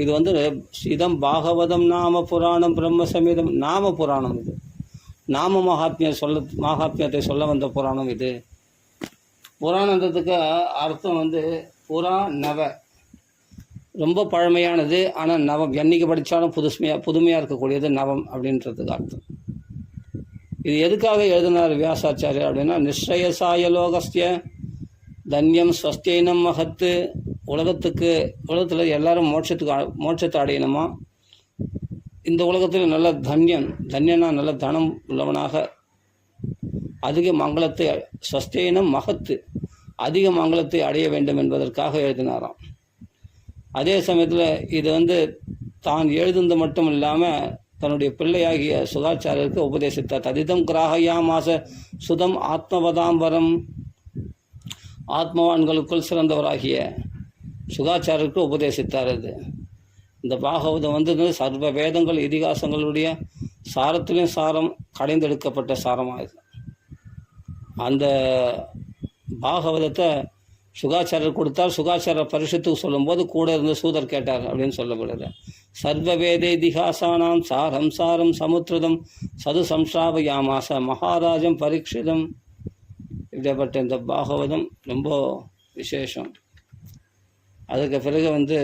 இது வந்து இதம் பாகவதம் நாம புராணம் பிரம்ம சமேதம் நாம புராணம். இது நாம மகாத்மியத்தை சொல்ல வந்த புராணம் இது. புராணன்றதுக்கு அர்த்தம் வந்து புறா நவ, ரொம்ப பழமையானது. ஆனால் நவம் என்னைக்கு படித்தாலும் புதுமையாக இருக்கக்கூடியது நவம் அப்படின்றதுக்கு அர்த்தம். இது எதுக்காக எழுதினார் வியாசாச்சாரியர் அப்படின்னா, நிஸ்ரயசாய லோகஸ்ய தன்யம் ஸ்வஸ்தியனம் மகத்து, உலகத்தில் எல்லாரும் மோட்சத்தை அடையணுமா, இந்த உலகத்தில் நல்ல தன்யனா நல்ல தனம் உள்ளவனாக, அதிக மங்களத்தை ஸ்வஸ்தியனம் மகத்து அதிக மங்களத்தை அடைய வேண்டும் என்பதற்காக எழுதினாராம். அதே சமயத்தில் இது வந்து தான் எழுதுனது மட்டும் இல்லாமல் தன்னுடைய பிள்ளையாகிய சுகாச்சாரியருக்கு உபதேசித்தார். ததிதம் கிராகையா மாச சுதம் ஆத்மவதாம்பரம், ஆத்மவான்களுக்குள் சிறந்தவராகிய சுகாச்சாரியருக்கு உபதேசித்தார். இது இந்த பாகவதம் வந்து சர்வ வேதங்கள் இதிகாசங்களுடைய சாரத்திலையும் சாரம் கடைந்தெடுக்கப்பட்ட சாரமாக இருக்குது. அந்த பாகவதத்தை சுகாச்சாரர் கொடுத்தார். சுகாச்சாரர் பரிசுத்துக்கு சொல்லும்போது கூட இருந்த சூதர் கேட்டார் அப்படின்னு சொல்லப்படுது. சர்வ வேத இதிகாசானாம் சாரம் சாரம் சமுத்திரதம் சது சம்ஸ்ராபயாமாச மகாராஜம் பரீட்சிதம். இப்படிப்பட்ட இந்த பாகவதம் ரொம்ப விசேஷம். அதுக்கு பிறகு வந்து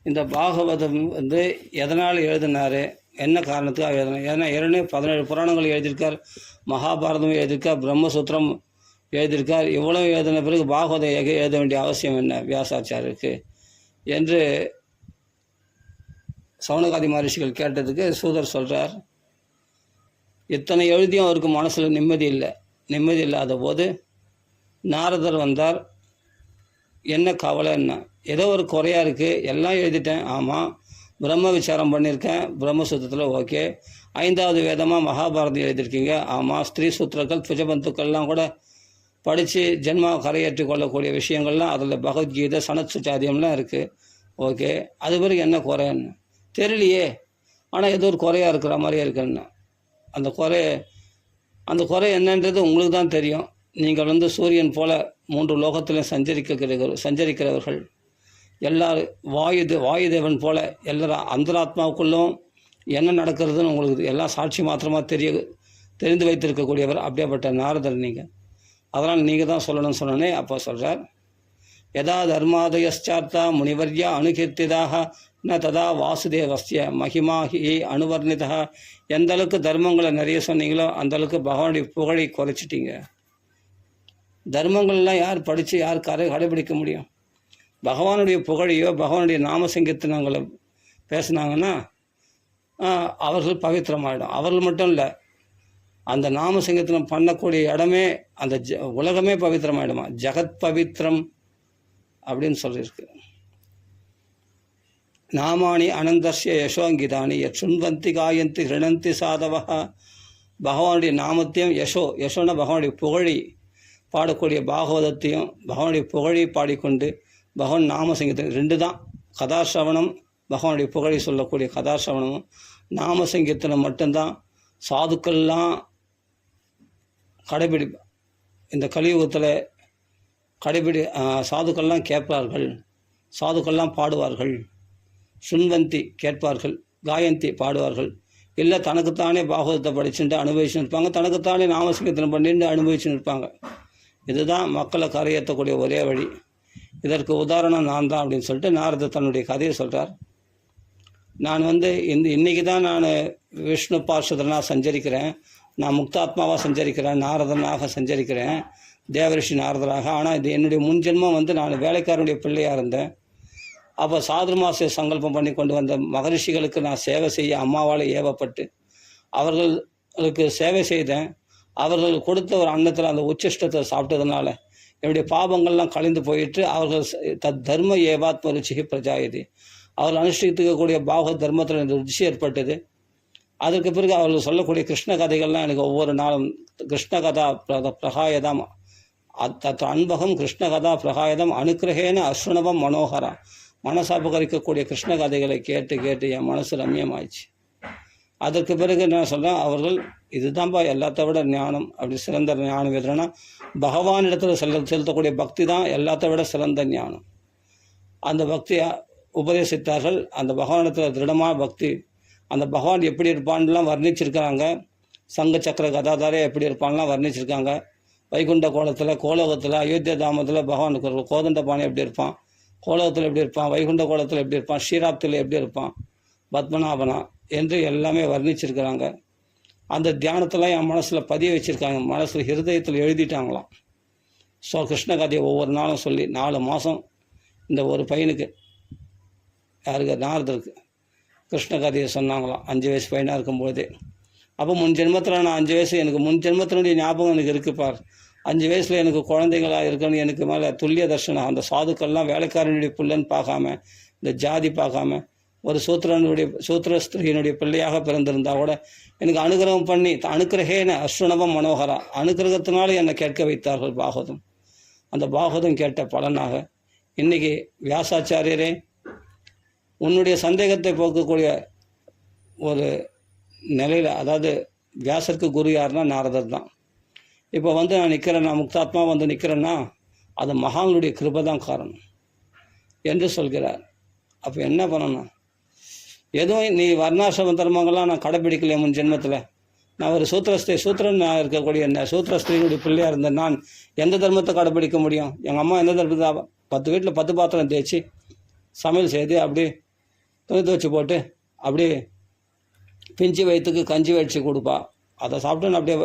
இந்த பாகவதம் வந்து எதனால் எழுதினார், என்ன காரணத்துக்காக எழுதினார்? ஏன்னா 17 புராணங்கள் எழுதியிருக்கார், மகாபாரதம் எழுதியிருக்கார், பிரம்மசூத்திரம் எழுதியிருக்கார். இவ்வளவு எழுதின பிறகு பாகவதம் எழுத வேண்டிய அவசியம் என்ன வியாசாச்சாரியருக்கு என்று சௌனகாதி மகரிஷிகள் கேட்டதுக்கு சூதர் சொல்கிறார், இத்தனை எழுதியும் அவருக்கு மனசில் நிம்மதி இல்லாத போது நாரதர் வந்தார். என்ன கவலை, என்ன ஏதோ ஒரு குறையாக இருக்குது, எல்லாம் எழுதிட்டேன். ஆமாம், பிரம்ம விசாரம் பண்ணியிருக்கேன், பிரம்மசூத்திரத்தில் ஓகே. 5வது வேதமாக மகாபாரதம் எழுதியிருக்கீங்க. ஆமாம், ஸ்திரீ சூத்திரங்கள் துஜபந்துக்கள்லாம் கூட படித்து ஜென்மா கரையேற்றி கொள்ளக்கூடிய விஷயங்கள்லாம் அதில் பகவத்கீதை சனத்சுச்சாரியம்லாம் இருக்குது. ஓகே, அது பிறகு என்ன குறைன்னு தெரியலையே, ஆனால் ஏதோ ஒரு குறையாக இருக்கிற மாதிரியே இருக்குன்னு. அந்த குறை என்னன்றது உங்களுக்கு தான் தெரியும். நீங்கள் வந்து சூரியன் போல 3 லோகத்திலும் சஞ்சரிக்கிறவர்கள் எல்லாரும் வாயுதேவன் போல எல்லாரும் அந்தராத்மாவுக்குள்ளும் என்ன நடக்கிறதுன்னு உங்களுக்கு எல்லாம் சாட்சி மாத்திரமாக தெரிந்து வைத்திருக்கக்கூடியவர். அப்படியேப்பட்ட நாரதர் நீங்கள். அதனால் நீங்கள் தான் சொல்லணும்னு சொன்னோன்னே அப்போ சொல்கிறார், யதா தர்மாதயச்சார்த்தா முனிவர்யா அனுகீர்த்திதாக ந ததா வாசுதேவஸ்ய மகிமாஹி அனுவர்ணிதா. எந்த அளவுக்கு தர்மங்களை நிறைய சொன்னீங்களோ அந்தளவுக்கு பகவானுடைய புகழை குறைச்சிட்டீங்க. தர்மங்கள்லாம் யார் படித்து யார் கடைபிடிக்க முடியும்? பகவானுடைய புகழையோ பகவானுடைய நாம சங்கீர்த்தனங்களை பேசுனாங்கன்னா அவர்கள் பவித்திரமாயிடும். அவர்கள் மட்டும் இல்லை, அந்த நாம சங்கீர்த்தனம் பண்ணக்கூடிய இடமே அந்த உலகமே பவித்திரமாயிடுமா. ஜகத் பவித்ரம் அப்படின்னு சொல்லியிருக்கு. நாமானி அனந்தர்ஷிய யசோங்கிதானி யசுன்வந்தி காயந்தி ஹிருணந்தி சாதவா. பகவானுடைய நாமத்தையும் யசோன பகவானுடைய புகழி பாடக்கூடிய பாகவதத்தையும் பகவானுடைய புகழை பாடிக்கொண்டு பகவான் நாம சங்கீதம் 2 தான். கதாசிரவணம், பகவானுடைய புகழை சொல்லக்கூடிய கதாசிரவணமும் நாம சங்கீர்த்தனம் மட்டும்தான் சாதுக்கள்லாம் இந்த கலியுகத்தில் சாதுக்கள்லாம் கேட்பார்கள், சாதுக்கள்லாம் பாடுவார்கள். சுன்வந்தி கேட்பார்கள், காயந்தி பாடுவார்கள். இல்லை தனக்குத்தானே பாகவதத்தை படிச்சுட்டு அனுபவிச்சுன்னு இருப்பாங்க, தனக்குத்தானே நாமசங்கீர்த்தனம் பண்ணிட்டு அனுபவிச்சுன்னு இருப்பாங்க. இதுதான் மக்களை கரையேற்றக்கூடிய ஒரே வழி. இதற்கு உதாரணம் நான் தான் அப்படின்னு சொல்லிட்டு நாரதர் தன்னுடைய கதையை சொல்கிறார். நான் வந்து இன்றைக்கி தான் நான் விஷ்ணு பார்ஷதனாக சஞ்சரிக்கிறேன், நான் முக்தாத்மாவாக சஞ்சரிக்கிறேன், நாரதனாக சஞ்சரிக்கிறேன், தேவரிஷி நாரதராக. ஆனால் இது என்னுடைய முன்ஜென்மம் வந்து நான் வேலைக்காரனுடைய பிள்ளையாக இருந்தேன். அப்போ சாதுர்மாச சங்கல்பம் பண்ணி கொண்டு வந்த மகரிஷிகளுக்கு நான் சேவை செய்ய அம்மாவால் ஏவப்பட்டு அவர்களுக்கு சேவை செய்தேன். அவர்கள் கொடுத்த ஒரு அன்னத்தில் அந்த உச்சிஷ்டத்தை சாப்பிட்டதுனால என்னுடைய பாபங்கள்லாம் கழிந்து போயிட்டு அவர்கள் தர்ம ஏவாத்ம ருச்சிகி பிரஜாயதி, அவர்கள் அனுஷ்டிக்கக்கூடிய பாகவத் தர்மத்தில் இந்த ருச்சி ஏற்பட்டது. அதற்கு பிறகு அவர்கள் சொல்லக்கூடிய கிருஷ்ண கதைகள்லாம் எனக்கு ஒவ்வொரு நாளும் கிருஷ்ணகதா பிரகாயதம் அன்பகம் கிருஷ்ணகதா பிரகாயதம் அனுக்கிரகேன அஸ்ருணவம் மனோகரா. மனசாபகரிக்கக்கூடிய கிருஷ்ண கதைகளை கேட்டு கேட்டு என் மனசு ரம்யமாயிடுச்சு. அதற்கு பிறகு என்ன சொல்கிறேன், அவர்கள் இதுதான்ப்பா எல்லாத்த விட ஞானம், அப்படி சிறந்த ஞானம் எதுனா பகவானிடத்தில் செலுத்தக்கூடிய பக்தி தான் எல்லாத்த விட சிறந்த ஞானம். அந்த பக்தியை உபதேசித்தார்கள். அந்த பகவானிடத்தில் திருடமான பக்தி, அந்த பகவான் எப்படி இருப்பான்லாம் வர்ணிச்சிருக்கிறாங்க. சங்க சக்கர கதாதாரே எப்படி இருப்பான்லாம் வர்ணிச்சிருக்காங்க. வைகுண்ட கோலத்தில், கோலோகத்தில், அயோத்தியா தாமத்தில் பகவானுக்கு கோதண்ட பாணி எப்படி இருப்பான், கோலோகத்தில் எப்படி இருப்பான், வைகுண்ட கோலத்தில் எப்படி இருப்பான், ஸ்ரீராப்தியில் எப்படி இருப்பான், பத்மநாபனா என்று எல்லாமே வர்ணிச்சிருக்கிறாங்க. அந்த தியானத்தெல்லாம் என் மனசில் பதிய வச்சுருக்காங்க, மனசில் ஹிருதயத்தில் எழுதிட்டாங்களாம். ஸோ கிருஷ்ண கதையை ஒவ்வொரு நாளும் சொல்லி 4 மாதம் இந்த ஒரு பையனுக்கு, யாருக்கு, நாரதருக்கு கிருஷ்ண கதையை சொன்னாங்களாம் 5 வயசு பையனாக இருக்கும்போதே. அப்போ முன் ஜென்மத்தில் நான் 5 வயசு, எனக்கு முன் ஜென்மத்தினுடைய ஞாபகம் எனக்கு இருக்குது பார். 5 வயசில் எனக்கு குழந்தைங்களாக இருக்கணும், எனக்கு மேலே துல்லிய தர்ஷனம். அந்த சாதுக்கள்லாம் வேலைக்காரனுடைய பிள்ளைன்னு பார்க்காம, இந்த ஜாதி பார்க்காம, ஒரு சூத்திர ஸ்திரீனுடைய பிள்ளையாக பிறந்திருந்தா கூட எனக்கு அனுகிரகம் பண்ணி, அனுக்கிரகேன அஸ்ருணவம் மனோகரா, அனுக்கிரகத்தினால என்னை கேட்க வைத்தார்கள் பாகவதம். அந்த பாகவதம் கேட்ட பலனாக இன்றைக்கி வியாசாச்சாரியரே, உன்னுடைய சந்தேகத்தை போக்கக்கூடிய ஒரு நிலையில், அதாவது வியாசருக்கு குரு யாருன்னா நாரதர் தான். இப்போ நான் நிற்கிறேன், நான் முக்தாத்மா நிற்கிறேன்னா அது மகானுடைய கிருபை தான் காரணம் என்று சொல்கிறார். அப்போ என்ன பண்ணணும், எதுவும் நீ வர்ணாசிரம தர்மங்கள்லாம் நான் கடைப்பிடிக்கலையே முன் ஜென்மத்தில், நான் ஒரு சூத்திரன் இருக்கக்கூடிய சூத்திரஸ்திரீனுடைய பிள்ளையாக இருந்தேன், நான் எந்த தர்மத்தை கடைப்பிடிக்க முடியும்? எங்கள் அம்மா எந்த தர்மத்தை 10 வீட்டில் 10 பாத்திரம் தேய்ச்சி சமையல் செய்து அப்படி துணி துவச்சி போட்டு அப்படி பிஞ்சு வயிற்றுக்கு கஞ்சி வச்சு கொடுப்பா, அதை சாப்பிட்டு நான் அப்படியே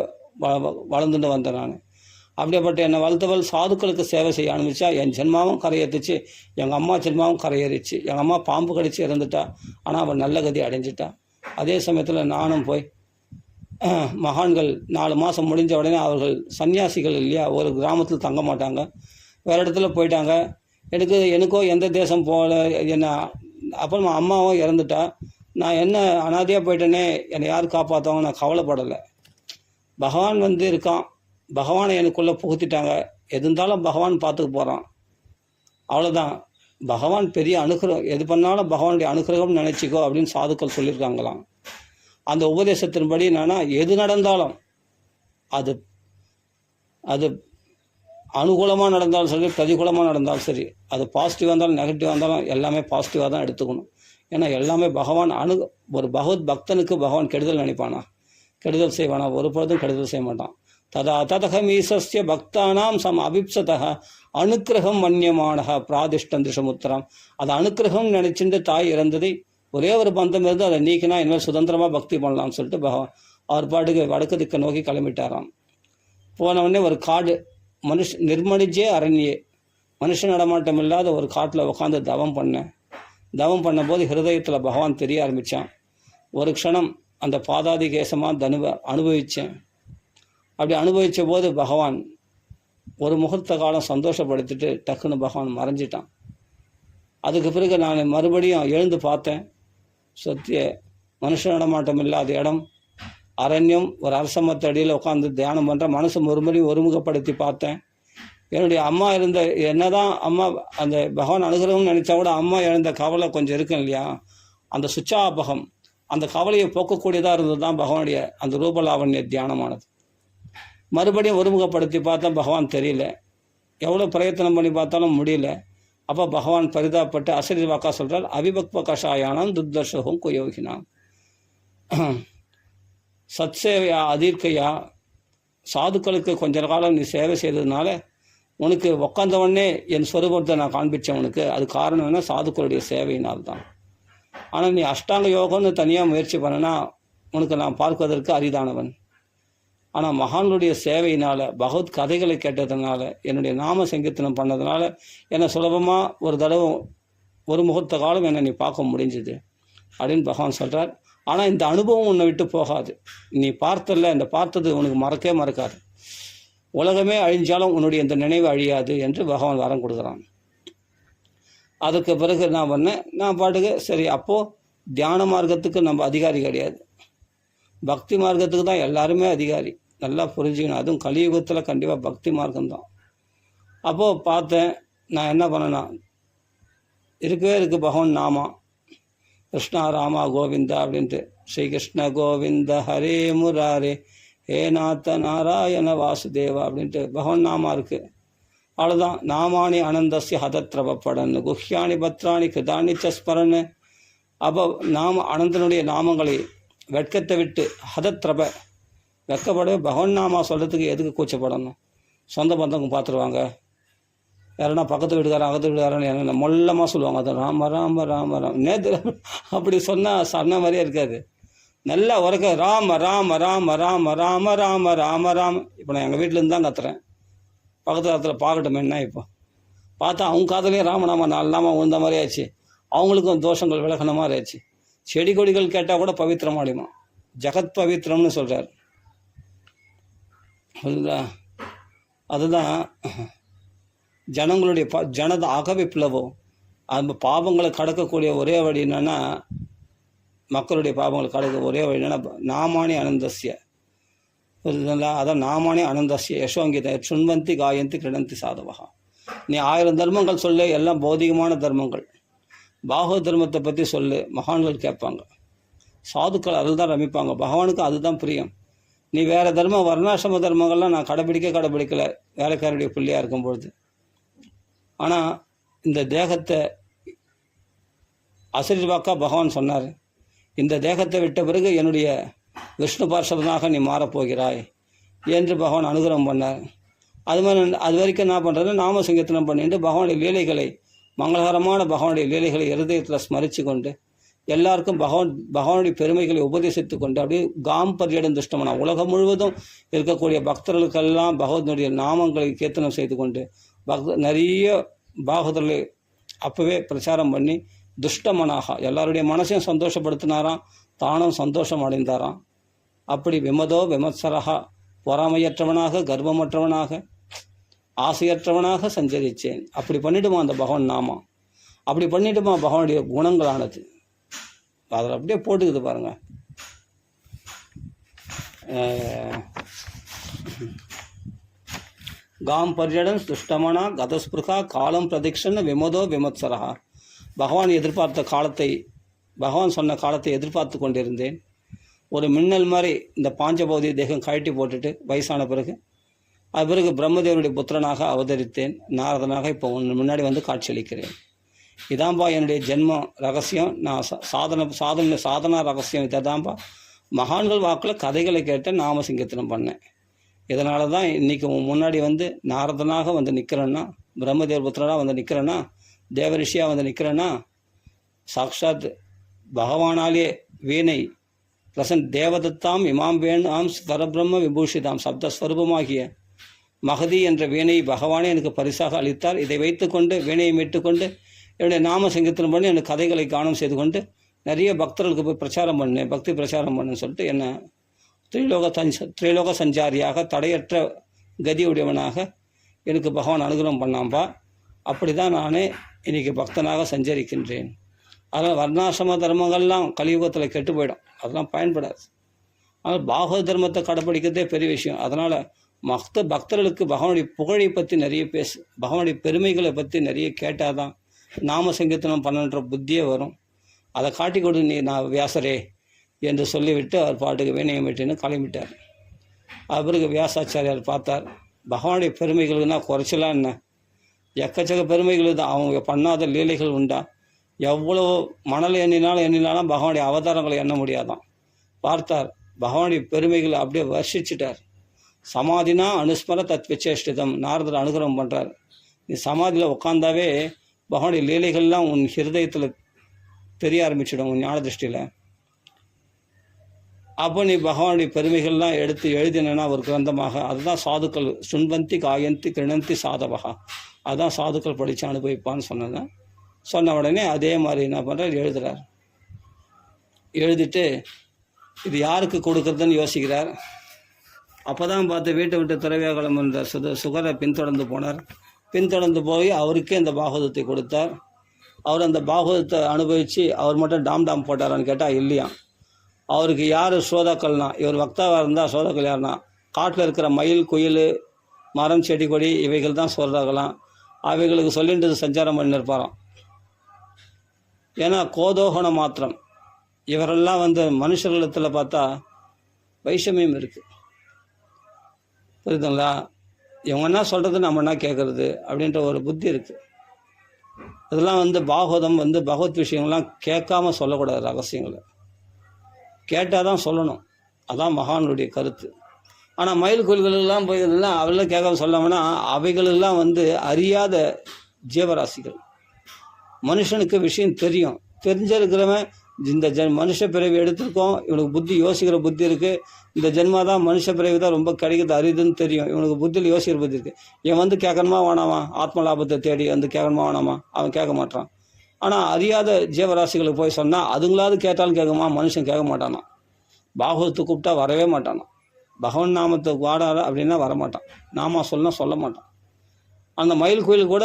வளர்ந்துட்டு வந்தேன். நான் அப்படியேப்பட்ட என்னை வளர்த்தவள் சாதுக்களுக்கு சேவை செய்ய ஆரம்பித்தா என் ஜென்மாவும் கரையேற்றுச்சு, எங்கள் அம்மா ஜென்மாவும் கரையேறிச்சு. எங்கள் அம்மா பாம்பு கடிச்சு இறந்துட்டா, ஆனால் அவள் நல்ல கதி அடைஞ்சிட்டா. அதே சமயத்தில் நானும் போய் மகான்கள் 4 மாதம் முடிஞ்ச உடனே அவர்கள் சன்னியாசிகள் இல்லையா, ஒரு கிராமத்தில் தங்க மாட்டாங்க, வேறு இடத்துல போயிட்டாங்க. எனக்கோ எந்த தேசம் போகல, என்ன அப்புறமா அம்மாவும் இறந்துட்டா, நான் என்ன அனாதையாக போயிட்டேனே, என்னை யார் காப்பாற்றுவாங்க, நான் கவலைப்படலை. பகவான் இருக்கான், பகவானை எனக்குள்ளே புகுத்திட்டாங்க, எது இருந்தாலும் பகவான் பார்த்துக்க போகிறான், அவ்வளோதான். பகவான் பெரிய அனுகிரகம், எது பண்ணாலும் பகவானுடைய அனுகிரகம் நினச்சிக்கோ அப்படின்னு சாதுக்கள் சொல்லியிருக்காங்களாம். அந்த உபதேசத்தின்படி என்னன்னா, எது நடந்தாலும் அது அது அனுகூலமாக நடந்தாலும் சரி, பிரதிகூலமாக நடந்தாலும் சரி, அது பாசிட்டிவாக இருந்தாலும் நெகட்டிவாக இருந்தாலும் எல்லாமே பாசிட்டிவாக தான் எடுத்துக்கணும். ஏன்னா எல்லாமே பகவான் ஒரு பகவத் பக்தனுக்கு பகவான் கெடுதல் நினைப்பானா? கெடுதல் செய்வானா? ஒரு பொழுதும் கெடுதல் செய்ய மாட்டான். ததகம் ஈசஸ்ய பக்தானாம் சம் அபிப்சதா அனுக்கிரகம் மன்யமானக பிராதிஷ்டந்திருஷமுத்திரம். அது அனுக்கிரகம் நினைச்சிட்டு தாய் இறந்ததை ஒரே ஒரு பந்தம் இருந்து அதை நீக்கினா இனிமேல் சுதந்திரமாக பக்தி பண்ணலாம்னு சொல்லிட்டு அவர் பாட்டுக்கு வடக்கு திக்க நோக்கி கிளம்பிட்டாராம். போனவுடனே ஒரு காடு, நிர்மணிஜே அரண்யே, மனுஷன் நடமாட்டம் இல்லாத ஒரு காட்டில் உட்காந்து தவம் பண்ணும்போது ஹிருதயத்தில் பகவான் தெரிய ஆரம்பித்தான். ஒரு க்ஷணம் அந்த பாதாதி கேசமாக அனுபவித்தேன். அப்படி அனுபவித்த போது பகவான் ஒரு முகூர்த்த காலம் சந்தோஷப்படுத்திட்டு டக்குன்னு பகவான் மறைஞ்சிட்டான். அதுக்கு பிறகு நான் மறுபடியும் எழுந்து பார்த்தேன். சத்திய மனுஷ நடமாட்டம் இல்லாத இடம், அரண்யம், ஒரு அரசமத்த அடியில் உட்காந்து தியானம் பண்ணுறேன். மனசு மறுபடியும் ஒருமுகப்படுத்தி பார்த்தேன். என்னுடைய அம்மா இருந்த, என்னதான் அம்மா அந்த பகவான் அனுகிரகம்னு நினச்சா கூட அம்மா இழந்த கவலை கொஞ்சம் இருக்கும் இல்லையா, அந்த சுச்சாபகம், அந்த கவலையை போக்கக்கூடியதாக இருந்தது தான் பகவானுடைய அந்த ரூபலாவண்ய தியானமானது. மறுபடியும் ஒருமுகப்படுத்தி பார்த்தா பகவான் தெரியல, எவ்வளோ பிரயத்தனம் பண்ணி பார்த்தாலும் முடியல. அப்போ பகவான் பரிதாபப்பட்டு அசரீர் வாக்கா சொல்கிறார், அவிபக்வ கஷாயானம் துர்தர்ஷகம் குயோகினாம். சத்சேவையா அதீர்க்கையா, சாதுக்களுக்கு கொஞ்ச காலம் நீ சேவை செய்ததுனால உனக்கு உட்காந்தவொடனே என் ஸ்வரூபத்தை நான் காண்பித்தேன் உனக்கு. அது காரணம் என்ன? சாதுக்களுடைய சேவையினால்தான். ஆனால் நீ அஷ்டாங்க யோகம்னு தனியாக முயற்சி பண்ணனா உனக்கு நான் பார்ப்பதற்கு அரிதானவன். ஆனால் மகான்களுடைய சேவையினால், பகவத் கதைகளை கேட்டதுனால, என்னுடைய நாம சங்கீர்த்தனம் பண்ணதுனால என்னை சுலபமாக ஒரு தடவை ஒரு முகூர்த்த காலம் என்னை நீ பார்க்க முடிஞ்சுது அப்படின்னு பகவான் சொல்கிறார். ஆனால் இந்த அனுபவம் உன்னை விட்டு போகாது. நீ பார்த்தல, இந்த பார்த்தது உனக்கு மறக்கவே மறக்காது. உலகமே அழிஞ்சாலும் உன்னுடைய இந்த நினைவு அழியாது என்று பகவான் வரம் கொடுக்குறான். அதுக்கு பிறகு நான் பாட்டுக்கு சரி, அப்போது தியான மார்க்கத்துக்கு நம்ம அதிகாரி கிடையாது, பக்தி மார்க்கத்துக்கு தான் எல்லாருமே அதிகாரி. நல்லா புரிஞ்சுக்கணும். அதுவும் கலியுகத்தில் கண்டிப்பாக பக்தி மார்க்கம்தான். அப்போது பார்த்தேன், நான் என்ன பண்ணேன்னா, இருக்கவே இருக்குது பகவான் நாமா. கிருஷ்ணா ராமா கோவிந்தா அப்படின்ட்டு ஸ்ரீகிருஷ்ண கோவிந்த ஹரே முராரே ஹே நாத்த நாராயண வாசுதேவா அப்படின்ட்டு பகவான் நாமா இருக்குது. அவ்வளோதான். நாமானி அனந்தஸ்ய ஹதத்ரவப்படன் குஹ்யானி பத்ராணி கிருதானி சஸ்மரன். அப்போ அனந்தனுடைய நாமங்களை வெட்கத்தை விட்டு ஹதத்ரப வெட்கப்பட பகவான் நாமா சொல்கிறதுக்கு எதுக்கு கூச்சப்படணும்? சொந்த பந்தவங்க பார்த்துருவாங்க, யாருன்னா பக்கத்து வீட்டுக்காரன் அகத்து வீட்டுக்காரன் என்ன மொல்லமாக சொல்லுவாங்க, அது ராம ராம ராம ராம். நேற்று அப்படி சொன்னால் சொன்ன மாதிரியே இருக்காது. நல்லா உறக்க ராம ராம ராம ராம ராம ராம ராம ராம. இப்போ நான் எங்கள் வீட்டிலேருந்து தான் கத்துறேன், பக்கத்து காலத்தில் பார்க்கட்டும் என்ன. இப்போ பார்த்தா அவங்க காதலையும் ராமநாமா 4 நாமா உந்த மாதிரி ஆச்சு, அவங்களுக்கும் தோஷங்கள் விலகின மாதிரி ஆச்சு. செடி கொடிகள் கேட்டால் கூட பவித்திரமாடிமா, ஜெகத் பவித்திரம்னு சொல்கிறார். அதுதான் ஜனங்களுடைய ஜனத அகவிப்ளவம். அந்த பாவங்களை கடக்கக்கூடிய ஒரே வழி என்னென்னா, மக்களுடைய பாவங்களை கடக்க ஒரே வழி என்னென்னா நாமானி அனந்தஸ்ய. அதான் நாமானி அனந்தஸ்ய யசோங்கித சுண்வந்தி காயந்தி கிருணந்தி சாதவகா. நீ 1000 தர்மங்கள் சொல்லு, எல்லாம் பௌதிகமான தர்மங்கள். பாகவ தர்மத்தை பற்றி சொல்லு, மகான்கள் கேட்பாங்க, சாதுக்கள் அதில் தான் ரமிப்பாங்க. பகவானுக்கு அதுதான் பிரியம். நீ வேறு தர்மம் வர்ணாசிரம தர்மங்கள்லாம் நான் கடைப்பிடிக்கலை வேலைக்காரருடைய பிள்ளையாக இருக்கும்பொழுது. ஆனால் இந்த தேகத்தை அசரீர்வாக்கா பகவான் சொன்னார், இந்த தேகத்தை விட்ட பிறகு என்னுடைய விஷ்ணு பார்ஷவனாக நீ மாறப்போகிறாய் என்று பகவான் அனுகிரகம் பண்ணார். அது மாதிரி அது வரைக்கும் என்ன பண்ணுறது, நாம சங்கீர்த்தனம் பண்ணிட்டு பகவானுடைய லீலைகளை, மங்களகரமான பகவானுடைய லீலைகளை இருதயத்தில் ஸ்மரித்து கொண்டு எல்லாருக்கும் பகவானுடைய பெருமைகளை உபதேசித்து கொண்டு அப்படியே பர்யடம் துஷ்டமனா உலகம் முழுவதும் இருக்கக்கூடிய பக்தர்களுக்கெல்லாம் பகவதனுடைய நாமங்களை கீர்த்தனம் செய்து கொண்டு நிறைய பாகவதர்களை அப்போவே பிரச்சாரம் பண்ணி துஷ்டமனாக எல்லாருடைய மனசையும் சந்தோஷப்படுத்தினாராம், தானும் சந்தோஷம் அடைந்தாராம். அப்படி விமதோ விமத்சரகா, பொறாமையற்றவனாக கர்வமற்றவனாக ஆசையற்றவனாக சஞ்சரித்தேன். அப்படி பண்ணிடுமா அந்த பகவான் நாமம், அப்படி பண்ணிடுமா பகவானுடைய குணங்களானது. அதில் அப்படியே போட்டுக்குது பாருங்க. பர்யடன் துஷ்டமனா கதஸ்பிருகா காலம் பிரதிக்ஷன் விமதோ விமத்சரகா. பகவான் எதிர்பார்த்த காலத்தை, பகவான் சொன்ன காலத்தை எதிர்பார்த்து கொண்டிருந்தேன். ஒரு மின்னல் மாதிரி இந்த பாஞ்சபௌதி தேகம் கழட்டி போட்டுட்டு வயசான பிறகு அது பிறகு பிரம்மதேவனுடைய புத்திரனாக அவதரித்தேன், நாரதனாக இப்போ முன்னாடி வந்து காட்சியளிக்கிறேன். இதான்பா என்னுடைய ஜென்ம ரகசியம், நான் சாதனா ரகசியம் இதான்பா. மகான்கள் வாக்கில் கதைகளை கேட்டு நாம சங்கீர்த்தனம் பண்ணேன். இதனால தான் இன்றைக்கி முன்னாடி வந்து நாரதனாக வந்து நிற்கிறேன்னா, பிரம்மதேவ புத்திரனாக வந்து நிற்கிறேன்னா, தேவரிஷியாக வந்து நிற்கிறேன்னா, சாக்ஷாத் பகவானாலே வீணை பிரசன் தேவதத்தாம் இமாம் வேணாம் பரபிரம்ம விபூஷிதாம் சப்தஸ்வரூபமாகிய மகதி என்ற வீணையை பகவானே எனக்கு பரிசாக அளித்தார். இதை வைத்துக்கொண்டு வீணையை மீட்டுக்கொண்டு என்னுடைய நாம சங்கீர்த்தனம் பண்ணி எனக்கு கதைகளை காணம் செய்து கொண்டு நிறைய பக்தர்களுக்கு போய் பிரச்சாரம் பண்ணேன், பக்தி பிரச்சாரம் பண்ணுன்னு சொல்லிட்டு என்ன திரிலோக சஞ்சாரியாக தடையற்ற கதியுடையவனாக எனக்கு பகவான் அனுகிரகம் பண்ணாம்பா. அப்படி தான் நானே இன்றைக்கி பக்தனாக சஞ்சரிக்கின்றேன். அதனால் வர்ணாசிரம தர்மங்கள்லாம் கலியுகத்தில் கெட்டு போயிடும், அதெல்லாம் பயன்படாது. ஆனால் பாகவத தர்மத்தை கடைப்பிடிக்கிறதே பெரிய விஷயம். அதனால் பக்தர்களுக்கு பகவானுடைய புகழை பற்றி நிறைய பகவானுடைய பெருமைகளை பற்றி நிறைய கேட்டால் தான் நாம சங்கீர்த்தனம் பண்ணுன்ற புத்தியே வரும். அதை காட்டி கொடு நீ நான் வியாசரே என்று சொல்லிவிட்டு அவர் பாட்டுக்கு வீணையம் விட்டுன்னு கிளம்பிட்டார். அது பிறகு வியாசாச்சாரியார் பார்த்தார், பகவானுடைய பெருமைகளுக்குன்னா குறைச்சலாம் என்ன, எக்கச்சக்க பெருமைகள் தான், அவங்க பண்ணாத லீலைகள் உண்டா. எவ்வளோ மணல் எண்ணினாலும் பகவானுடைய அவதாரங்களை எண்ண முடியாதான். பார்த்தார், பகவானுடைய பெருமைகளை அப்படியே வர்ஷிச்சிட்டார். சமாதினா அனுஸ்மர தத் விசேஷ்டிதம். நாரதர் அனுகிரகம் பண்ணுறார், நீ சமாதியில் உட்காந்தாவே பகவானுடைய லீலைகள்லாம் உன் ஹிருதயத்தில் தெரிய ஆரம்பிச்சிடும், உன் ஞான திருஷ்டியில். அப்போ நீ பகவானுடைய பெருமைகள்லாம் எடுத்து எழுதினா ஒரு கிரந்தமாக, அதுதான் சாதுக்கள் சுண்வந்தி காயந்தி கிருணந்தி சாதவகா, அதுதான் சாதுக்கள் படித்து அனுபவிப்பான்னு சொன்னேன். சொன்ன உடனே அதே மாதிரி என்ன பண்ணுறார், எழுதுகிறார். எழுதிட்டு இது யாருக்கு கொடுக்குறதுன்னு யோசிக்கிறார். அப்போ தான் பார்த்து வீட்டை விட்டு துறவியாக கிளம்புன்ற சுகரை பின்தொடர்ந்து போனார். பின்தொடர்ந்து போய் அவருக்கே அந்த பாகவதத்தை கொடுத்தார். அவர் அந்த பாகவதத்தை அனுபவித்து அவர் மட்டும் டாம் போட்டாரான்னு கேட்டால் இல்லையா. அவருக்கு யார் சோதாக்கள்னா, இவர் வக்தாவாக இருந்தால் சோதாக்கள் யாருன்னா காட்டில் இருக்கிற மயில் குயில் மரம் செடி கொடி இவைகள் தான் சொல்கிறாங்களாம். அவைகளுக்கு சொல்லிட்டு சஞ்சாரம் பண்ணியிருப்பாராம். ஏன்னா கோதோகண மாத்திரம் இவரெல்லாம் வந்து மனுஷர்களிடத்தில் பார்த்தா வைஷமியம் இருக்குது. புரியுதுங்களா? இவங்க என்ன சொல்கிறது நம்ம என்ன கேட்குறது அப்படின்ற ஒரு புத்தி இருக்குது. இதெல்லாம் வந்து பாகவதம் வந்து பகவத் விஷயங்கள்லாம் கேட்காம சொல்லக்கூடாது. ரகசியங்களை கேட்டால் தான் சொல்லணும். அதான் மகானுடைய கருத்து. ஆனால் மயில் கோயில்களெல்லாம் போயிருந்தா அவெல்லாம் கேட்காம சொல்லாமன்னா அவைகளெல்லாம் வந்து அறியாத ஜீவராசிகள். மனுஷனுக்கு விஷயம் தெரியும். தெரிஞ்சிருக்கிறவன் இந்த மனுஷ பிறவி எடுத்திருக்கோம், இவனுக்கு புத்தி யோசிக்கிற புத்தி இருக்குது, இந்த ஜென்மா தான் மனுஷ பிறவி தான் ரொம்ப கிடைக்கிறது அரிதுன்னு தெரியும், இவனுக்கு புத்தியில் யோசிக்கிற புத்தி இருக்குது. இவன் வந்து கேட்கணுமா வேணாமா? ஆத்ம லாபத்தை தேடி வந்து கேட்கணுமா வேணாமா? அவன் கேட்க மாட்டான். ஆனால் அறியாத ஜீவராசிகளுக்கு போய் சொன்னால் அதுங்களாவது கேட்டாலும் கேட்குமா? மனுஷன் கேட்க மாட்டானா. பாகவத்துக்கு கூப்பிட்டா வரவே மாட்டானா. பகவன் நாமத்துக்கு வாடாத அப்படின்னா வரமாட்டான். நாம சொல்ல மாட்டான். அந்த மயில் கோயில் கூட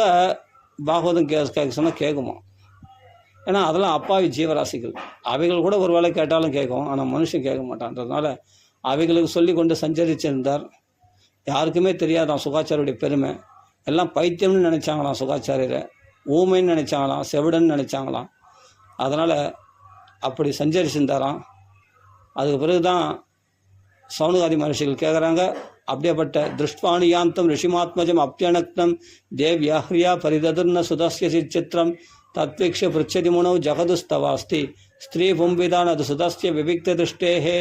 பாகவதம் கேட்க சொன்னால் கேட்குமா? ஏன்னா அதெல்லாம் அப்பாவி ஜீவராசிகள். அவைகள் கூட ஒரு வேளை கேட்டாலும் கேட்கும், ஆனால் மனுஷன் கேட்க மாட்டான்றதுனால அவைகளுக்கு சொல்லி கொண்டு சஞ்சரிச்சிருந்தார். யாருக்குமே தெரியாதான் சுகாச்சாரியுடைய பெருமை. எல்லாம் பைத்தியம்னு நினச்சாங்களாம் சுகாச்சாரியரை, ஊமைன்னு நினச்சாங்களாம், செவிடன்னு நினச்சாங்களாம். அதனால் அப்படி சஞ்சரிச்சிருந்தாராம். அதுக்கு பிறகு தான் சௌனகாதி மகர்ஷிகள் கேட்குறாங்க, அப்படியேப்பட்ட திருஷ்டானியாந்தம் ரிஷிமாத்மஜம் அப்பியனக்தம் தேவ்யாஹ்ரியா பரிததுர்ன சுதஸ்ய சிச்சித்திரம் தத்வீக்ஷ பிருச்சதி முனவு ஜகதுஸ்தவாஸ்தி ஸ்திரீ பும்பிதான் அது சுதஸ்ய விவிக்த திருஷ்டேஹே.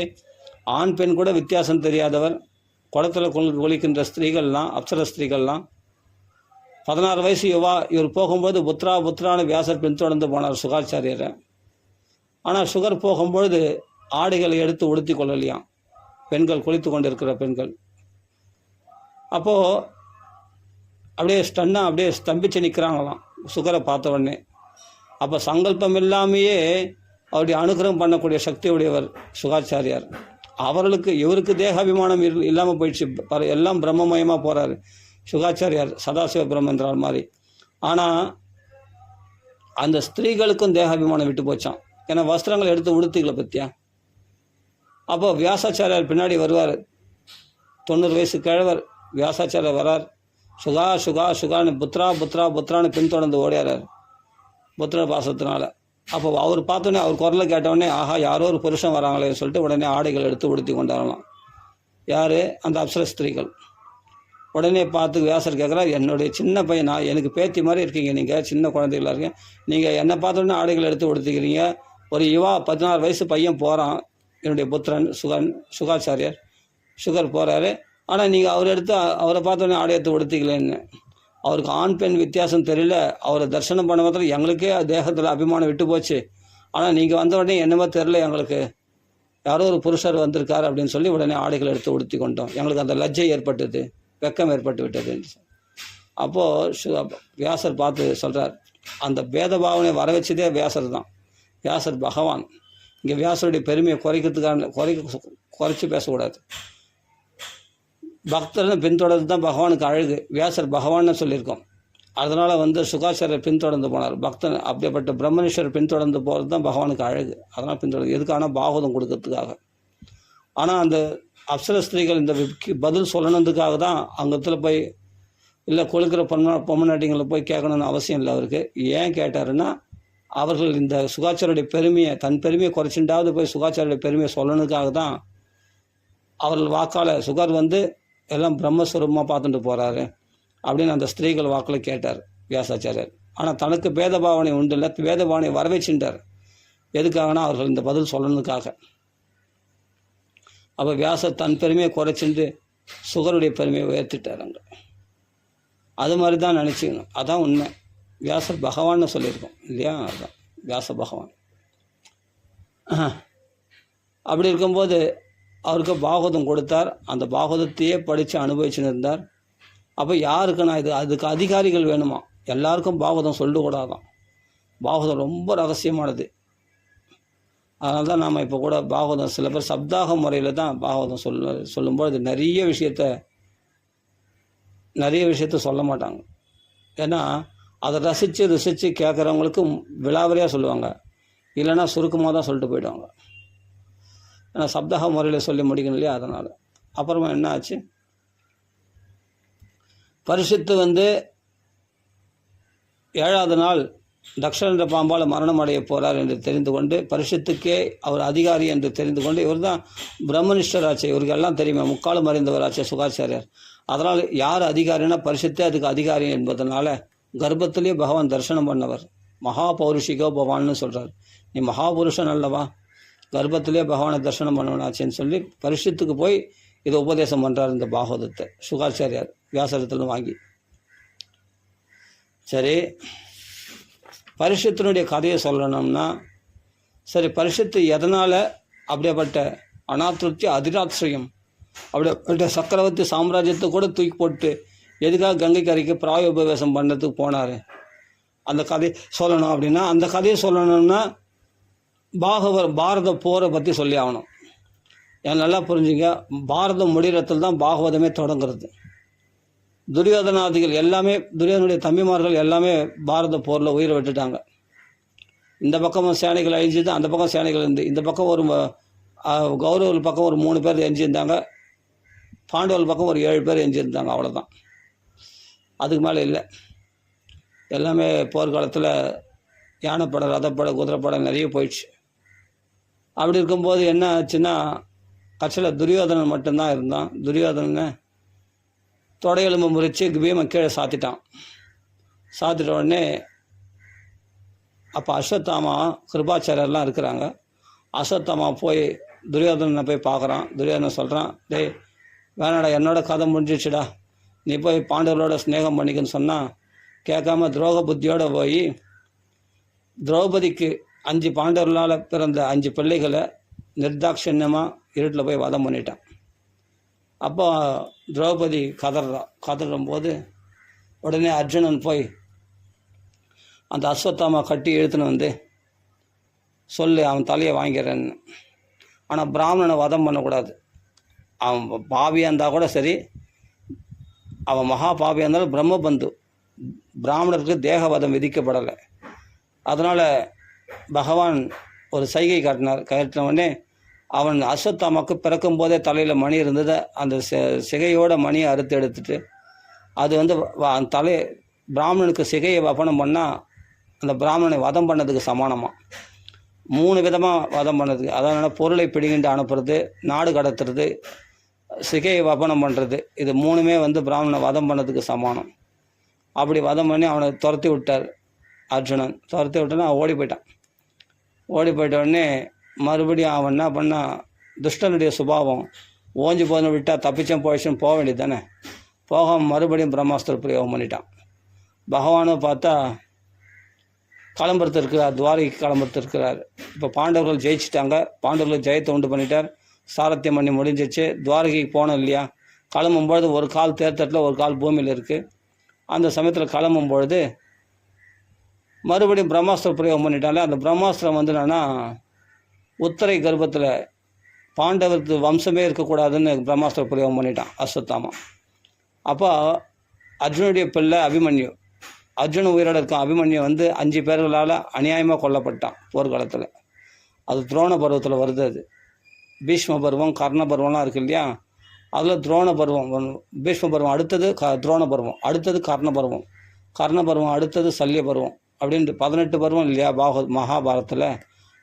ஆண் பெண் கூட வித்தியாசம் தெரியாதவர். குளத்தில் கொலிக்கின்ற ஸ்திரீகள்லாம் அப்சர ஸ்திரீகள்லாம் 16 வயசு இவர் போகும்போது புத்ரான வியாசர் பின்தொடர்ந்து போனார் சுகாச்சாரியரை. ஆனால் சுகர் போகும்பொழுது ஆடைகளை எடுத்து உடுத்தி கொள்ளலையாம் பெண்கள், குளித்து கொண்டு இருக்கிற பெண்கள். அப்போது அப்படியே அப்படியே ஸ்தம்பிச்சு நிற்கிறாங்களாம் சுகரை பார்த்த உடனே. அப்போ சங்கல்பம் இல்லாமையே அவருடைய அனுகிரகம் பண்ணக்கூடிய சக்தி உடையவர் சுகாச்சாரியார். அவர்களுக்கு இவருக்கு தேகாபிமானம் இல்லாமல் போயிடுச்சு. எல்லாம் பிரம்மமயமாக போகிறாரு சுகாச்சாரியார், சதாசிவ பிரம்மன்றார் மாதிரி. ஆனால் அந்த ஸ்திரீகளுக்கும் தேகாபிமானம் விட்டு போச்சான். ஏன்னா வஸ்திரங்களை எடுத்து உடுத்திக்கல பற்றியா. அப்போ வியாசாச்சாரியார் பின்னாடி வருவார். 90 வயசு கிழவர் வியாசாச்சாரியர் வரார். சுகான்னு புத்ரான்னு பின்தொடர்ந்து ஓடியாரார் புத்திர பாசத்தினால. அப்போ அவர் பார்த்தோன்னே, அவர் குரலை கேட்டவுடனே, ஆஹா யாரோ ஒரு புருஷன் வராங்களேன்னு சொல்லிட்டு உடனே ஆடைகள் எடுத்து உடுத்தி கொண்டாடலாம். யார்? அந்த அப்சர ஸ்திரீகள். உடனே பார்த்து வியாசர் கேட்குறார், என்னுடைய சின்ன பையன், எனக்கு பேத்தி மாதிரி இருக்கீங்க, நீங்கள் சின்ன குழந்தைகளாக இருக்கீங்க, நீங்கள் என்னை பார்த்தோன்னே ஆடைகள் எடுத்து உடுத்திக்கிறீங்க. ஒரு 16 வயசு பையன் போகிறான், என்னுடைய புத்திரன் சுகாச்சாரியர் சுகர் போகிறாரு. ஆனால் நீங்கள் அவரை பார்த்தோன்னே ஆடை எடுத்து உடுத்திக்கலன்னு. அவருக்கு ஆண் பெண் வித்தியாசம் தெரியல. அவரை தரிசனம் பண்ண மாத்திரம் எங்களுக்கே தேகத்தில் அபிமானம் விட்டு போச்சு. ஆனால் நீங்கள் வந்த உடனே என்னமோ தெரில, எங்களுக்கு யாரோ ஒரு புருஷர் வந்திருக்காரு அப்படின்னு சொல்லி உடனே ஆடைகள் எடுத்து உடுத்தி கொண்டோம். எங்களுக்கு அந்த லஜ்ஜை ஏற்பட்டது, வெக்கம் ஏற்பட்டு விட்டது. அப்போது வியாசர் பார்த்து சொல்கிறார், அந்த பேத பாவனை வர வச்சதே வியாசர் தான். வியாசர் பகவான். இங்கே வியாசருடைய பெருமையை குறைச்சி பேசக்கூடாது. பக்தர்னு பின்தொடர்ந்து தான் பகவானுக்கு அழகு. வியாசர் பகவான்னு சொல்லியிருக்கோம். அதனால் சுகாச்சாரியர் பின்தொடர்ந்து போனார். பக்தன் அப்படிப்பட்ட பிரம்மணேஸ்வரர் பின்தொடர்ந்து போகிறது தான் பகவானுக்கு அழகு. அதனால் பின்தொடர்ந்து எதுக்கான பாகவதம் கொடுக்கறதுக்காக. ஆனால் அந்த அப்சர ஸ்திரீகள் இந்த பதில் சொல்லணுன்றதுக்காக தான் அங்கத்தில் போய் இல்லை கொழுக்கிற பொம்மநாட்டிங்களை போய் கேட்கணுன்னு அவசியம் இல்லை அவருக்கு. ஏன் கேட்டாருன்னா, அவர்கள் இந்த சுகாச்சாரியுடைய பெருமையை, தன் பெருமையை குறைச்சுட்டாவது போய் சுகாச்சாரியுடைய பெருமையை சொல்லணுக்காக தான் அவர்கள் வாக்கால் சுகர் எல்லாம் பிரம்மஸ்வரூபமாக பார்த்துட்டு போகிறாரு அப்படின்னு அந்த ஸ்திரீகள் வாக்கில் கேட்டார் வியாசாச்சாரியர். ஆனால் தனக்கு பேதபாவனை உண்டு இல்லை, பேதபாவனை வரவேச்சுட்டார். எதுக்காகனா அவர்கள் இந்த பதில் சொல்லணுக்காக. அப்போ வியாசர் தன் பெருமையை குறைச்சிட்டு சுகருடைய பெருமையை உயர்த்திட்டார் அங்கே. அது மாதிரி தான் நினச்சிக்கணும். அதான் உண்மை. வியாசர் பகவான்னு சொல்லியிருக்கோம் இல்லையா? அதுதான் வியாச பகவான். அப்படி இருக்கும்போது அவருக்கு பாகவதம் கொடுத்தார். அந்த பாகவதத்தையே படித்து அனுபவிச்சுன்னு இருந்தார். அப்போ யாருக்குன்னா அதுக்கு அதிகாரிகள் வேணுமா? எல்லாருக்கும் பாகவதம் சொல்லக்கூடாதான். பாகவதம் ரொம்ப ரகசியமானது. அதனால தான் நாம் இப்போ கூட பாகவதம் சில பேர் சப்தாக முறையில் தான் பாகவதம் சொல்லும்போது நிறைய விஷயத்த சொல்ல மாட்டாங்க. ஏன்னா அதை ரசித்து கேட்குறவங்களுக்கு விலாவரியாக சொல்லுவாங்க, இல்லைன்னா சுருக்கமாக தான் சொல்லிட்டு போயிடுவாங்க. ஏன்னா சப்தாக முறையில் சொல்லி முடிக்கணும் இல்லையா? அதனால் அப்புறமா என்ன ஆச்சு, பரிசுத்து 7வது நாள் தக்ஷன் என்ற பாம்பால் மரணம் அடைய போகிறார் என்று தெரிந்து கொண்டு பரிஷத்துக்கே அவர் அதிகாரி என்று தெரிந்து கொண்டு இவர் தான் பிரம்மனிஷ்டராட்சி, இவருக்கு எல்லாம் தெரியுமா, முக்காலம் அறிந்தவராட்சி சுகாச்சாரியார். அதனால் யார் அதிகாரினா பரிஷத்தே அதுக்கு அதிகாரி என்பதனால கர்ப்பத்திலேயே பகவான் தரிசனம் பண்ணவர். மகா பௌருஷிகோ பகவான்னு சொல்கிறார். நீ மகாபுருஷன் அல்லவா, கர்ப்பத்திலே பகவானை தரிசனம் பண்ணவனாச்சேன்னு சொல்லி பரிஷத்துக்கு போய் இதை உபதேசம் பண்ணுறார் இந்த பாகவதத்தை சுகாச்சாரியார் வியாசரத்தில் வாங்கி. சரி, பரிஷத்தினுடைய கதையை சொல்லணும்னா, சரி பரிஷத்து எதனால் அப்படியேப்பட்ட அனாத்ருத்தி அதிராத்ரியம் அப்படியேப்பட்ட சக்கரவர்த்தி சாம்ராஜ்யத்தை கூட தூக்கி போட்டு எதுக்காக கங்கை கரைக்கு பிராய உபவேசம் பண்ணுறதுக்கு போனார், அந்த கதையை சொல்லணும். அப்படின்னா அந்த கதையை சொல்லணும்னா பாரத போரை பற்றி சொல்லி ஆகணும். ஏன் நல்லா புரிஞ்சுங்க, பாரதம் முடிகிறத்தில் தான் பாகவதமே தொடங்குறது. துரியோதனாதிகள் எல்லாமே, துரியோதனுடைய தம்பிமார்கள் எல்லாமே பாரத போரில் உயிரை விட்டுட்டாங்க. இந்த பக்கம் சேனைகள் அழிஞ்சுது, அந்த பக்கம் சேனைகள் இருந்து, இந்த பக்கம் ஒரு கௌரவர்கள் பக்கம் ஒரு 3 பேர் எஞ்சிருந்தாங்க, பாண்டவர்கள் பக்கம் ஒரு 7 பேர் எஞ்சிருந்தாங்க, அவ்வளோதான். அதுக்கு மேலே இல்லை. எல்லாமே போர்க்காலத்தில் யானைப்படை, ரதப்படை, குதிரைப்படை நிறைய போயிடுச்சு. அப்படி இருக்கும்போது என்ன ஆச்சுன்னா, கட்சியில் துரியோதனன் மட்டும்தான் இருந்தான். துரியோதனனை தொடையெலும்பு முறித்து பீமன் கீழே சாத்திட்டான். சாத்திட்ட உடனே அப்போ அஸ்வத்தாமா கிருபாச்சாரியர்லாம் இருக்கிறாங்க. அஸ்வத்தாமா போய் துரியோதனனை போய் பார்க்குறான். துரியோதனன் சொல்கிறான், டேய் வேணாடா, என்னோட கதை முடிஞ்சிச்சுடா, நீ போய் பாண்டவர்களோட ஸ்நேகம் பண்ணிக்கன்னு சொன்னால் கேட்காம துரோக புத்தியோடு போய் திரௌபதிக்கு 5 பாண்டவர்களால் பிறந்த 5 பிள்ளைகளை நிர்தாட்சண்யமாக இருட்டில் போய் வதம் பண்ணிட்டான். அப்போ திரௌபதி கதறும்போது உடனே அர்ஜுனன் போய் அந்த அஸ்வத்தாமா கட்டி இழுத்துன்னு வந்து சொல்லு, அவன் தலையை வாங்கிறேன்னு. ஆனால் பிராமணனை வதம் பண்ணக்கூடாது. அவன் பாவியாக இருந்தால் கூட சரி, அவன் மகா பாவியாக இருந்தாலும் பிரம்மபந்து, பிராமணருக்கு தேகவதம் விதிக்கப்படலை. அதனால் பகவான் ஒரு சைகை காட்டினார். காட்டின உடனே அவன் அஸ்வத்தாமாவுக்கு பிறக்கும் போதே தலையில் மணி இருந்தது, அந்த சிகையோட மணியை அறுத்து எடுத்துட்டு அது வந்து தலை பிராமணனுக்கு சிகையை வபனம் பண்ணால் அந்த பிராமணனை வதம் பண்ணதுக்கு சமானமாக 3 விதமாக வதம் பண்ணதுக்கு. அதனால் பொருளை பிடிங்கிட்டு அனுப்புறது, நாடு கடத்துறது, சிகையை வபனம் பண்ணுறது, இது 3மே வந்து பிராமணனை வதம் பண்ணதுக்கு சமானம். அப்படி வதம் பண்ணி அவனை துரத்தி விட்டார் அர்ஜுனன். துரத்தி விட்டோன்னா ஓடி போயிட்டான். ஓடி போயிட்ட உடனே மறுபடியும் அவன் என்ன பண்ணால், துஷ்டனுடைய சுபாவம் ஓஞ்சி போதுன்னு விட்டால் தப்பிச்சேன் போயிடுச்சுன்னு போக வேண்டியது தானே, போகாமல் மறுபடியும் பிரம்மாஸ்திர பிரயோகம் பண்ணிட்டான். பகவானும் பார்த்தா கிளம்புறது இருக்கிறார், துவாரிக்கு கிளம்புறது இருக்கிறார். இப்போ பாண்டவர்கள் ஜெயிச்சிட்டாங்க, பாண்டவர்கள் ஜெயத்தை உண்டு பண்ணிட்டார், சாரத்தியம் பண்ணி முடிஞ்சிச்சு. துவாரகைக்கு போனோம் இல்லையா, கிளம்பும்பொழுது ஒரு கால் தேர்தட்டில் ஒரு கால் பூமியில் இருக்குது. அந்த சமயத்தில் கிளம்பும்பொழுது மறுபடியும் பிரம்மாஸ்திர பிரயோகம் பண்ணிட்டாலே, அந்த பிரம்மாஸ்திரம் வந்து என்னன்னா உத்தரை கர்ப்பத்தில் பாண்டவருக்கு வம்சமே இருக்கக்கூடாதுன்னு பிரம்மாஸ்திர பிரயோகம் பண்ணிட்டான் அஸ்வத்தாமா. அப்போ அர்ஜுனுடைய பிள்ளை அபிமன்யு, அர்ஜுன உயிரோட இருக்கான். அபிமன்யு வந்து 5 பேர்களால் அநியாயமாக கொல்லப்பட்டான் போர்க்காலத்தில். அது துரோண பருவத்தில் வருது. அது பீஷ்ம பருவம், கர்ண பருவம்லாம் இருக்குது இல்லையா, அதில் துரோண பருவம், பீஷ்ம பருவம் அடுத்தது துரோண பருவம், அடுத்தது கர்ண பருவம், கர்ண பருவம் அடுத்தது சல்லிய பருவம் அப்படின்ட்டு 18 பருவம் இல்லையா மகாபாரத்தில்.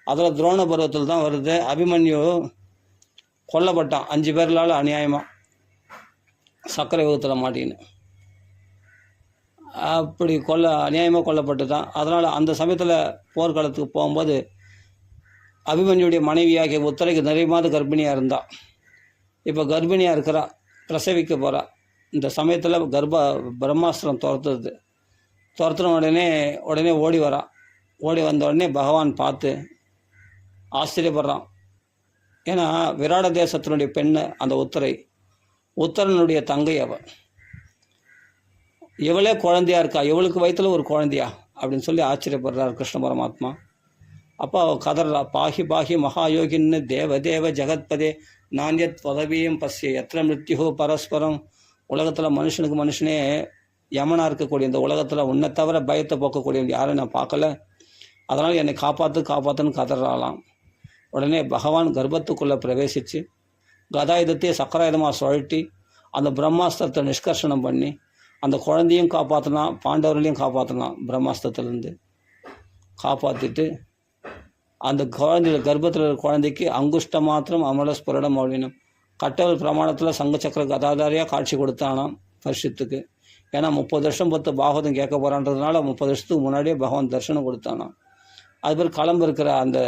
அதில் துரோண பருவத்தில் தான் வருது. அபிமன்யு கொல்லப்பட்டான் 5 பேர்களால் அநியாயமாக சக்கரை யுகத்தில் மாட்டின்னு. அப்படி அநியாயமாக கொல்லப்பட்டு தான். அதனால் அந்த சமயத்தில் போர்க்காலத்துக்கு போகும்போது அபிமன்யுடைய மனைவியாகிய உத்தரைக்கு நிறைய மாத கர்ப்பிணியாக இருந்தாள். இப்போ கர்ப்பிணியாக இருக்கிறா, பிரசவிக்க போகிறா. இந்த சமயத்தில் பிரம்மாஸ்திரம் துரத்துன உடனே ஓடி வரா. ஓடி வந்த உடனே பகவான் பார்த்து ஆச்சரியப்படுறான். ஏன்னா விராட தேசத்தினுடைய பெண்ணு அந்த உத்தரனுடைய தங்கை அவள். இவளே குழந்தையா இருக்கா, இவளுக்கு வயிற்றுல ஒரு குழந்தையா அப்படின்னு சொல்லி ஆச்சரியப்படுறார் கிருஷ்ண பரமாத்மா. அப்போ அவள் கதறா, பாகி பாகி மகாயோகின்னு தேவதேவ ஜெகத்பதே நான்யத் பதவியும் பசிய எத்திர மிருத்யு பரஸ்பரம். உலகத்தில் மனுஷனுக்கு மனுஷனே யமனாக இருக்கக்கூடிய இந்த உலகத்தில் உன்னை தவிர பயத்தை போக்கக்கூடிய யாரும் நான் பார்க்கல, அதனால் என்னை காப்பாற்றுன்னு கதறாலாம். உடனே பகவான் கர்ப்பத்துக்குள்ளே பிரவேசித்து கதாயுதத்தையே சக்கராயுதமாக சுழட்டி அந்த பிரம்மாஸ்திரத்தை நிஷ்கர்ஷணம் பண்ணி அந்த குழந்தையும் காப்பாற்றினான், பாண்டவர்களையும் காப்பாற்றினான் பிரம்மாஸ்திரத்துலேருந்து. காப்பாற்றிட்டு அந்த குழந்தைய கர்ப்பத்தில் இருக்கிற குழந்தைக்கு அங்குஷ்ட மாத்திரம் அமல ஸ்புரணம் அப்படின்னும் கட்டவல் பிரமாணத்தில் சங்க சக்கர கதாதாரியாக காட்சி கொடுத்தானாம் வருஷத்துக்கு. ஏன்னா 30 வருஷம் பொறுத்து பாகவதம் கேட்க போகிறான்றதுனால 30 வருஷத்துக்கு முன்னாடியே பகவான் தரிசனம் கொடுத்தானாம். அது பேர் கிளம்பு இருக்கிற அந்த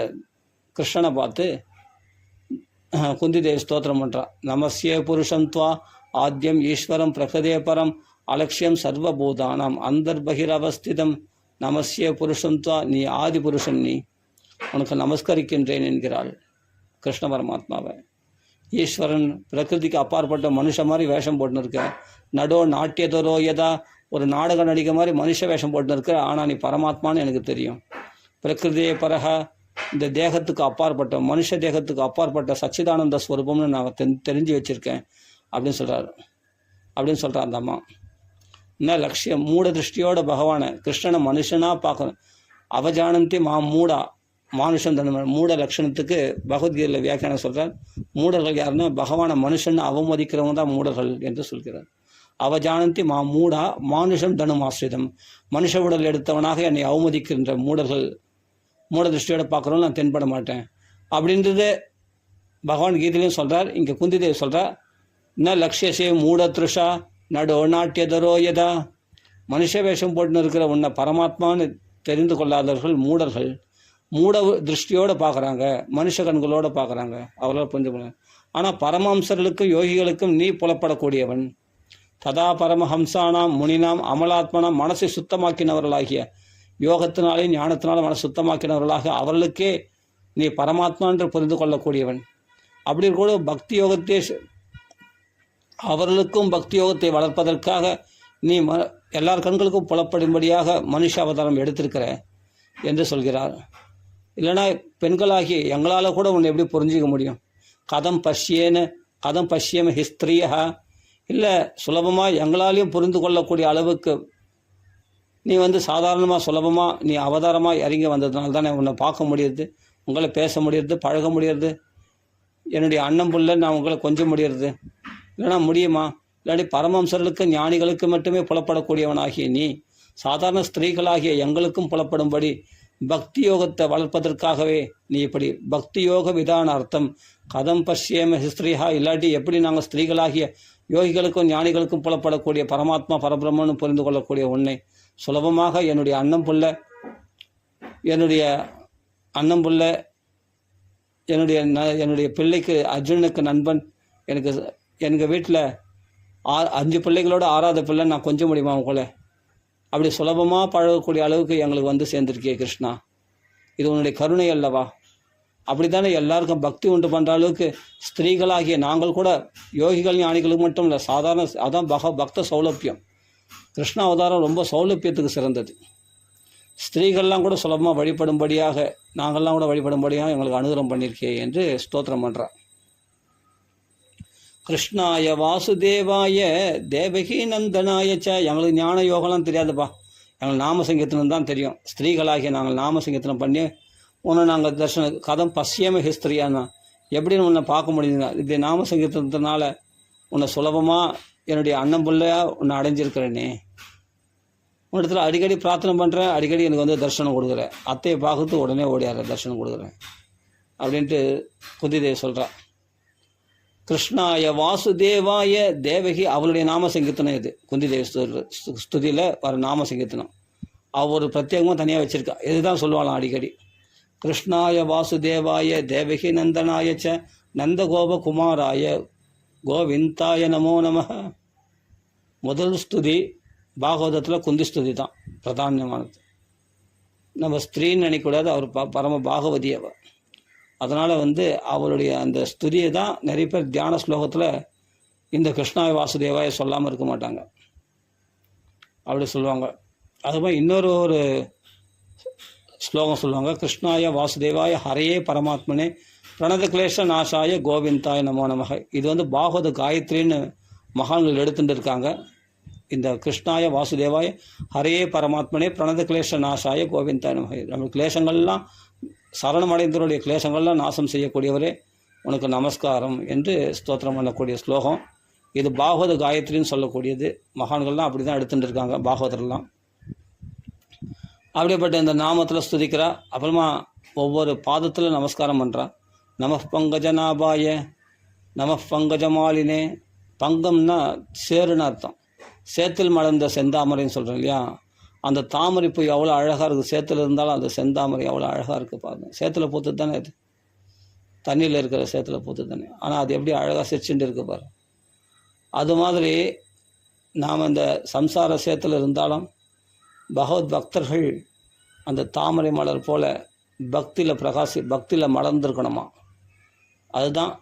கிருஷ்ணனை பார்த்து குந்தி தேவி ஸ்தோத்திரம் பண்ணுறான். நமஸ்யே புருஷம் துவா ஆத்யம் ஈஸ்வரம் பிரகதே பரம் அலட்சியம் சர்வபூதானாம் அந்தர்பகிரவஸ்திதம் நமஸ்யே புருஷம் துவா, நீ ஆதி புருஷன், நீ உனக்கு நமஸ்கரிக்கின்றேன் என்கிறாள் கிருஷ்ண பரமாத்மாவை. ஈஸ்வரன் பிரகிருதிக்கு அப்பாற்பட்ட மனுஷ மாதிரி வேஷம் போட்டுன்னு இருக்க, நடோ நாட்டியதரோ யதா, ஒரு நாடக நடிகை மாதிரி மனுஷ வேஷம் போட்டுன்னு இருக்க, ஆனால் நீ பரமாத்மான்னு எனக்கு தெரியும். பிரகிருதியே பரக, இந்த தேகத்துக்கு அப்பாற்பட்ட மனுஷ தேகத்துக்கு அப்பாற்பட்ட சச்சிதானந்த ஸ்வரூபம்னு நான் தெரிஞ்சு வச்சுருக்கேன் அப்படின்னு சொல்கிறான் அந்த அம்மா. என்ன லட்சியம், மூட திருஷ்டியோட பகவானை கிருஷ்ணனை மனுஷனாக பார்க்கணும். அவஜானந்தி மூடா மானுஷம் தன்மை, மூட லட்சணத்துக்கு பகவத்கீதையில் வியாக்கியானம் சொல்கிறார். மூடர்கள் யாருன்னா பகவானை மனுஷன் அவமதிக்கிறவங்க தான் மூடர்கள் என்று சொல்கிறார். அவஜானந்தி மூடா மானுஷம் தனும் ஆசிரிதம், மனுஷ உடல் எடுத்தவனாக என்னை அவமதிக்கின்ற மூடர்கள், மூட திருஷ்டியோட பார்க்குறோம் நான் தென்பட மாட்டேன் அப்படின்றது பகவான் கீதையிலையும் சொல்கிறார். இங்கே குந்தி தேவி சொல்கிறார், ந லக்ஷியசே மூட திருஷா நடோ நாட்டியதரோ யதா, மனுஷ வேஷம் போட்டுன்னு இருக்கிற உன்னை பரமாத்மான்னு தெரிந்து கொள்ளாதவர்கள் மூடர்கள். மூட திருஷ்டியோடு பார்க்குறாங்க, மனுஷ கண்களோடு பார்க்குறாங்க, அவர்களால் புரிஞ்சு கொள்ள. ஆனால் பரமஹம்சர்களுக்கும் யோகிகளுக்கும் நீ புலப்படக்கூடியவன். ததா பரமஹம்சானாம் முனினாம் அமலாத்மனாம், மனசை சுத்தமாக்கினவர்களாகிய, யோகத்தினாலே ஞானத்தினால மனசை சுத்தமாக்கினவர்களாக அவர்களுக்கே நீ பரமாத்மா என்று புரிந்து கொள்ளக்கூடியவன். அப்படி கூட பக்தி யோகத்தை அவர்களுக்கும் பக்தி யோகத்தை வளர்ப்பதற்காக நீ எல்லார் கண்களுக்கும் புலப்படும்படியாக மனுஷ அவதாரம் எடுத்திருக்கிற என்று சொல்கிறார். இல்லைனா பெண்களாகி எங்களால் கூட உன்னை எப்படி புரிஞ்சிக்க முடியும்? கதம் பஷ்யேம ஹிஸ்திரியா, இல்லை சுலபமாக எங்களாலையும் புரிந்து கொள்ளக்கூடிய அளவுக்கு நீ சாதாரணமாக சுலபமாக நீ அவதாரமாக இறங்கி வந்ததுனால தானே உன்னை பார்க்க முடியுது, உங்களை பேச முடியுது, பழக முடியுது. என்னுடைய அண்ணன் புள்ள நான் உங்களை கொஞ்சம் முடியுறது இல்லைனா முடியுமா? இல்லாட்டி பரமஹம்சர்களுக்கு ஞானிகளுக்கு மட்டுமே புலப்படக்கூடியவனாகிய நீ சாதாரண ஸ்திரீகளாகிய எங்களுக்கும் புலப்படும்படி பக்தி யோகத்தை வளர்ப்பதற்காகவே நீ இப்படி பக்தி யோக விதான அர்த்தம் கதம் பஷ்யேம ஸ்திரீஹா, இல்லாட்டி எப்படி நாங்கள் ஸ்திரீகளாகிய யோகிகளுக்கும் ஞானிகளுக்கும் புலப்படக்கூடிய பரமாத்மா பரபிரம்மன்னு புரிந்து கொள்ளக்கூடிய உன்னை சுலபமாக என்னுடைய அண்ணன் புள்ள என்னுடைய பிள்ளைக்கு அர்ஜுனனுக்கு நண்பன், எங்கள் வீட்டில் 5 பிள்ளைகளோட 6வது பிள்ளை நான் கொஞ்சம் முடியுமா உங்களை? அப்படி சுலபமாக பழகக்கூடிய அளவுக்கு எங்களுக்கு சேர்ந்துருக்கே கிருஷ்ணா, இது உன்னுடைய கருணை அல்லவா? அப்படி தானே எல்லாருக்கும் பக்தி உண்டு பண்ணுற அளவுக்கு ஸ்திரீகளாகிய நாங்கள் கூட யோகிகள் ஞானிகளுக்கு மட்டும் இல்லை, சாதாரண அதான் பக்த சௌலபியம். கிருஷ்ண அவதாரம் ரொம்ப சௌலபியத்துக்கு சிறந்தது. ஸ்திரீகள்லாம் கூட சுலபமாக வழிபடும்படியாக, நாங்கள்லாம் கூட வழிபடும்படியாக எங்களுக்கு அனுகிரகம் பண்ணியிருக்கே என்று ஸ்தோத்திரம் பண்ணுறான். கிருஷ்ணாய வாசுதேவாய தேவகி நந்தனாயச்ச, எங்களுக்கு ஞான யோகம்லாம் தெரியாதுப்பா, எங்களுக்கு நாம சங்கீர்த்தனம் தான் தெரியும். ஸ்திரீகளாகிய நாங்கள் நாம சங்கீர்த்தனம் பண்ணி உன்னை நாங்கள் கதம் பசியம ஹிஸ்திரியானா, எப்படின்னு உன்னை பார்க்க முடியுதுங்க? இது நாம சங்கீர்த்தனத்தினால உன்னை சுலபமாக என்னுடைய அண்ணன் பிள்ளையா உன்னை அடைஞ்சிருக்கிறேனே, உன்னிடத்தில் அடிக்கடி பிரார்த்தனை பண்ணுறேன், அடிக்கடி எனக்கு தரிசனம் கொடுக்குறேன், அத்தையை பார்க்கறது உடனே ஓடியார தரிசனம் கொடுக்குறேன் அப்படின்ட்டு குந்தி தேவி சொல்கிறான். கிருஷ்ணாய வாசுதேவாய தேவகி, அவளுடைய நாம சங்கீர்த்தனம் இது. குந்தி தேவி ஸ்துதியில் வர நாம சங்கீர்த்தனம் அவள் ஒரு பிரத்யேகமாக தனியாக வச்சுருக்கா. இதுதான் சொல்லுவாளாம் அடிக்கடி. கிருஷ்ணாய வாசுதேவாய தேவகி நந்தனாயச்ச நந்தகோப குமாராய கோவிந்தாய நமோ நம. முதல் ஸ்துதி பாகவதத்தில் குந்தி ஸ்துதி தான் பிரதானமானது. நம்ம ஸ்திரீன்னு நினைக்கக்கூடாது, அவர் பரம பாகவதி அவள். அதனால் அவருடைய அந்த ஸ்துதியை தான் நிறைய பேர் தியான ஸ்லோகத்தில் இந்த கிருஷ்ணாய வாசுதேவாய சொல்லாமல் இருக்க மாட்டாங்க, அப்படி சொல்லுவாங்க. அதுமாதிரி ஒரு ஸ்லோகம் சொல்லுவாங்க, கிருஷ்ணாய வாசுதேவாய ஹரையே பரமாத்மனே பிரணத கிளேஷ நாசாய கோவிந்தாய நமோ நமக. இது பாகவத காயத்ரின்னு மகான்கள் எடுத்துட்டு இருக்காங்க. இந்த கிருஷ்ணாய வாசுதேவாய ஹரையே பரமாத்மனே பிரணத கிளேஷ நாசாய கோவிந்தாய நமக. நம்ம கிளேசங்கள்லாம் சரணமடைந்தவருடைய கிளேசங்கள்லாம் நாசம் செய்யக்கூடியவரே உனக்கு நமஸ்காரம் என்று ஸ்தோத்திரம் பண்ணக்கூடிய ஸ்லோகம் இது. பாகவத காயத்ரின்னு சொல்லக்கூடியது. மகான்கள்லாம் அப்படி தான் எடுத்துட்டு இருக்காங்க பாகவதர்லாம். அப்படியேப்பட்ட இந்த நாமத்தில் ஸ்துதிக்கிறா. அப்புறமா ஒவ்வொரு பாதத்தில் நமஸ்காரம் பண்ணுறா. நம பங்கஜநாபாய, நம பங்கஜமாலினே. பங்கம்னா சேருன்னு அர்த்தம். சேத்தில் மலர்ந்த செந்தாமரைன்னு சொல்கிறோம் இல்லையா, அந்த தாமரை பூ எவ்வளோ அழகாக இருக்குது. சேத்துல இருந்தாலும் அந்த செந்தாமரை எவ்வளோ அழகாக இருக்குது பாருங்க. சேத்துல பூத்து தானே அது, தண்ணியில் இருக்கிற சேத்துல பூத்து தானே, ஆனால் அது எப்படி அழகாக சிரிச்சுட்டு இருக்கு பாரு. அது மாதிரி நாம் இந்த சம்சார சேத்துல இருந்தாலும் பகவத் பக்தர்கள் அந்த தாமரை மலர் போல பக்தியில் பக்தியில் மலர்ந்துருக்கணுமா. அதுதான்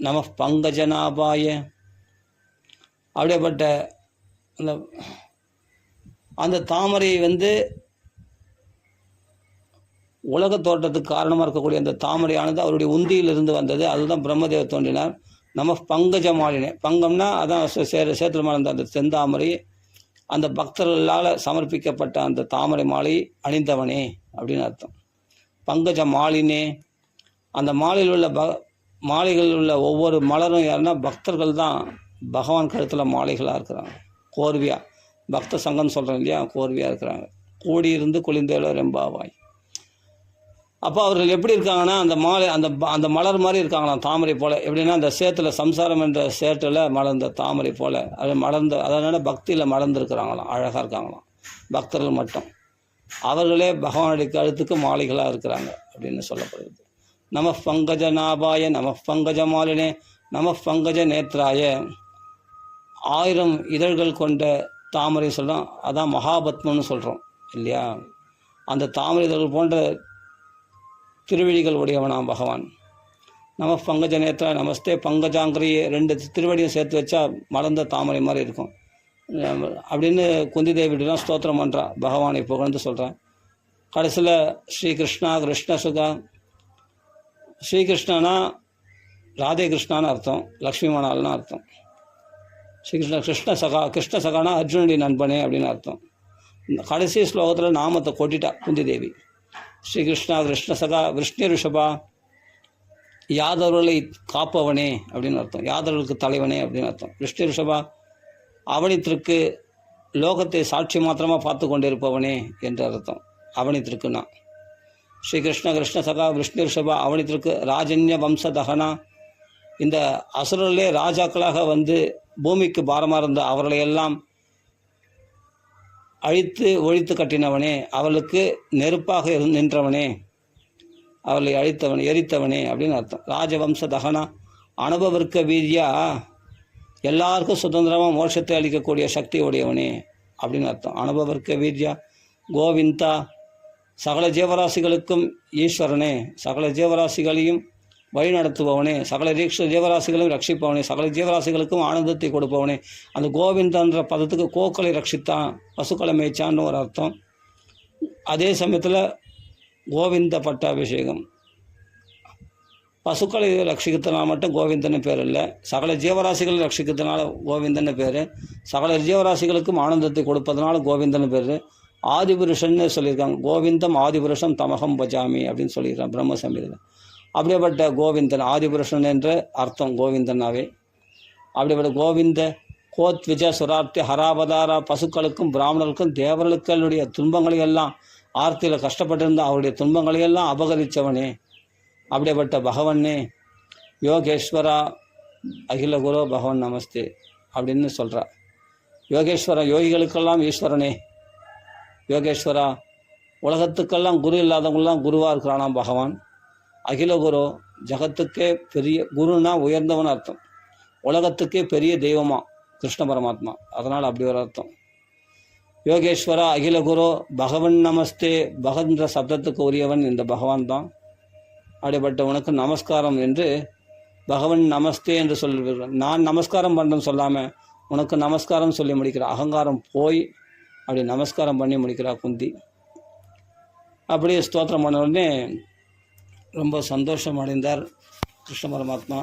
நம பங்கஜநாபாய. அப்படியேப்பட்ட அந்த தாமரை உலக தோற்றத்துக்கு காரணமாக இருக்கக்கூடிய அந்த தாமரையானது அவருடைய உந்தியிலிருந்து வந்தது. அதுதான் பிரம்மதேவர் தோன்றினார். நம்ம பங்கஜமாலினே, பங்கம்னா அதான் சேத்துல மலர்ந்த அந்த செந்தாமரை, அந்த பக்தர்களால் சமர்ப்பிக்கப்பட்ட அந்த தாமரை மாலை அணிந்தவனே அப்படின்னு அர்த்தம். பங்கஜ மாலினே, அந்த மாலையில் உள்ள மாலைகளில் உள்ள ஒவ்வொரு மலரும் யாருன்னா பக்தர்கள் தான் பகவான் கழுத்தில் மாலைகளாக இருக்கிறாங்க. கோர்வியாக பக்த சங்கம் சொல்கிறோம் இல்லையா, கோர்வியாக இருக்கிறாங்க. கூடியிருந்து குளிந்தேளோ ரெம்பாவாய். அப்போ அவர்கள் எப்படி இருக்காங்கன்னா அந்த மாலை அந்த மலர் மாதிரி இருக்காங்களாம், தாமரை போல். எப்படின்னா அந்த சேத்துல சம்சாரம் என்ற சேற்றில் மலர்ந்த தாமரை போல் அது அதனால் பக்தியில் மலர்ந்துருக்கிறாங்களாம், அழகாக இருக்காங்களாம் பக்தர்கள் மட்டும். அவர்களே பகவானுடைய கழுத்துக்கு மாலைகளாக இருக்கிறாங்க அப்படின்னு சொல்லப்படுது. நம பங்கஜ நாபாய, நம பங்கஜ மாலினே, நம பங்கஜ நேத்ராய. 1000 இதழ்கள் கொண்ட தாமரை சொல்கிறோம், அதான் மகாபத்மன்னு சொல்கிறோம் இல்லையா. அந்த தாமரை இதழ்கள் போன்ற திருவடிகள் உடையவனாம் பகவான். நம பங்கஜ நேத்ரா, நமஸ்தே பங்கஜாங்கிரியே. 2 திருவடியும் சேர்த்து வச்சா மலர்ந்த தாமரை மாதிரி இருக்கும் அப்படின்னு குந்தி தேவிலாம் ஸ்தோத்திரம் பண்ணுறா, பகவானை புகழ்ந்து சொல்கிறான். கடைசியில் ஸ்ரீகிருஷ்ணா கிருஷ்ண சுகா. ஸ்ரீகிருஷ்ணனா ராதே கிருஷ்ணான்னு அர்த்தம், லக்ஷ்மி மணால்னு அர்த்தம். கிருஷ்ண சகானா அர்ஜுனுடைய நண்பனே அப்படின்னு அர்த்தம். கடைசி ஸ்லோகத்தில் நாமத்தை கொட்டிட்டா குந்தி தேவி. ஸ்ரீகிருஷ்ணா கிருஷ்ண சகா விஷ்ணு ரிஷபா, யாதவர்களை காப்பவனே அப்படின்னு அர்த்தம், யாதவர்களுக்கு தலைவனே அப்படின்னு அர்த்தம். விஷ்ணு ரிஷபா அவனித்திற்கு லோகத்தை சாட்சி மாத்திரமாக பார்த்து கொண்டிருப்பவனே என்று அர்த்தம். அவனித்திற்குன்னா ஸ்ரீகிருஷ்ண கிருஷ்ண சகா விஷ்ணு ரிஷபா அவனித்திற்கு ராஜன்ய வம்ச தகனா. இந்த அசுரர்களே ராஜாக்களாக பூமிக்கு பாரமாக இருந்த அவர்களையெல்லாம் அழித்து ஒழித்து கட்டினவனே, அவளுக்கு நெருப்பாக நின்றவனே, அவளை எரித்தவனே அப்படின்னு அர்த்தம். ராஜவம்ச தகனா அனுபவிற்க வீதியா, எல்லாருக்கும் சுதந்திரமாக மோட்சத்தை அளிக்கக்கூடிய சக்தி உடையவனே அப்படின்னு அர்த்தம். அனுபவிற்க வீதியா கோவிந்தா, சகல ஜீவராசிகளுக்கும் ஈஸ்வரனே, சகல ஜீவராசிகளையும் வழிநடத்துபவனே, சகல ஜீவராசிகளையும் ரட்சிப்பவனே, சகல ஜீவராசிகளுக்கும் ஆனந்தத்தை கொடுப்பவனே. அந்த கோவிந்தன்ற பதத்துக்கு கோக்களை ரட்சித்தான், பசுக்களை மேய்ச்சான்னு ஒரு அர்த்தம். அதே சமயத்தில் கோவிந்த பட்டாபிஷேகம், பசுக்களை ரட்சிக்கிறதுனால மட்டும் கோவிந்தன்னு பேர் இல்லை, சகல ஜீவராசிகளை ரட்சிக்கிறதுனால கோவிந்தன்னு பேர். சகல ஜீவராசிகளுக்கும் ஆனந்தத்தை கொடுப்பதனால கோவிந்தன்னு பேர். ஆதிபுருஷன்னு சொல்லியிருக்காங்க. கோவிந்தம் ஆதிபுருஷம் தமகம் பஜாமி அப்படின்னு சொல்லியிருக்காங்க பிரம்ம சம்ஹிதையில். அப்படியேப்பட்ட கோவிந்தன் ஆதிபுருஷன் என்ற அர்த்தம் கோவிந்தனாவே. அப்படிப்பட்ட கோவிந்த கோத்விஜ சுராப்தி ஹராபதாரா, பசுக்களுக்கும் பிராமணர்களுக்கும் தேவர்களுடைய துன்பங்களையெல்லாம், ஆர்த்தியில் கஷ்டப்பட்டிருந்த அவருடைய துன்பங்களையெல்லாம் அபகரித்தவனே. அப்படிப்பட்ட பகவனே யோகேஸ்வரா அகில குரு பகவன் நமஸ்தே அப்படின்னு சொல்கிறா. யோகேஸ்வரா யோகிகளுக்கெல்லாம் ஈஸ்வரனே, யோகேஸ்வரா உலகத்துக்கெல்லாம் குரு இல்லாதவங்களாம் குருவாக இருக்கிறானாம் பகவான். அகில குரு ஜகத்துக்கே பெரிய குருனா உயர்ந்தவன் அர்த்தம், உலகத்துக்கே பெரிய தெய்வமா கிருஷ்ண பரமாத்மா, அதனால் அப்படி ஒரு அர்த்தம். யோகேஸ்வரா அகில குரு பகவன் நமஸ்தே, பகன்ற சப்தத்துக்கு உரியவன் இந்த பகவான் தான். அப்படிப்பட்ட உனக்கு நமஸ்காரம் என்று பகவன் நமஸ்தே என்று சொல்லுவார். நான் நமஸ்காரம் பண்ணுறேன்னு சொல்லாமல் உனக்கு நமஸ்காரம் சொல்லி முடிக்கிற அகங்காரம் போய் அப்படி நமஸ்காரம் பண்ணி முடிக்கிறா குந்தி. அப்படியே ஸ்தோத்திரம் பண்ண உடனே ரொம்ப சந்தோஷம் அடைந்தார் கிருஷ்ண பரமாத்மா.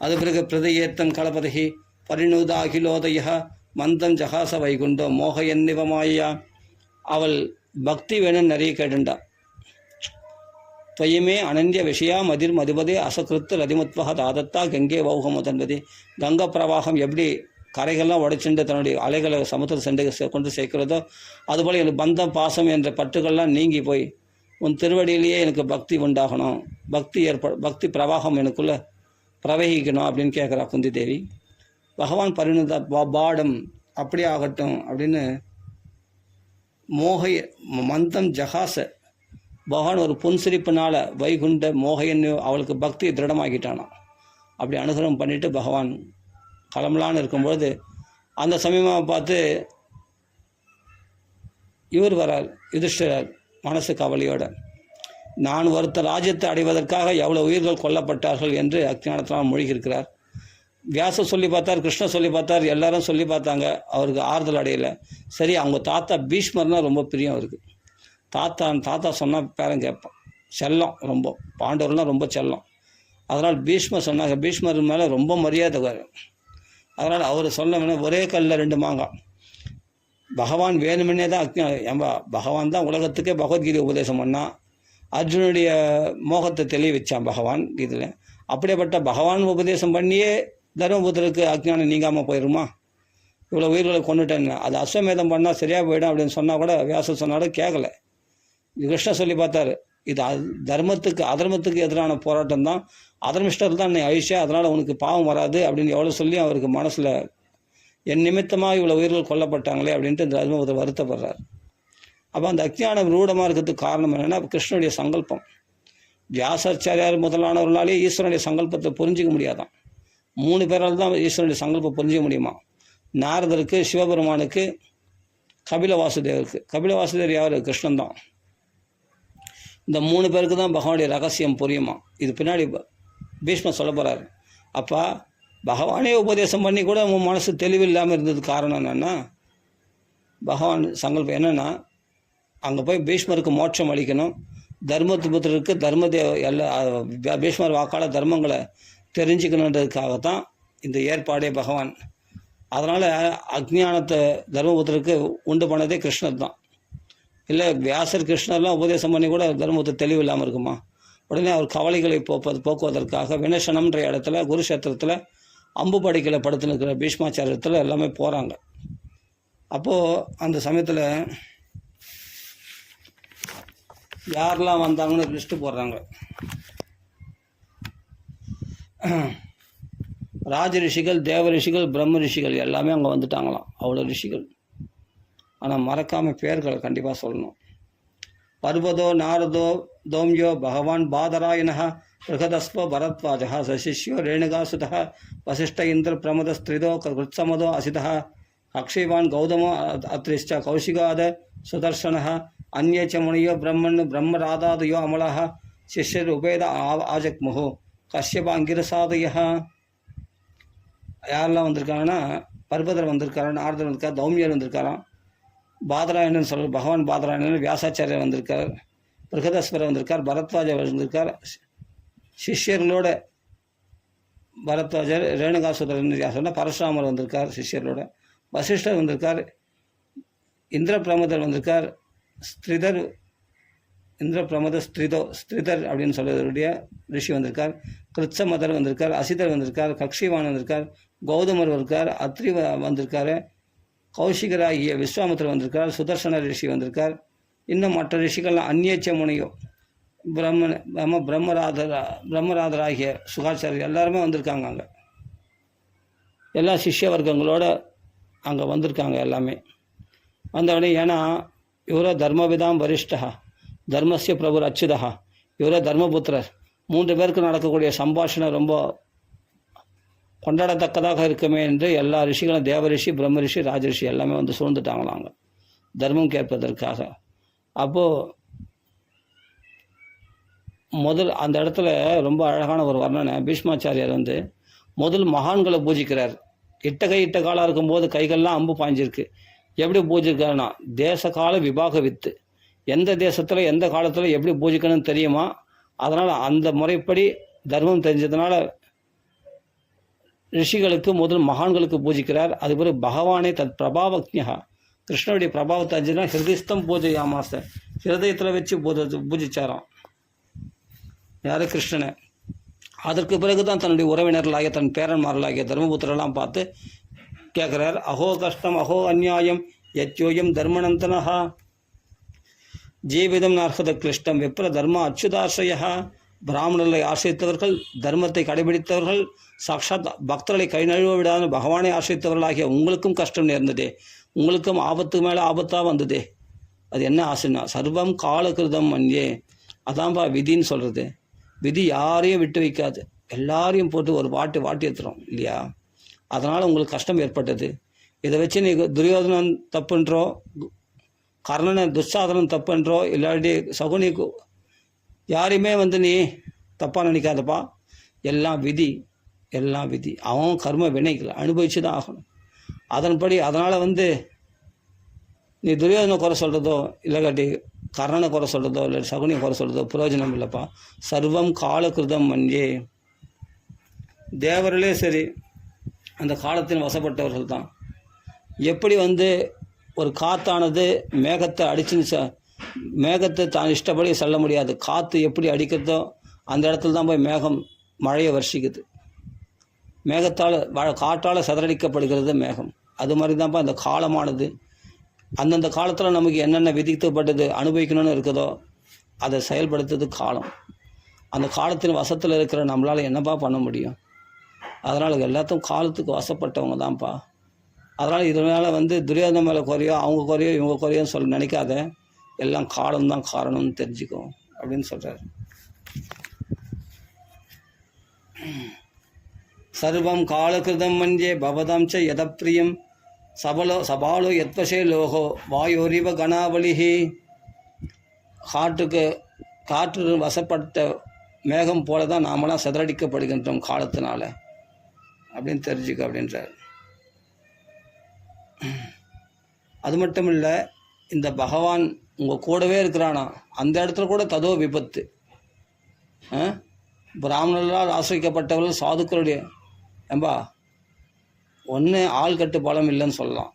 அது பிறகு பிரதயேத்தன் கலபதகி பரிணுத அகிலோதய மந்தம் ஜகாச வைகுண்டோ மோக என்னிவமாயா. அவள் பக்தி வேணும்னு நிறைய கேட்டுண்டா. துவயமே அனந்திய விஷயா மதிர் மதுபதே அசகிருத்து ரதிமுத்வக தாதத்தா கங்கே வௌகமுதன்பதி. கங்கை பிரவாகம் எப்படி கரைகள்லாம் உடைச்சுண்டு தன்னுடைய அலைகளை சமுத்திர சென்று கொண்டு சேர்க்கிறதோ அதுபோல் எனக்கு பந்தம் பாசம் என்ற பற்றுகள்லாம் நீங்கி போய் உன் திருவடியிலேயே எனக்கு பக்தி உண்டாகணும், பக்தி பிரவாகம் எனக்குள்ளே பிரவகிக்கணும் அப்படின்னு கேட்குறா குந்தி தேவி. பகவான் பரிணத பாடம் அப்படியே ஆகட்டும் அப்படின்னு மோகைய மந்தம் ஜகாச பகவான் ஒரு புன்சிரிப்பினால் வைகுண்ட மோகையன்னு அவளுக்கு பக்தியை திருடமாக்கிட்டானான். அப்படி அனுகிரகம் பண்ணிவிட்டு பகவான் கிளம்பலான்னு இருக்கும்பொழுது அந்த சமயமாக பார்த்து இவர் வரார், யுதிஷ்டிரர் மனசு கவலையோட. நான் ஒருத்த ராஜ்யத்தை அடைவதற்காக எவ்வளோ உயிர்கள் கொல்லப்பட்டார்கள் என்று அஞ்ஞானத்தினால் மூழ்கியிருக்கிறார். வியாசர் சொல்லி பார்த்தார், கிருஷ்ணர் சொல்லி பார்த்தார், எல்லாரும் சொல்லி பார்த்தாங்க, அவருக்கு ஆறுதல் அடையலை. சரி, அவங்க தாத்தா பீஷ்மர்னால் ரொம்ப பிரியம் அவருக்கு. தாத்தா சொன்னால் பேரன் கேட்பான், செல்லம் ரொம்ப, பாண்டவர்லாம் ரொம்ப செல்லம். அதனால் பீஷ்மர் சொன்னாங்க, பீஷ்மர் மேலே ரொம்ப மரியாதை வரும். அதனால் அவர் சொன்ன ஒரே கல்லில் 2 மாங்காய். பகவான் வேணுமென்னே தான் ஏன்பா பகவான் தான் உலகத்துக்கே பகவத்கீதை உபதேசம் பண்ணான். அர்ஜுனுடைய மோகத்தை தெளிய வச்சான் பகவான் கீதையில். அப்படியேப்பட்ட பகவான் உபதேசம் பண்ணியே தர்மபுத்திரருக்கு அஞ்ஞானம் நீங்காமல் போயிடுமா? இவ்வளோ உயிர்களை கொண்டுட்டேன்னு அது அஸ்வமேதம் பண்ணால் சரியாக போயிடும் அப்படின்னு சொன்னால் கூட வியாசர் சொன்னாலும் கேட்கல. கிருஷ்ணர் சொல்லி பார்த்தாரு, இது தர்மத்துக்கு அதர்மத்துக்கு எதிரான போராட்டம் தான், அதர்மிஷ்டர் தான் என்னை அழிச்சா, அதனால் உனக்கு பாவம் வராது அப்படின்னு எவ்வளோ சொல்லி அவருக்கு மனசில் என் நிமித்தமாக இவ்வளோ உயிர்கள் கொல்லப்பட்டாங்களே அப்படின்ட்டு இந்த தர்மபுத்திரர் வருத்தப்படுறார். அப்போ அந்த அஞ்ஞானம் ரூடமாக இருக்கிறதுக்கு காரணம் என்னென்னா கிருஷ்ணனுடைய சங்கல்பம். வியாசாச்சாரியார் முதலானவர்களாலே ஈஸ்வரனுடைய சங்கல்பத்தை புரிஞ்சிக்க முடியாதான். 3 பேரால் தான் ஈஸ்வரனுடைய சங்கல்பம் புரிஞ்சிக்க முடியுமா? நாரதருக்கு, சிவபெருமானுக்கு, கபில வாசுதேவருக்கு. கபில வாசுதேவர் யார்? கிருஷ்ணன் தான். இந்த 3 பேருக்கு தான் பகவானுடைய ரகசியம் புரியுமா? இது பின்னாடி பீஷ்மர் சொல்ல போகிறார். அப்போ பகவானே உபதேசம் பண்ணி கூட உன் மனசு தெளிவில்லாமல் இருந்ததுக்கு காரணம் என்னென்னா பகவான் சங்கல்பம் என்னென்னா அங்கே போய் பீஷ்மருக்கு மோட்சம் அளிக்கணும், தர்மபுத்திரருக்கு எல்லா பீஷ்மர் வாக்காள தர்மங்களை தெரிஞ்சுக்கணுன்றதுக்காகத்தான் இந்த ஏற்பாடே பகவான். அதனால் அஞ்ஞானத்தை தர்மபுத்திரருக்கு உண்டு பண்ணதே கிருஷ்ணர் தான். இல்லை வியாசர் கிருஷ்ணர்லாம் உபதேசம் பண்ணி கூட தர்மபுத்திர தெளிவு இல்லாமல் இருக்குமா? உடனே அவர் கவலைகளை போக்குவதற்காக வினசனம்ன்ற இடத்துல குருஷேத்திரத்தில் அம்பு படிக்கலை படுத்துன்னு இருக்கிற பீஷ்மாச்சாரியத்தில் எல்லாமே போகிறாங்க. அப்போது அந்த சமயத்தில் யாரெல்லாம் வந்தாங்கன்னு லிஸ்ட்டு போடுறாங்க. ராஜ ரிஷிகள், தேவ ரிஷிகள், பிரம்ம ரிஷிகள் எல்லாமே அங்கே வந்துட்டாங்களாம். அவ்வளோ ரிஷிகள். ஆனால் மறக்காமல் பேர்களை கண்டிப்பாக சொல்லணும். பர்வதோ நாரதோ தோம்யோ பகவான் பாதராயண ருகதஸ்வ பரத்வாஜா சசிஷ்யோ ரேணுகாசுத வசிஷ்ட இந்திர பிரமதஸ்திரிதோ கிருத்சமதோ அசித அக்ஷயவான் கௌதமோ அத்ரிஷ்ட கௌஷிகாத சுதர்சன அந்நே ச முனியோ பிரம்மராதாதயோ அமல சிஷ்யர் உபேத ஆஜக்முஹு கஷ்யபாங்கிரசாதய. யாரெல்லாம் வந்திருக்காங்கன்னா பர்வதர் வந்திருக்காரு, நாரதர் வந்திருக்கார், தௌமியர் வந்திருக்காராம், பாதராயணன் சொல்கிற பகவான் பாதராயணன், வியாசாச்சாரியர் வந்திருக்கார், பிருகதஸ்வரர் வந்திருக்கார், பரத்வாஜர் வந்திருக்கார், சிஷ்யர்களோட பரத்வாஜர், ரேணுகாசுதரன் சொன்னால் பரசுராமர் வந்திருக்கார் சிஷ்யர்களோட, வசிஷ்டர் வந்திருக்கார், இந்திர பிரமதர் வந்திருக்கார், ஸ்திரிதர் இந்திர பிரமத ஸ்திரிதர் அப்படின்னு சொல்கிறவருடைய ரிஷி வந்திருக்கார், கிருத்சமதர் வந்திருக்கார், அசிதர் வந்திருக்கார், கக்ஷிவான் வந்திருக்கார், கௌதமர் வந்திருக்கார், அத்ரி வந்திருக்கார், கௌஷிகராகிய விஸ்வாமித்திரர் வந்திருக்கார், சுதர்சன ரிஷி வந்திருக்கார். இன்னும் மற்ற ரிஷிகள்லாம் அந்நியச்ச முனியோ பிரம்மராதராகிய சுகாச்சாரியர் எல்லாருமே வந்திருக்காங்க. அங்கே எல்லா சிஷ்ய வர்க்கங்களோட அங்கே வந்திருக்காங்க எல்லாமே. வந்தவுடனே ஏன்னா இவரோ தர்மவிதாம் வரிஷ்டா தர்மஸ்ய பிரபுர் அச்சுதா, இவரோ தர்மபுத்திரர். 3 பேருக்கு நடக்கக்கூடிய சம்பாஷணம் ரொம்ப கொண்டாடத்தக்கதாக இருக்குமே என்று எல்லா ரிஷிகளும் தேவ ரிஷி, பிரம்ம ரிஷி, ராஜரிஷி எல்லாமே வந்து சூழ்ந்துட்டாங்களாங்க தர்மம் கேட்பதற்காக. அப்போது முதல் அந்த இடத்துல ரொம்ப அழகான ஒரு வர்ணனை. பீஷ்மாச்சாரியார் வந்து முதல் மகான்களை பூஜிக்கிறார். இட்ட காலம் இருக்கும்போது கைகள்லாம் அம்பு பாய்ஞ்சிருக்கு. எப்படி பூஜிக்கிறாருன்னா தேச கால விபாக வித்து, எந்த தேசத்தில் எந்த காலத்தில் எப்படி பூஜிக்கணும்னு தெரியுமா, அதனால் அந்த முறைப்படி தர்மம் தெரிஞ்சதுனால ரிஷிகளுக்கு முதல் மகான்களுக்கு பூஜிக்கிறார். அது பிறகு பகவானே தத் பிரபாவக்ஞா, கிருஷ்ணனுடைய பிரபாவத்தை அஞ்சுனா ஹிருதயஸ்தம் பூஜையாமாச, ஹிருதயத்தில் வச்சு பூஜிச்சாராம் யார்? கிருஷ்ணனை. அதற்கு பிறகு தான் தன்னுடைய உறவினர்களாகிய தன் பேரன்மார்களாகிய தர்மபுத்திரெல்லாம் பார்த்து கேட்குறார். அஹோ கஷ்டம் அஹோ அந்நியாயம் யத்யோயம் தர்மனந்தனஹா ஜீவிதம் நார்ஹத கிளிஷ்டம் விப்ர தர்ம அச்சுதாசயா. பிராமணர்களை ஆசிரித்தவர்கள், தர்மத்தை கடைபிடித்தவர்கள், சாட்சாத் பக்தர்களை கை நழுவ விடாத பகவானை ஆசிரித்தவர்களாகிய உங்களுக்கும் கஷ்டம் நேர்ந்ததே, உங்களுக்கும் ஆபத்துக்கு மேலே ஆபத்தாக வந்ததே. அது என்ன ஆசைன்னா சர்வம் காலகிருதம் மன்யே. அதான்ப்பா விதின்னு சொல்கிறது. விதி யாரையும் விட்டு வைக்காது, எல்லாரையும் போட்டு ஒரு வாட்டி எடுத்துரும் இல்லையா. அதனால் உங்களுக்கு கஷ்டம் ஏற்பட்டது. இதை வச்சு நீ துரியோதனன் தப்புன்றோ, கர்ணனை துச்சாதனம் தப்புன்றோ, இல்லாட்டி சகுனிக்கு யாரையுமே நீ தப்பாக நினைக்காதப்பா. எல்லாம் விதி, எல்லாம் விதி. அவன் கர்ம வினைகளை அனுபவிச்சு தான் ஆகணும். அதன்படி அதனால் நீ துரியோதனை குறை சொல்கிறதோ, இல்லாட்டி கர்ணனை குறை சொல்கிறதோ, இல்லை சகுனியை குறை சொல்கிறதோ பிரயோஜனம் இல்லைப்பா. சர்வம் காலகிருதம் மன்யே. தேவர்களே சரி, அந்த காலத்தின் வசப்பட்டவர்கள் தான். எப்படி ஒரு காற்றானது மேகத்தை அடிச்சுன்னு மேகத்தை தான் இஷ்டப்படி செல்ல முடியாது. காற்று எப்படி அடிக்கிறதோ அந்த இடத்துல தான் போய் மேகம் மழையை வர்ஷிக்குது. மேகத்தால் காற்றால் சிதறடிக்கப்படுகிறது மேகம். அது மாதிரி தான்ப்பா இந்த காலமானது. அந்தந்த காலத்தில் நமக்கு என்னென்ன விதிக்கப்பட்டது அனுபவிக்கணும்னு இருக்குதோ அதை செயல்படுத்துறது காலம். அந்த காலத்தின் வசத்தில் இருக்கிற நம்மளால் என்னப்பா பண்ண முடியும்? அதனால் எல்லாத்துக்கும் காலத்துக்கு வசப்பட்டவங்க தான்ப்பா. அதனால் இதனால் துரியோதன மேலே குறையோ, அவங்க குறையோ, இவங்க குறையோன்னு சொல்ல நினைக்காத. எல்லாம் காலம்தான் காரணம்னு தெரிஞ்சுக்கும் அப்படின்னு சொல்கிறார். சர்வம் காலகிருதம் மன்யே பவதாம் ச யதப்பிரியம் சபாலோ யத்வசே லோகோ வாயோரிவ கணாவலிஹி. காற்று வசப்பட்ட மேகம் போல தான் நாமெல்லாம் சிதறடிக்கப்படுகின்றோம் காலத்தினால அப்படின்னு தெரிஞ்சுக்க அப்படின்றார். அது மட்டும் இல்லை, இந்த பகவான் உங்கள் கூடவே இருக்கிறானா அந்த இடத்துல கூட ததோ விபத்து. பிராமணர்களால் ஆசிரிக்கப்பட்டவர்கள் சாதுக்களுடைய ஏம்பா ஒன்று ஆள்கட்டு பலம் இல்லைன்னு சொல்லலாம்.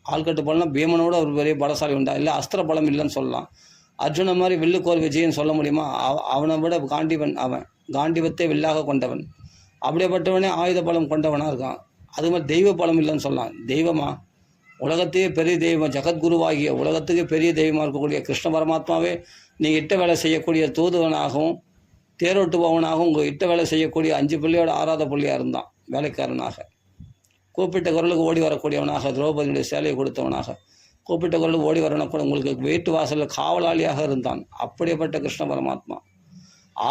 ஆள்கட்டு பலம்னா பீமனோட ஒரு பெரிய பலசாலி உண்டா? இல்லை அஸ்திர பலம் இல்லைன்னு சொல்லலாம். அர்ஜுன மாதிரி வில்லுக்கோர் விஜயன்னு சொல்ல முடியுமா? அவனை விட காண்டிவன், அவன் காண்டிவத்தை வில்லாக கொண்டவன். அப்படியேப்பட்டவனே ஆயுத பலம் கொண்டவனாக இருக்கான். அது மாதிரி தெய்வ பலம் இல்லைன்னு சொல்லலாம். தெய்வமா? உலகத்தையே பெரிய தெய்வம், ஜகத்குருவாகிய உலகத்துக்கு பெரிய தெய்வமாக இருக்கக்கூடிய கிருஷ்ண பரமாத்மாவே நீங்கள் இட்ட வேலை செய்யக்கூடிய தூதுவனாகவும் தேரோட்டுபவனாகவும் உங்கள் இட்ட வேலை செய்யக்கூடிய 5 பிள்ளையோட 6வது பிள்ளையாக இருந்தான். வேலைக்காரனாக கூப்பிட்ட குரலுக்கு ஓடி வரக்கூடியவனாக, திரௌபதியுடைய சேலையை கொடுத்தவனாக, கூப்பிட்ட குரலுக்கு ஓடி வரணும் கூட உங்களுக்கு வீட்டு வாசலில் காவலாளியாக இருந்தான். அப்படிப்பட்ட கிருஷ்ண பரமாத்மா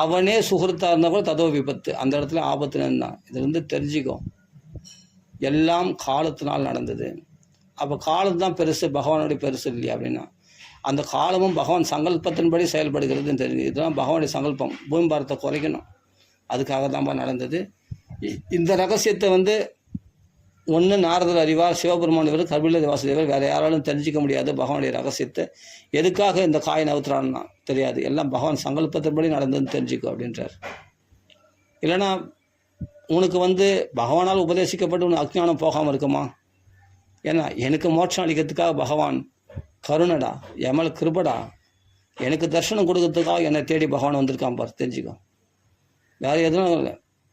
அவனே சுகிருத்தாக இருந்தால் கூட ததோ விபத்து. அந்த இடத்துல ஆபத்து இருந்தான். இதுலேருந்து தெரிஞ்சுக்கும் எல்லாம் காலத்தினால் நடந்தது. அப்போ காலம் தான் பெருசு, பகவானுடைய பெருசு இல்லையா அப்படின்னா அந்த காலமும் பகவான் சங்கல்பத்தின்படி செயல்படுகிறதுன்னு தெரியுது. இதுதான் பகவானுடைய சங்கல்பம். பூமி பாரத்தை குறைக்கணும், அதுக்காக தான்ப்பா நடந்தது. இந்த ரகசியத்தை ஒன்று நாரதர் அறிவார், சிவபெருமான் இவர், கபில வாசுதேவர், வேறு யாராலும் தெரிஞ்சிக்க முடியாது பகவானுடைய ரகசியத்தை. எதுக்காக இந்த காய் நவுத்துறான்னா தெரியாது. எல்லாம் பகவான் சங்கல்பத்தின்படி நடந்ததுன்னு தெரிஞ்சுக்கும் அப்படின்றார். இல்லைன்னா உனக்கு பகவானால் உபதேசிக்கப்பட்டு உனக்கு அஜ்ஞானம் போகாமல் இருக்குமா? ஏன்னா எனக்கு மோட்சம் அளிக்கிறதுக்காக பகவான் கருணடா, எமல கிருபடா, எனக்கு தர்ஷனம் கொடுக்கறதுக்காக என்னை தேடி பகவான் வந்திருக்கான் பார், தெரிஞ்சுக்கோ. வேறு எதுவும் இல்லை.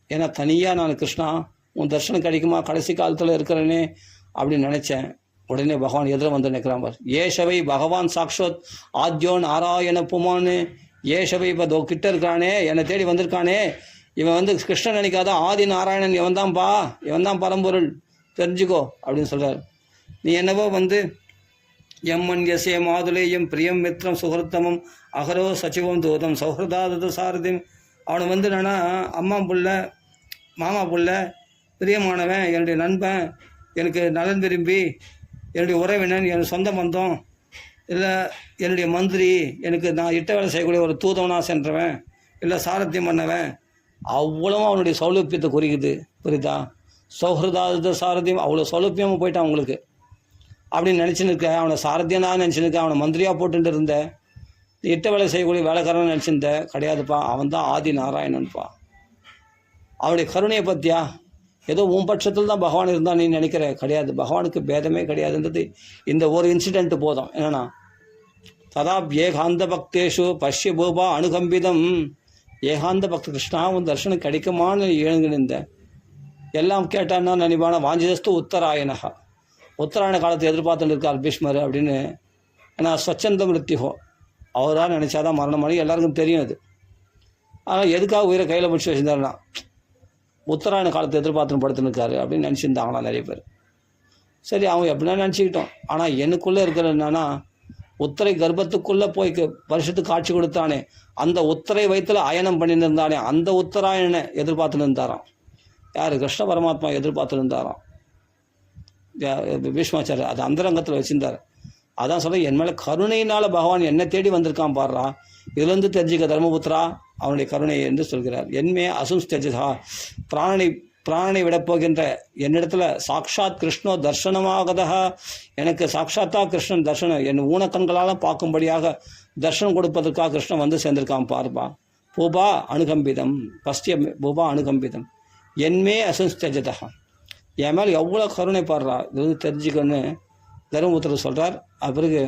ஏன்னா தனியாக நான் கிருஷ்ணா உன் தர்ஷனம் கிடைக்குமா கடைசி காலத்தில் இருக்கிறேனே அப்படின்னு நினச்சேன். உடனே பகவான் எதிர வந்து நிற்கிறான் பார். ஏஷவை பகவான் சாக்ஷோத் ஆத்யோ நாராயண புமானு. ஏஷவை இப்போ கிட்ட இருக்கிறானே, என்னை தேடி வந்திருக்கானே, இவன் கிருஷ்ணன் நினைக்காத ஆதி நாராயணன் இவன் தான்ப்பா, இவன் தான் பரம்பொருள், தெரிஞ்சுக்கோ அப்படின்னு சொல்கிறார். நீ என்னவோ எம்மன் யசே மாதுலேயம் பிரியம் மித்ரம் சுகிருத்தமம் அகரோ சச்சிவம் தூதம் சௌஹிருதாத சாரதிம். அவனை என்னன்னா அம்மா புள்ள, மாமா புள்ள, பிரியமானவன், என்னுடைய நண்பன், எனக்கு நலன் விரும்பி, என்னுடைய உறவினன், என் சொந்த பந்தம், இல்லை என்னுடைய மந்திரி, எனக்கு நான் இட்ட வேலை செய்யக்கூடிய ஒரு தூதவனாக சென்றவன், இல்லை சாரத்தியம் பண்ணவன், அவ்வளவும் அவனுடைய சௌலபியத்தை குறிக்குது. புரியுதா? சௌஹிருதாத சாரதியம், அவ்வளோ சௌலபியமாக போயிட்டான் அவங்களுக்கு அப்படின்னு நினச்சின்னு இருக்க. அவனை சாரத்தியனாக நினச்சின்னு இருக்க, அவனை மந்திரியாக போட்டுட்டு இருந்த, இட்ட வேலை செய்யக்கூடிய வேலைக்காரன் நினச்சிருந்த. கிடையாதுப்பா, அவன் தான் ஆதி நாராயணன்ப்பா. அவனுடைய கருணையை பற்றியா? ஏதோ உன் பட்சத்தில் தான் பகவான் இருந்தால் நீ நினைக்கிற. கிடையாது, பகவானுக்கு பேதமே கிடையாதுன்றது இந்த ஒரு இன்சிடென்ட் போதும். என்னன்னா ததா ஏகாந்த பக்தேஷு பஷ்ய பூபா அனுகம்பிதம். ஏகாந்த பக்த கிருஷ்ணா உன் தர்ஷனம் கிடைக்குமான்னு எழுந்துருந்த. எல்லாம் கேட்டான்னா நினைவான வாஞ்சிதஸ்து உத்தராயணகா, உத்தராயண காலத்தை எதிர்பார்த்துட்டு இருக்கார் பீஷ்மர் அப்படின்னு. ஏன்னா ஸ்வச்சந்த மிருத்யுகோ, அவராக நினச்சாதான் மரணம் பண்ணி எல்லாருக்கும் தெரியும் அது. ஆனால் எதுக்காக உயிரை கையில் பிடிச்சி வச்சுருந்தாருன்னா உத்தராயண காலத்தை எதிர்பார்த்துன்னு படுத்துன்னு இருக்காரு அப்படின்னு நினச்சிருந்தாங்களாம் நிறைய பேர். சரி, அவங்க எப்படின்னா நினச்சிக்கிட்டோம். ஆனால் எனக்குள்ளே இருக்கிற என்னன்னா, உத்தரை கர்ப்பத்துக்குள்ளே போய் வருஷத்துக்கு காட்சி கொடுத்தானே, அந்த உத்தரை வயிற்றில் அயனம் பண்ணிட்டு இருந்தானே, அந்த உத்தராயணனை எதிர்பார்த்துன்னு இருந்தாராம். யார்? கிருஷ்ண பரமாத்மா எதிர்பார்த்துன்னு இருந்தாராம் பீஷ்மாச்சாரியர். அது அந்தரங்கத்தில் வச்சுருந்தார். அதான் சொல்ல, என் மேலே கருணையினால் பகவான் என்னை தேடி வந்திருக்கான் பாடுறா, இதுலேருந்து தெரிஞ்சுக்க தர்மபுத்திரா அவனுடைய கருணை என்று சொல்கிறார். என்மே அசுஸ்தஜா, பிராணனை விட போகின்ற என்னிடத்துல சாக்ஷாத் கிருஷ்ணோ தர்சனமாகதா, எனக்கு சாட்சாத்தா கிருஷ்ணன் தர்சனம் என் ஊனக்கண்களால் பார்க்கும்படியாக தர்சனம் கொடுப்பதற்காக கிருஷ்ணன் வந்து சேர்ந்திருக்கான் பார்ப்பா. பூபா அனுகம்பிதம், பஸ்திய பூபா அனுகம்பிதம், என்மே அசுஸ்தஜதா, என் மேலே எவ்வளோ கருணை பாடுறா, இது வந்து தெரிஞ்சுக்கன்னு தர்மபுத்திரர் சொல்கிறார். பிறகு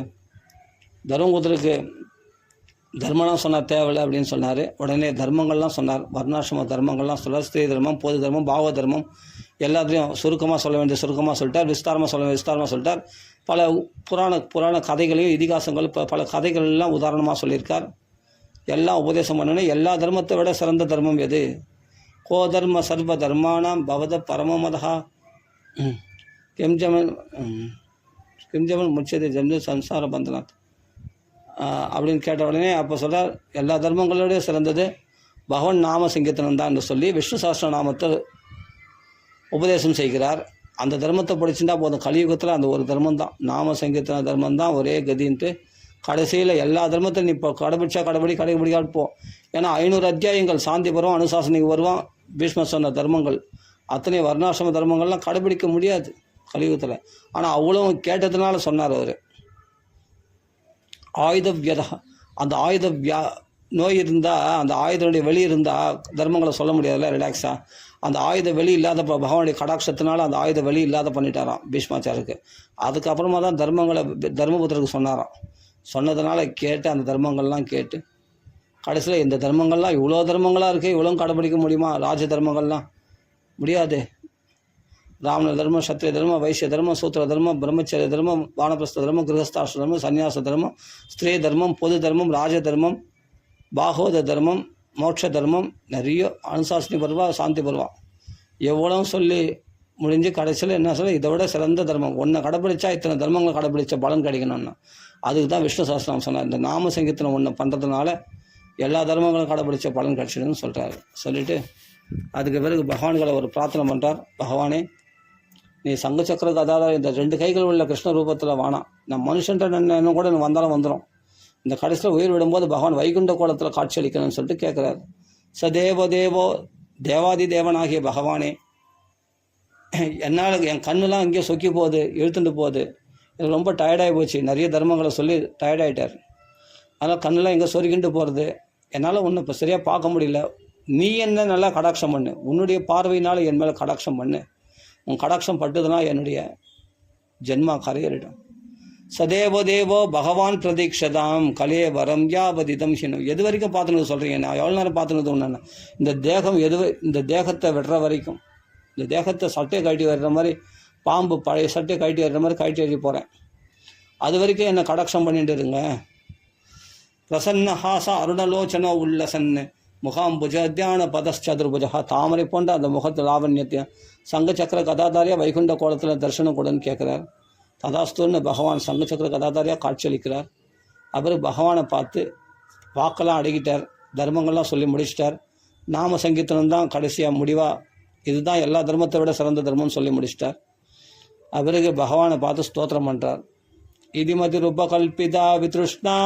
தர்மபுத்திரருக்கு தர்மம்லாம் சொன்னார், தேவையில்லை அப்படின்னு சொன்னார். உடனே தர்மங்கள்லாம் சொன்னார், வர்ணாசிரம தர்மங்கள்லாம் சொன்னார். ஸ்திரீ தர்மம், பொது தர்மம், பாவ தர்மம் எல்லாத்தையும் சுருக்கமாக சொல்ல வேண்டிய சுருக்கமாக சொல்லிட்டார், விஸ்தாரமாக சொல்லிட்டார். பல புராண கதைகளையும் இதிகாசங்கள் பல கதைகள்லாம் உதாரணமாக சொல்லியிருக்கார். எல்லாம் உபதேசம் பண்ணணும். எல்லா தர்மத்தை விட சிறந்த தர்மம் எது? கோ தர்ம சர்வ தர்மானாம் பவத பரமமதா கிம்ஜமன் முச்சது ஜென்ம சம்சார பந்தனாத் அப்படின்னு கேட்ட உடனே அப்போ சொல்கிறார், எல்லா தர்மங்களோட சிறந்தது பகவான் நாம சங்கீர்த்தனம் தான் என்று சொல்லி விஷ்ணு சஹஸ்ர நாமத்தை உபதேசம் செய்கிறார். அந்த தர்மத்தை படிச்சுட்டா போதும். கலியுகத்தில் அந்த ஒரு தர்மம் தான், நாம சங்கீர்த்தன தர்மம் தான் ஒரே கதின்ட்டு. கடைசியில் எல்லா தர்மத்தையும் நீ இப்போ கடைபிடிக்காது போ. ஏன்னா 500 அத்தியாயங்கள் சாந்தி பருவம், அனுசாசனிக்கு வருவான், பீஷ்மர் சொன்ன தர்மங்கள் அத்தனை வர்ணாசிரம தர்மங்கள்லாம் கடைபிடிக்க முடியாது கலியுகத்தில். ஆனால் அவ்வளோ கேட்டதுனால சொன்னார் அவர். ஆயுத வியதா, அந்த ஆயுத நோய் இருந்தால், அந்த ஆயுதனுடைய வெளி இருந்தால் தர்மங்களை சொல்ல முடியாதுல்ல ரிலாக்ஸாக. அந்த ஆயுத வெளி இல்லாத பகவானுடைய கடாட்சத்தினால அந்த ஆயுத வெளி இல்லாத பண்ணிட்டாராம் பீஷ்மாச்சாருக்கு. அதுக்கப்புறமா தான் தர்மங்களை தர்மபுத்திரருக்கு சொன்னாராம். சொன்னதுனால கேட்டு அந்த தர்மங்கள்லாம் கேட்டு கடைசியில் இந்த தர்மங்கள்லாம் இவ்வளோ தர்மங்களாக இருக்குது, இவ்வளோ கடைபிடிக்க முடியுமா? ராஜ தர்மங்கள்லாம் முடியாது. ராவண தர்மம், சத்திரிய தர்மம், வைசிய தர்மம், சூத்திர தர்மம், பிரம்மச்சரிய தர்மம், வானப்பிரஸ்த தர்மம், கிரகஸ்தாஷ்ட தர்மம், சன்னியாச தர்மம், ஸ்திரீ தர்மம், பொது தர்மம், ராஜ தர்மம், பாகவத தர்மம், மோட்ச தர்மம், நிறைய அனுசாசனி பருவா, சாந்தி பருவா, எவ்வளோ சொல்லி முடிஞ்சு கடைசியில் என்ன சொல்ல, இதை விட சிறந்த தர்மம் ஒன்றை கடைப்பிடிச்சா இத்தனை தர்மங்களை கடைப்பிடிச்ச பலன் கிடைக்கணும்னா அதுக்கு தான் விஷ்ணு சஹஸ்ரநாமம் சொன்னார். இந்த நாம சங்கீர்த்தனம் ஒன்று பண்ணுறதுனால எல்லா தர்மங்களும் கடைப்பிடிச்ச பலன் கிடைச்சிடுன்னு சொல்கிறாரு. சொல்லிவிட்டு அதுக்கு பிறகு பகவான்களை ஒரு பிரார்த்தனை பண்ணுறார். பகவானே, நீ சங்க சக்கர கதாதாரி, இந்த 2 கைகள் உள்ள கிருஷ்ண ரூபத்தில் வானாம், நான் மனுஷன்ற என்ன கூட வந்தாலும் வந்துடும். இந்த கடைசியில் உயிர் விடும்போது பகவான் வைகுண்ட கோலத்தில் காட்சி அளிக்கணும்னு சொல்லிட்டு கேட்குறாரு. சதேவ தேவோ தேவாதி தேவனாகிய பகவானே, என்னால் என் கண்ணுலாம் இங்கே சொக்கி போகுது, இழுத்துட்டு போகுது, எனக்கு ரொம்ப டயர்டாகி போச்சு, நிறைய தர்மங்களை சொல்லி டயர்டாயிட்டார். அதனால் கண்ணெல்லாம் எங்கே சொருகிண்டு போகிறது, என்னால் ஒன்றும் இப்போ சரியாக பார்க்க முடியல. நீ என்ன நல்லா கடாட்சம் பண்ணு, உன்னுடைய பார்வையினால் என் மேலே கடாட்சம் பண்ணு, உன் கடாட்சம் பட்டுதுன்னா என்னுடைய ஜென்மா கரையேறிடும். சதேவோ தேவோ பகவான் பிரதீட்சதாம் கலே வரம் யாவதிதம் ஹினம். எது வரைக்கும் பார்த்துன்னு சொல்கிறீங்க? நான் எவ்வளோ நேரம் பார்த்துன்னு ஒன்று, இந்த தேகம் இந்த தேகத்தை வெட்டுற வரைக்கும், இந்த தேகத்தை சட்டையை கழட்டி வர்ற மாதிரி, பாம்பு பழைய சட்டையை கழட்டி வர்ற மாதிரி கழட்டி எழுதி போகிறேன். அது வரைக்கும் என்னை கடாட்சம் பண்ணிட்டு இருங்க. பிரசன்ன ஹாச அருணலோச்சனோ உல்லசன்னு முகாம்புஜ தியான பதச்சதுர்புஜா, தாமரை போன்ற அந்த முகத்து லாவண்யத்தையும் சங்க சக்கர கதாதாரியாக வைகுண்ட கோலத்தில் தரிசனம் கூடன்னு கேட்குறார். ததாஸ்துன்னு பகவான் சங்க சக்கர கதாதாரியாக காட்சியளிக்கிறார். அவர் பகவானை பார்த்து வாக்கெல்லாம் அடங்கிட்டார், தர்மங்கள்லாம் சொல்லி முடிச்சிட்டார். நாம சங்கீர்த்தனம் தான் கடைசியாக முடிவாக, இதுதான் எல்லா தர்மத்தை விட சிறந்த தர்மம்னு சொல்லி முடிச்சிட்டார். அவருக்கு பகவானை பார்த்து ஸ்தோத்திரம் பண்ணுறார். இதிமதி ரூபகல்பிதா வித்ருஷ்ணா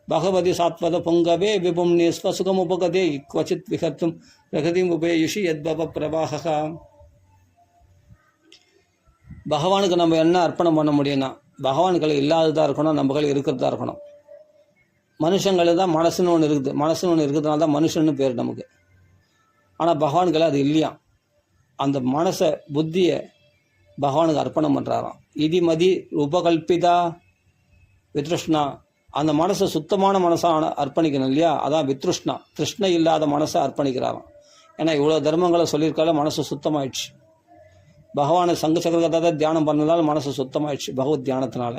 பகவதி சாத்வத பொங்கவே விபும்னி ஸ்வசுகம் உபகதே குவச்சித் விகத்தும் பிரகதிம் உபேயுஷி யத்பவ பிரவாகா. பகவானுக்கு நம்ம என்ன அர்ப்பணம் பண்ண முடியும்னா, பகவான்களை இல்லாததாக இருக்கணும், நம்ம கையில் இருக்கிறதா இருக்கணும். மனுஷங்களுக்கு தான் மனசுன்னு ஒன்று இருக்குது, மனசுன்னு ஒன்று இருக்கிறதுனால தான் மனுஷன்னு பேர் நமக்கு. ஆனால் பகவான்களை அது இல்லையா, அந்த மனசை புத்தியை பகவானுக்கு அர்ப்பணம் பண்ணுறாராம். இதி மதி உபகல்பிதா வித்ருஷ்ணா, அந்த மனசை சுத்தமான மனசாக அர்ப்பணிக்கணும் இல்லையா, அதான் வித்ருஷ்ணா, கிருஷ்ண இல்லாத மனசை அர்ப்பணிக்கிறாராம். ஏன்னா இவ்வளோ தர்மங்களை சொல்லியிருக்கால மனசு சுத்தமாயிடுச்சு. பகவானை சங்கு சக்கரத்தை தியானம் பண்ணதால் மனசு சுத்தமாயிடுச்சு பகவத் தியானத்தினால.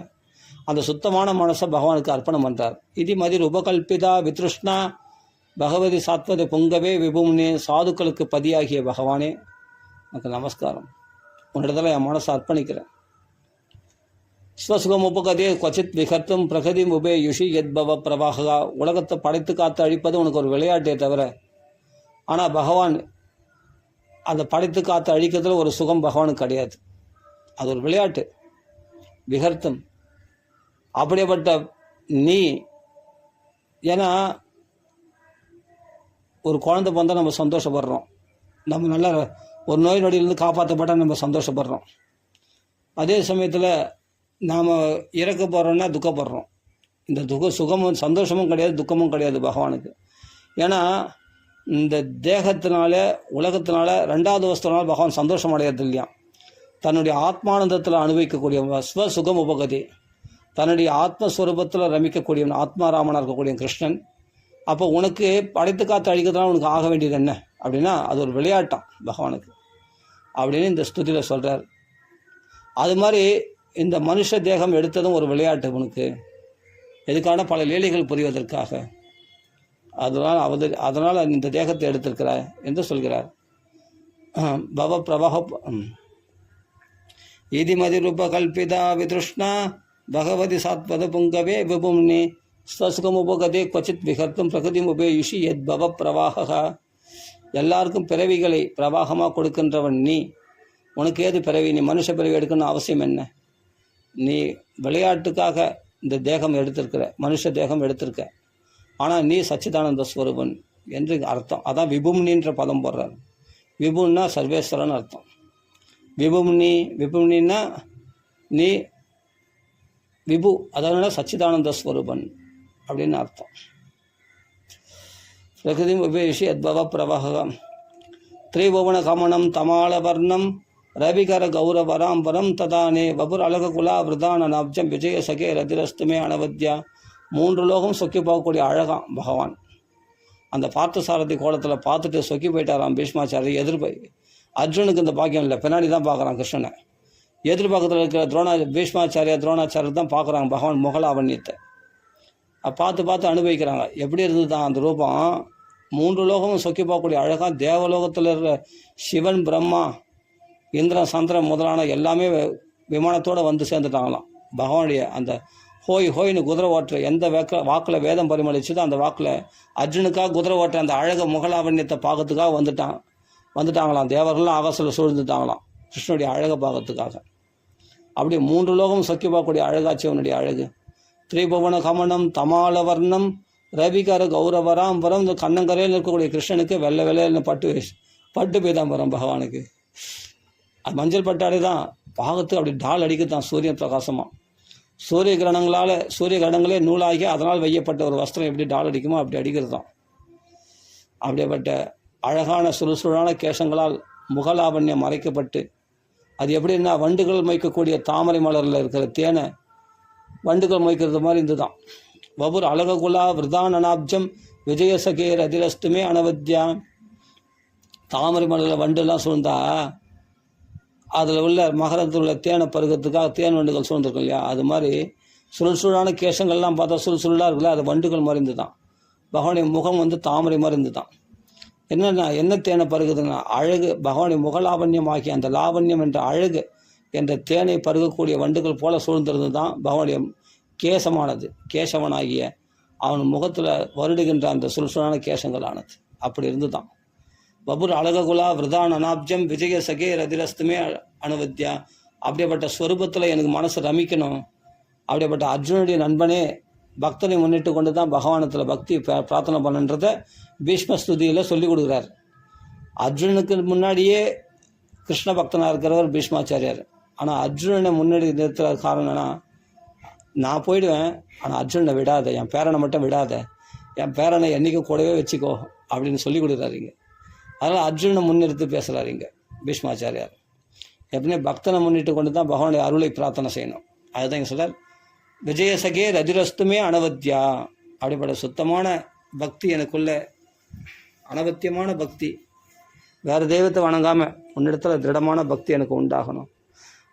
அந்த சுத்தமான மனசை பகவானுக்கு அர்ப்பணம் பண்ணுறார். இது மதிர் உபகல்பிதா வித்ருஷ்ணா பகவதி சாத்வதி பொங்கவே விபும்னே, சாதுக்களுக்கு பதியாகிய பகவானே எனக்கு நமஸ்காரம், உன்னிடத்துல என் மனசை அர்ப்பணிக்கிறேன். ஸ்வசுகம் உபகதே கொச்சித் விகர்த்தும் பிரகதி உபே யுஷி யத்பவ பிரபாகா, உலகத்தை படைத்து காத்து அழிப்பது உனக்கு ஒரு விளையாட்டே தவிர, ஆனால் பகவான் அந்த படைத்து காத்து அழிக்கிறதுல ஒரு சுகம் பகவானுக்கு கிடையாது, அது ஒரு விளையாட்டு. விகர்த்தம் அப்படியேப்பட்ட நீ, ஏன்னா ஒரு குழந்தை பிறந்தால் நம்ம சந்தோஷப்படுறோம், நம்ம நல்ல ஒரு நோய் நொடியிலேருந்து காப்பாற்றப்பட்டால் நம்ம சந்தோஷப்படுறோம். அதே சமயத்தில் நாம் இறக்க போகிறோன்னா துக்கப்படுறோம். இந்த சுகமும் சந்தோஷமும் கிடையாது, துக்கமும் கிடையாது பகவானுக்கு. ஏன்னா இந்த தேகத்தினால உலகத்தினால ரெண்டாவது வஸ்துனால பகவான் சந்தோஷம் அடையாது இல்லையா. தன்னுடைய ஆத்மானந்தத்தில் அனுபவிக்கக்கூடிய ஸ்வசுகம் உபகதி, தன்னுடைய ஆத்மஸ்வரூபத்தில் ரமிக்கக்கூடியவன் ஆத்மாராமனாக இருக்கக்கூடிய கிருஷ்ணன். அப்போ உனக்கு படைத்து காத்து அழிக்கிறதுனால உனக்கு ஆக வேண்டியது என்ன அப்படின்னா அது ஒரு விளையாட்டம் பகவானுக்கு அப்படின்னு இந்த ஸ்துதியில் சொல்கிறார். அது மாதிரி இந்த மனுஷ தேகம் எடுத்ததும் ஒரு விளையாட்டு உனக்கு, எதுக்கான பல லீலைகள் புரிவதற்காக. அதனால் இந்த தேகத்தை எடுத்திருக்கிறார் என்று சொல்கிறார். பவ பிரபாக ஈதிமதி ரூப கல்பிதா வித்ருஷ்ணா பகவதி சாத்வத புங்கவே விபும்னி ஸ்வசுகம் உபகதே கொச்சித் விகர்த்தும் பிரகதி உபே யுஷி யத் பவ பிரவாக. எல்லாருக்கும் பிறவிகளை பிரவாகமாக கொடுக்கின்றவன் நீ, உனக்கு ஏது பிறவி? நீ மனுஷ பிறவி எடுக்கணும்னு அவசியம் என்ன? நீ விளையாட்டுக்காக இந்த தேகம் எடுத்திருக்கிற, மனுஷ தேகம் எடுத்திருக்க, ஆனால் நீ சச்சிதானந்த ஸ்வரூபன் என்று அர்த்தம். அதான் விபும்னின்ற பதம் போடுறார். விபுன்னா சர்வேஸ்வரன் அர்த்தம். விபும்னின்னா நீ விபு, அதனால சச்சிதானந்த ஸ்வரூபன் அப்படின்னு அர்த்தம். பிரகிருதி உபேஷி அத்பவ பிரவகம் திரிபுவன கமனம் தமாலவர்ணம் ரவிகர கௌரவராம்பரம் ததானே வபுர் அழகுலா விரதான நப்ஜம் விஜய சகே ரதிரஸ்துமே அனவத்யா. 3 லோகம் சொக்கி போகக்கூடிய அழகாம் பகவான். அந்த பார்த்தசாரதி கோலத்தில் பார்த்துட்டு சொக்கி போயிட்டாராம் பீஷ்மாச்சாரி. அர்ஜுனுக்கு இந்த பாக்கியம் இல்லை, பின்னாடி தான் பார்க்குறான் கிருஷ்ணனை. எதிர்பாக்கத்தில் இருக்கிற துரோணாச்சாரியர் தான் பார்க்குறாங்க பகவான் முகலாவண்யத்தை. பார்த்து அனுபவிக்கிறாங்க. எப்படி இருந்தது தான் அந்த ரூபம். 3 லோகமும் சொக்கி போகக்கூடிய அழகாக தேவலோகத்தில் இருக்கிற சிவன் பிரம்மா இந்திரன் சந்திரன் முதலான எல்லாமே விமானத்தோடு வந்து சேர்ந்துட்டாங்களாம். பகவானுடைய அந்த ஹோய்னு குதிரை ஓட்டுற எந்த வாக்கில் வேதம் பரிமளிச்சதோ அந்த வாக்கில் அர்ஜுனுக்காக குதிரை ஓட்டுற அந்த அழக முகலாவண்யத்தை பார்க்கறதுக்காக வந்துட்டாங்களாம். தேவர்கள்லாம் ஆகாசில் சூழ்ந்துட்டாங்களாம் கிருஷ்ணனுடைய அழகை பார்க்கறதுக்காக. அப்படியே 3 லோகம் சொக்கி பார்க்கக்கூடிய அழகாச்சு அவனுடைய அழகு. திரிபுவன கமனம் தமாலவர்ணம் ரவிகர கௌரவராம்பரம். இந்த கண்ணங்கரையில் இருக்கக்கூடிய கிருஷ்ணனுக்கு வெள்ளை வெள்ளைன்னு பட்டு பீதாம்பரம் பகவானுக்கு. அது மஞ்சள் பட்டாடை தான் பார்க்கறதுக்கு அப்படி டால் அடிக்குதான் சூரியன் பிரகாசமாக. சூரிய கிரணங்களே நூலாகி அதனால் வையப்பட்ட ஒரு வஸ்திரம் எப்படி டால் அடிக்குமோ அப்படி அடிக்கிறது தான். அப்படியேப்பட்ட அழகான சுறுசுறான கேசங்களால் முகலாவண்யம் மறைக்கப்பட்டு, அது எப்படின்னா வண்டுகள் மொய்க்கக்கூடிய தாமரை மலரில் இருக்கிற தேனை வண்டுகள் மொய்க்கிறது மாதிரி இருந்துதான். வபுர் அழகுலா விரதானனாப்ஜம் விஜயசகேர் அதிரஸ்துமே அனவத்யா. தாமரை மலரில் வண்டுலாம் சூழ்ந்தா அதில் உள்ள மகரத்தில் உள்ள தேனை பருகிறதுக்காக தேன் வண்டுகள் சூழ்ந்துருக்கும் இல்லையா, அது மாதிரி சுருளான கேசங்கள்லாம் பார்த்தா சுருளாக இருக்குல்ல, அது வண்டுகள் மாதிரி இருந்து தான். பகவானுடைய முகம் தாமரை மாதிரி இருந்து தான். என்ன தேனை பருகுதுன்னா அழகு. பகவானுடைய முகலாவண்யம் ஆகிய அந்த லாவண்யம் என்ற அழகு என்ற தேனை பருகக்கூடிய வண்டுகள் போல சூழ்ந்திருந்து தான் பகவானுடைய கேசமானது. கேசவனாகிய அவன் முகத்தில் வருடுகின்ற அந்த சுறுசுறான கேசங்களானது அப்படி இருந்து தான். பபுர் அழகுலா விரதான் அனாப்ஜம் விஜய சகே ரதிரஸ்துமே அனுவத்யா. அப்படியேப்பட்ட ஸ்வரூபத்தில் எனக்கு மனசு ரமிக்கணும். அப்படியேப்பட்ட அர்ஜுனுடைய நண்பனே பக்தனை முன்னிட்டு கொண்டு தான் பகவானத்தில் பக்தி பிரார்த்தனை பண்ணுன்றதை பீஷ்மஸ்துதியில் சொல்லி கொடுக்குறார். அர்ஜுனனுக்கு முன்னாடியே கிருஷ்ண பக்தனாக இருக்கிறவர் பீஷ்மாச்சாரியார். ஆனால் அர்ஜுனனை முன்னாடி நிறுத்துற காரணம்னா, நான் போயிடுவேன் ஆனால் அர்ஜுனனை விடாத, என் பேரனை மட்டும் விடாத, என் பேரனை என்றைக்கும் கூடவே வச்சுக்கோ அப்படின்னு சொல்லி கொடுக்குறாருங்க. அதனால் அர்ஜுனனை முன்னிறுத்து பேசுகிறாருங்க பீஷ்மாச்சாரியார். எப்படின்னா பக்தனை முன்னிட்டு கொண்டு தான் பகவானுடைய அருளை பிரார்த்தனை செய்யணும். அதுதான் இங்கே சொல்கிறார், விஜயசகே ரதிரஸ்துமே அனவத்யா. அப்படிப்பட்ட சுத்தமான பக்தி எனக்குள்ள, அனவத்தியமான பக்தி வேறு தெய்வத்தை வணங்காமல் உன்னிடத்தில் திடமான பக்தி எனக்கு உண்டாகணும்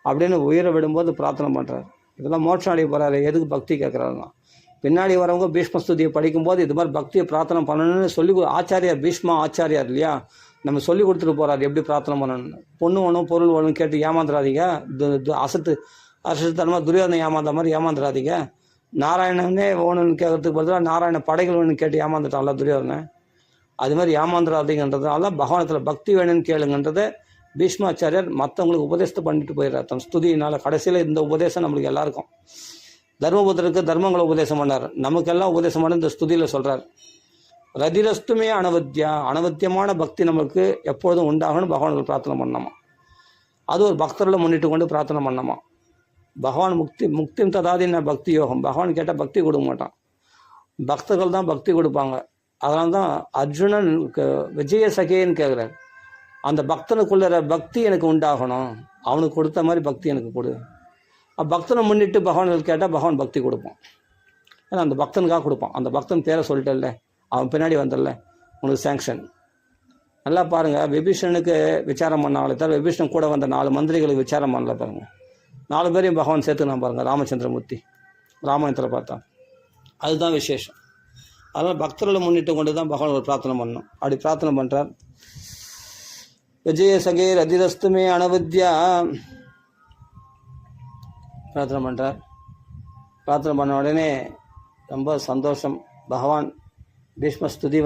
அப்படின்னு உயிரை விடும்போது பிரார்த்தனை பண்ணுறாரு. இதெல்லாம் மோட்சம் அடைய போகிறாரு, எதுக்கு பக்தி கேட்குறாருன்னா. பின்னாடி வரவங்க பீஷ்மஸ்துதியை படிக்கும்போது இது மாதிரி பக்தியை பிரார்த்தனை பண்ணணும்னு சொல்லி ஆச்சாரியார், பீஷ்மா ஆச்சாரியார் இல்லையா, நம்ம சொல்லி கொடுத்துட்டு போகிறாரு எப்படி பிரார்த்தனை பண்ணணும்னு. பொண்ணு வேணும் பொருள் வேணும் கேட்டு ஏமாந்துடாதீங்க, அசத்துத்தனமாக துரியோதனை ஏமாந்த மாதிரி ஏமாந்துடாதீங்க. நாராயணனே வேணும்னு கேட்கறதுக்கு பதிலாக நாராயண படைகள் வேணும்னு கேட்டு ஏமாந்துட்டான்ல துரியோதனை, அது மாதிரி ஏமாந்துடாதீங்கன்றதுனால பகவானத்தில் பக்தி வேணும்னு கேளுங்கன்றதை பீஷ்மாச்சாரியர் மற்றவங்களுக்கு உபதேசத்தை பண்ணிட்டு போயிடுறார் தன் ஸ்துதியினால். கடைசியில் இந்த உபதேசம் நம்மளுக்கு எல்லாருக்கும், தர்மபுத்திரருக்கு தர்மங்களை உபதேசம் பண்ணார், நமக்கெல்லாம் உபதேசம் பண்ண இந்த ஸ்துதியில் சொல்கிறார். ரதிரஸ்துமே அனவத்தியா, அனவத்தியமான பக்தி நம்மளுக்கு எப்பொழுதும் உண்டாகணும் பகவானுக்கு பிரார்த்தனை பண்ணோமா. அது ஒரு பக்தர்களை முன்னிட்டு கொண்டு பிரார்த்தனை பண்ணோமா. பகவான் முக்திம் ததாதின பக்தி யோகம், பகவான் கேட்டால் பக்தி கொடுக்க மாட்டான், பக்தர்கள் தான் பக்தி கொடுப்பாங்க. அதனால தான் அர்ஜுனன் விஜய சகேன்னு கேட்குறார், அந்த பக்தனுக்குள்ள பக்தி எனக்கு உண்டாகணும், அவனுக்கு கொடுத்த மாதிரி பக்தி எனக்கு கொடு. பக்தனை முன்னிட்டு பகவான்கள் கேட்டால் பகவான் பக்தி கொடுப்பான். ஏன்னா அந்த பக்தனுக்காக கொடுப்பான். அந்த பக்தன் பேரை சொல்லிட்டல்ல, அவன் பின்னாடி வந்துடல, உனக்கு சேங்ஷன். நல்லா பாருங்கள், விபீஷனுக்கு விசாரம் பண்ணாங்களே தவிர விபீஷன் கூட வந்த 4 மந்திரிகளுக்கு விசாரம் பண்ணல பாருங்கள். 4 பேரையும் பகவான் சேர்த்துக்கலாம் பாருங்கள். ராமச்சந்திரமூர்த்தி ராமாயணத்தில் பார்த்தா அதுதான் விசேஷம். அதனால் பக்தர்களை முன்னிட்டு கொண்டு தான் பகவான் ஒரு பிரார்த்தனை பண்ணணும். அப்படி பிரார்த்தனை பண்ணுறார். விஜய சகே ரதிரஸ்துமே அனவத்யா பிரார்த்தனை பண்ணுறார். பிரார்த்தனை பண்ண உடனே ரொம்ப சந்தோஷம். பகவான் பீஷ்மஸ்துதி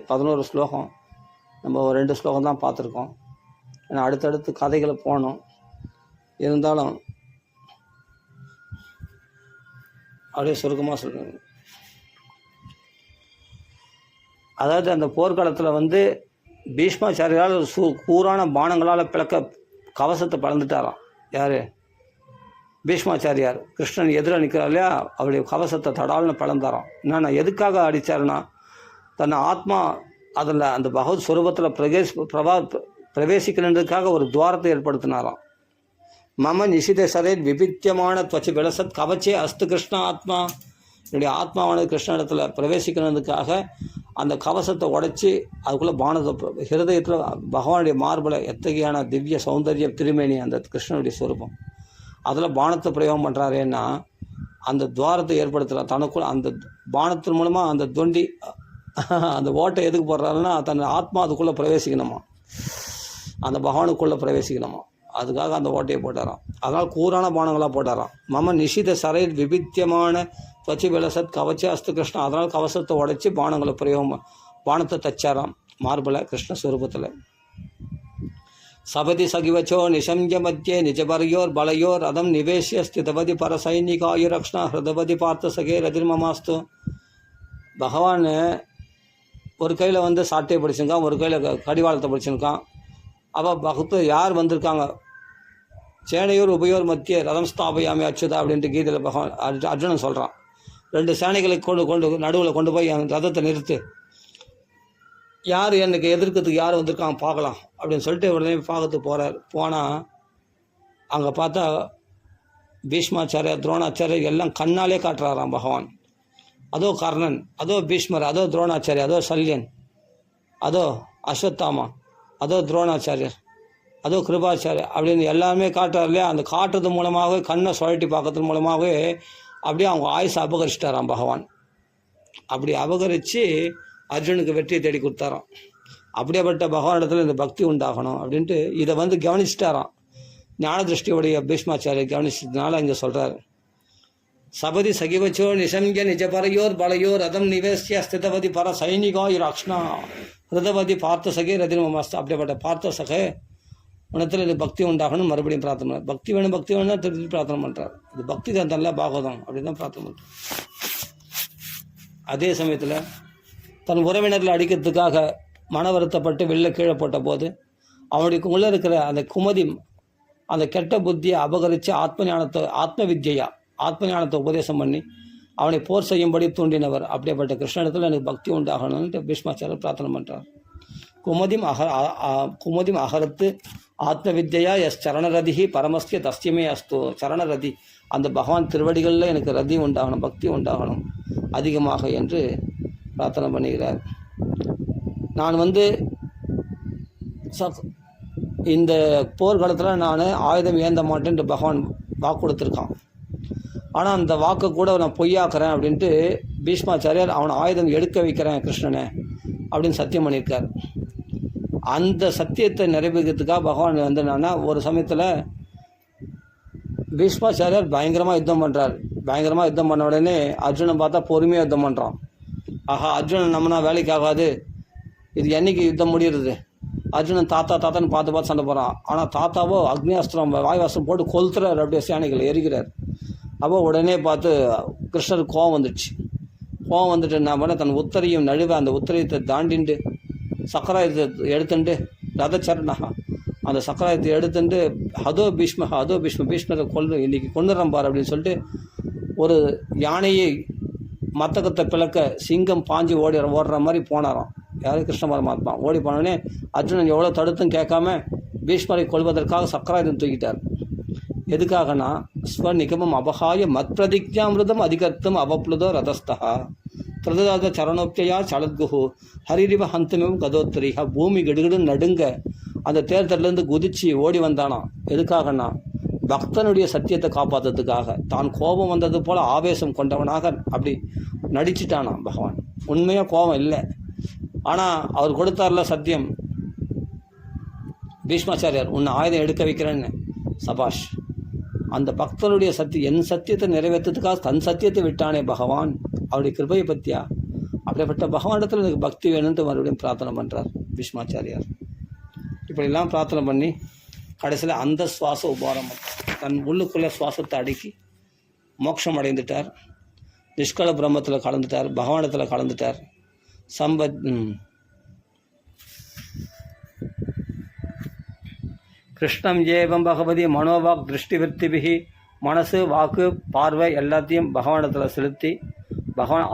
11 ஸ்லோகம், நம்ம ஒரு 2 ஸ்லோகம் தான் பார்த்துருக்கோம். ஏன்னா அடுத்தடுத்து கதைகளை போகணும். இருந்தாலும் அப்படியே சுருக்கமாக சொல்லுங்க. அதாவது அந்த போர்க்காலத்தில் பீஷ்மாச்சாரியால் கூரான பானங்களால் கவசத்தை பறந்துட்டாராம். யார்? பீஷ்மாச்சாரியார். கிருஷ்ணன் எதிராக நிற்கிறார் இல்லையா, அவருடைய கவசத்தை தடால்னு பழந்தாராம். என்னன்னா எதுக்காக அடித்தாருன்னா, தன் ஆத்மா அதில் அந்த பகவத் ஸ்வரூபத்தில் பிரவேசிக்கணுன்றதுக்காக ஒரு துவாரத்தை ஏற்படுத்தினாராம். மம நிஷித சரேத் விபித்தியமான துவச்சி விலசத் கவச்சே அஸ்து கிருஷ்ண ஆத்மா, என்னுடைய ஆத்மாவானது கிருஷ்ண இடத்துல பிரவேசிக்கணுன்றதுக்காக அந்த கவசத்தை உடைச்சி அதுக்குள்ளே பானத்தை ஹிருதயத்தில் பகவானுடைய மார்பில் எத்தகையான திவ்ய சௌந்தர்ய திருமேனி அந்த கிருஷ்ணனுடைய ஸ்வரூபம், அதில் பானத்தை பிரயோகம் பண்ணுறாருன்னா அந்த துவாரத்தை ஏற்படுத்துகிறார் தனக்குள்ள. அந்த பானத்தின் மூலமாக அந்த தொண்டி அந்த ஓட்டை எதுக்கு போடுறாருன்னா தன் ஆத்மா அதுக்குள்ளே பிரவேசிக்கணுமா, அந்த பகவானுக்குள்ளே பிரவேசிக்கணுமா, அதுக்காக அந்த ஓட்டையை போட்டாராம். அதனால் கூரான பானங்களாக போட்டாராம். மம நிஷித சரையில் விபித்தியமான துவச்சி விலசத் கவச்ச அஸ்து கிருஷ்ணா, அதனால் கவசத்தை உடைச்சி பானங்களை பானத்தை தச்சாராம் மார்பில் கிருஷ்ணஸ்வரூபத்தில். சபதி சகிவச்சோ நிசம்ய மத்தியே நிஜபரியோர் பலையோர் அதம் நிவேசிய ஸ்திதவதி பரசைனிகாயுரக்ஷ்ணா ஹிருதவதி பார்த்த சகே ரதிர்மமாஸ்து. பகவான் ஒரு கையில் சாட்டையை பிடிச்சிருக்கான், ஒரு கையில் கடிவாளத்தை பிடிச்சிருக்கான். அப்போ பக்தர் யார் வந்திருக்காங்க, சேனையோர் உபயோர் மத்திய ரதம் ஸ்தாபயாமி அச்சுதா அப்படின்ட்டு கீதையில் பகவான் அர்ஜுனன் சொல்கிறான். 2 சேனைகளை கொண்டு நடுவில் கொண்டு போய் அந்த ரதத்தை நிறுத்து, யார் எனக்கு எதிர்க்கிறதுக்கு யார் வந்திருக்காங்க பார்க்கலாம் அப்படின்னு சொல்லிட்டு உடனே பார்க்கறதுக்கு போகிறார். போனால் அங்கே பார்த்தா பீஷ்மாச்சாரியர் துரோணாச்சாரியர் எல்லாம் கண்ணாலே காட்டுறாராம் பகவான். அதோ கர்ணன், அதோ பீஷ்மர், அதோ துரோணாச்சாரியர், அதோ சல்யன், அதோ அஸ்வத்தாமா, அதோ துரோணாச்சாரியர், அதோ கிருபாச்சாரியர் அப்படின்னு எல்லாருமே காட்டுறாரு இல்லையா. அந்த காட்டுறது மூலமாகவே கண்ணை சுழட்டி பார்க்கறது மூலமாகவே அப்படியே அவங்க ஆயுசை அபகரிச்சிட்டாராம் பகவான். அப்படி அபகரித்து அர்ஜுனுக்கு வெற்றியை தேடி கொடுத்தாராம். அப்படியேப்பட்ட பகவானிடத்தில் இந்த பக்தி உண்டாகணும் அப்படின்ட்டு இதை கவனிச்சிட்டாராம். ஞான திருஷ்டியுடைய பீஷ்மாச்சாரியர் கவனிச்சதுனால இங்கே சொல்கிறார். சபதி சகிவச்சோ நிசம்ய நிஜபரையோர் பலையோர் ரதம் நிவேசிய ஸ்திதவதி பர சைனிகாயுர் அக்ஷ்ணா ஹிருதவதி பார்த்த சகே ரதிர்மமாஸ்து. அப்படிப்பட்ட பார்த்த சகே உனத்தில் இது பக்தி உண்டாகணும் மறுபடியும் பிரார்த்தனை பண்ணார். பக்தி வேணும் திருப்பி பிரார்த்தனை பண்ணுறார். இது பக்தி தான் தல்ல பாகவதம் அப்படின்னு தான் பிரார்த்தனை பண்ணுறார். அதே சமயத்தில் தன் உறவினர்கள் அடிக்கிறதுக்காக மன வருத்தப்பட்டு வெளில கீழே போட்ட போது அவனுடைய உள்ளே இருக்கிற அந்த குமதி அந்த கெட்ட புத்தியை அபகரித்து ஆத்ம ஞானத்தை உபதேசம் பண்ணி அவனை போர் செய்யும்படி தூண்டினவர். அப்படியேப்பட்ட கிருஷ்ணனிடத்தில் எனக்கு பக்தி உண்டாகணும்னு பீஷ்மாச்சாரியர் பிரார்த்தனை பண்ணுறார். குமதிம் அகரத்து ஆத்ம வித்யா எஸ் சரணரதி பரமஸ்திய தஸ்யமே அஸ்து. சரணரதி அந்த பகவான் திருவடிகளில் எனக்கு ரதி உண்டாகணும், பக்தி உண்டாகணும் அதிகமாக என்று பிரார்த்தனை பண்ணுகிறார். நான் இந்த போர்க்காலத்தில் நான் ஆயுதம் ஏந்த மாட்டேன்ட்டு பகவான் வாக்கு கொடுத்துருக்கான். ஆனால் அந்த வாக்கை கூட நான் பொய்யாக்குறேன் அப்படின்ட்டு பீஷ்மாச்சாரியார் அவனை ஆயுதம் எடுக்க வைக்கிறேன் கிருஷ்ணனை அப்படின்னு சத்தியம் பண்ணியிருக்கார். அந்த சத்தியத்தை நிறைவேற்றத்துக்காக பகவான் வந்து என்னன்னா, ஒரு சமயத்தில் பீஷ்மாச்சாரியார் பயங்கரமாக யுத்தம் பண்ணுறார். பயங்கரமாக யுத்தம் பண்ண உடனே அர்ஜுனன் பார்த்தா பொறுமையாக யுத்தம் பண்ணுறான். ஆஹா, அர்ஜுனன் நம்மனா வேலைக்கு ஆகாது, இது என்னைக்கு யுத்தம் முடிகிறது? அர்ஜுனன் தாத்தான்னு பார்த்து சண்டை போகிறான். ஆனால் தாத்தாவோ அக்னியாஸ்திரம் வாயுவாஸ்திரம் போட்டு கொளுத்துறாரு, அப்படியே சேனைகளை எரிக்கிறார். அப்போ உடனே பார்த்து கிருஷ்ணருக்கு கோவம் வந்துடுச்சு. கோவம் வந்துட்டு என்ன பண்ண, தன் உத்தரையும் நழுவ அந்த உத்தரையத்தை தாண்டிண்டு சக்கராயத்தை எடுத்துட்டு ரதச்சரணா அந்த சக்கராயத்தை எடுத்துட்டு அதோ பீஷ்மரை இன்னைக்கு கொண்டுறேன் பார் அப்படின்னு சொல்லிட்டு ஒரு யானையை மத்தகத்தை பிளக்க சிங்கம் பாஞ்சு ஓடுற மாதிரி போனாராம். யாரும் கிருஷ்ண பரமாத்மா ஓடி போனோடனே அர்ஜுனன் எவ்வளோ தடுத்தும் கேட்காம பீஷ்மரை கொள்வதற்காக சக்கராயுதம் தூக்கிட்டார். எதுக்காகனா, ஸ்வநிகமம் அபகாய மத் பிரதிஜாமிருதம் அதிகர்த்தம் அவப்ளுதோ ரதஸ்தா பிரதாத சரணோப்தியா சலத்குஹு ஹரிரிவ ஹந்தமிவும் கதோத்தரிஹா. பூமி கடுகடுன்னு நடுங்க அந்த தேர்தலேருந்து குதிச்சு ஓடி வந்தானாம். எதுக்காகனா, பக்தனுடைய சத்தியத்தை காப்பாற்றுறதுக்காக. தான் கோபம் வந்தது போல் ஆவேசம் கொண்டவனாக அப்படி நடிச்சிட்டானாம் பகவான். உண்மையாக கோபம் இல்லை, ஆனால் அவர் கொடுத்தார்ல சத்தியம். பீஷ்மாச்சாரியார் உன்னை ஆயுதம் எடுக்க வைக்கிறேன்னு, சபாஷ். அந்த பக்தனுடைய என் சத்தியத்தை நிறைவேற்றத்துக்காக தன் சத்தியத்தை விட்டானே பகவான், அவருடைய கிருபையை பற்றியா? அப்படிப்பட்ட பகவானிடத்தில் எனக்கு பக்தி வேணும்னு மறுபடியும் பிரார்த்தனை பண்ணுறார் பீஷ்மாச்சாரியார். இப்படிலாம் பிரார்த்தனை பண்ணி கடைசியில் அந்த சுவாச உபாரம் தன் உள்ளுக்குள்ளே சுவாசத்தை அடக்கி மோட்சம் அடைந்துட்டார். நிஷ்கல பிரம்மத்தில் கலந்துட்டார், பகவானிடத்தில் கலந்துட்டார். கிருஷ்ணம் ஏவம் பகவதி மனோவாக் திருஷ்டி விற்த்திபிகி, மனசு வாக்கு பார்வை எல்லாத்தையும் பகவானிடத்தில் செலுத்தி பகவான்